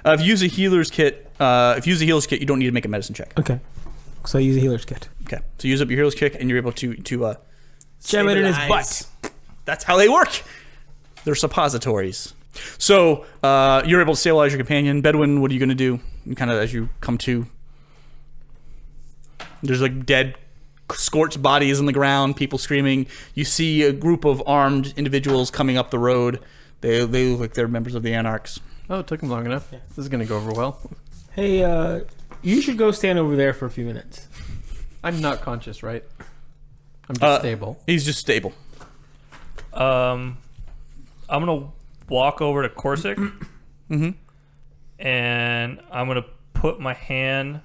If you use a healer's kit, you don't need to make a medicine check. Okay. So I use a healer's kit. Okay. So use up your healer's kit, and you're able to jam it in his stabilize. butt. That's how they work. They're suppositories. So you're able to stabilize your companion. Bedouin, what are you going to do? Kind of as you come to. There's like dead, scorched bodies on the ground, people screaming. You see a group of armed individuals coming up the road. They look like they're members of the Anarchs. Oh, it took him long enough. Yeah. This is going to go over well. Hey, you should go stand over there for a few minutes. I'm not conscious, right? I'm just stable. He's just stable. I'm gonna walk over to Corsic, and I'm gonna put my hand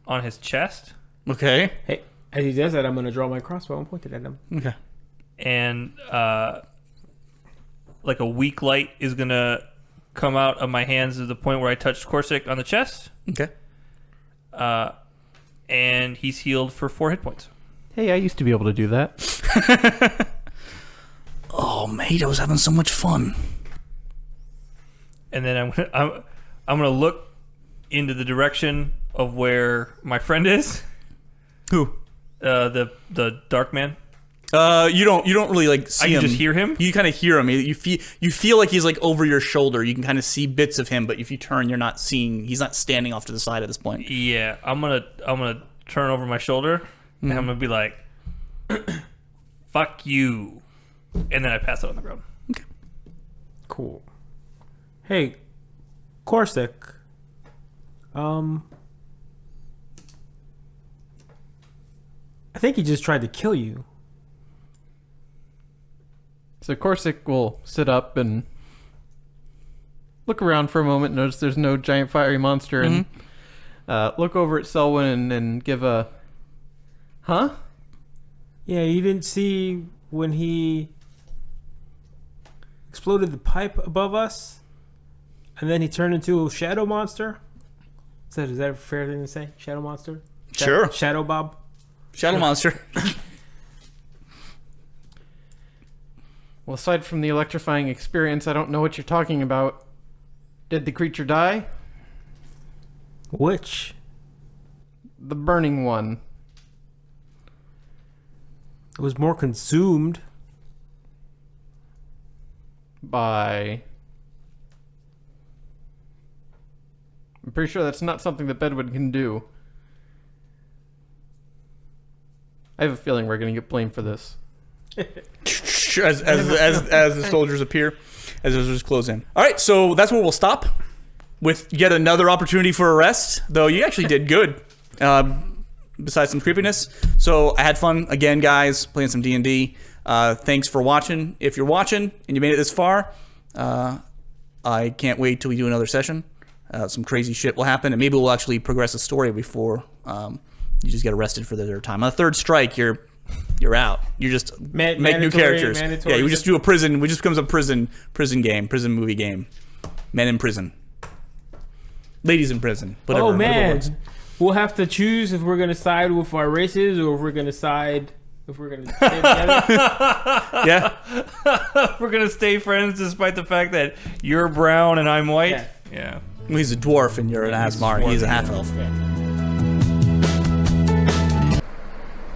on his chest, Okay. Hey, as he does that, I'm gonna draw my crossbow and point it at him. Okay. and like a weak light is gonna come out of my hands at the point where I touched Corsic on the chest, Okay. and he's healed for 4 hit points. Hey, I used to be able to do that. Oh, mate, I was having so much fun. And then I'm gonna look into the direction of where my friend is. Who? The dark man. You don't really like see I him. can just hear him. You kind of hear him. You feel like he's like over your shoulder. You can kind of see bits of him, but if you turn, you're not seeing. He's not standing off to the side at this point. Yeah, I'm gonna turn over my shoulder and I'm gonna be like, "Fuck you," and then I pass it on the ground. Cool. Hey, Corsic. I think he just tried to kill you. So Corsic will sit up and look around for a moment, notice there's no giant fiery monster, and look over at Selwyn and give a, huh? Yeah, you didn't see when he exploded the pipe above us, and then he turned into a shadow monster? Is that a fair thing to say? Shadow monster? Sure. Shadow Bob? Shadow monster. Well, aside from the electrifying experience, I don't know what you're talking about. Did the creature die? Which? The burning one. It was more consumed. By... I'm pretty sure that's not something that Bedwood can do. I have a feeling we're going to get blamed for this. as the soldiers appear, as the soldiers close in. All right, so that's where we'll stop with yet another opportunity for a rest. Though you actually did good, besides some creepiness. So I had fun again, guys, playing some D&D. Thanks for watching. If you're watching and you made it this far, I can't wait till we do another session. Some crazy shit will happen, and maybe we'll actually progress the story before you just get arrested for the third time. On the third strike, you're out. You just make new characters. Yeah, you just do a prison. It just becomes a prison game, prison movie game. Men in prison, ladies in prison. Whatever. Oh whatever man, works. we'll have to choose if we're gonna side with our races or if we're gonna side if we're gonna stay together. Yeah, We're gonna stay friends despite the fact that you're brown and I'm white. Yeah. well, he's a dwarf and you're an Asmar. He's a half elf.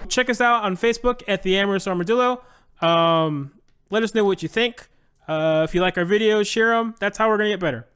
Check us out on Facebook at the Amorous Armadillo. Let us know what you think. If you like our videos, share them. That's how we're gonna get better.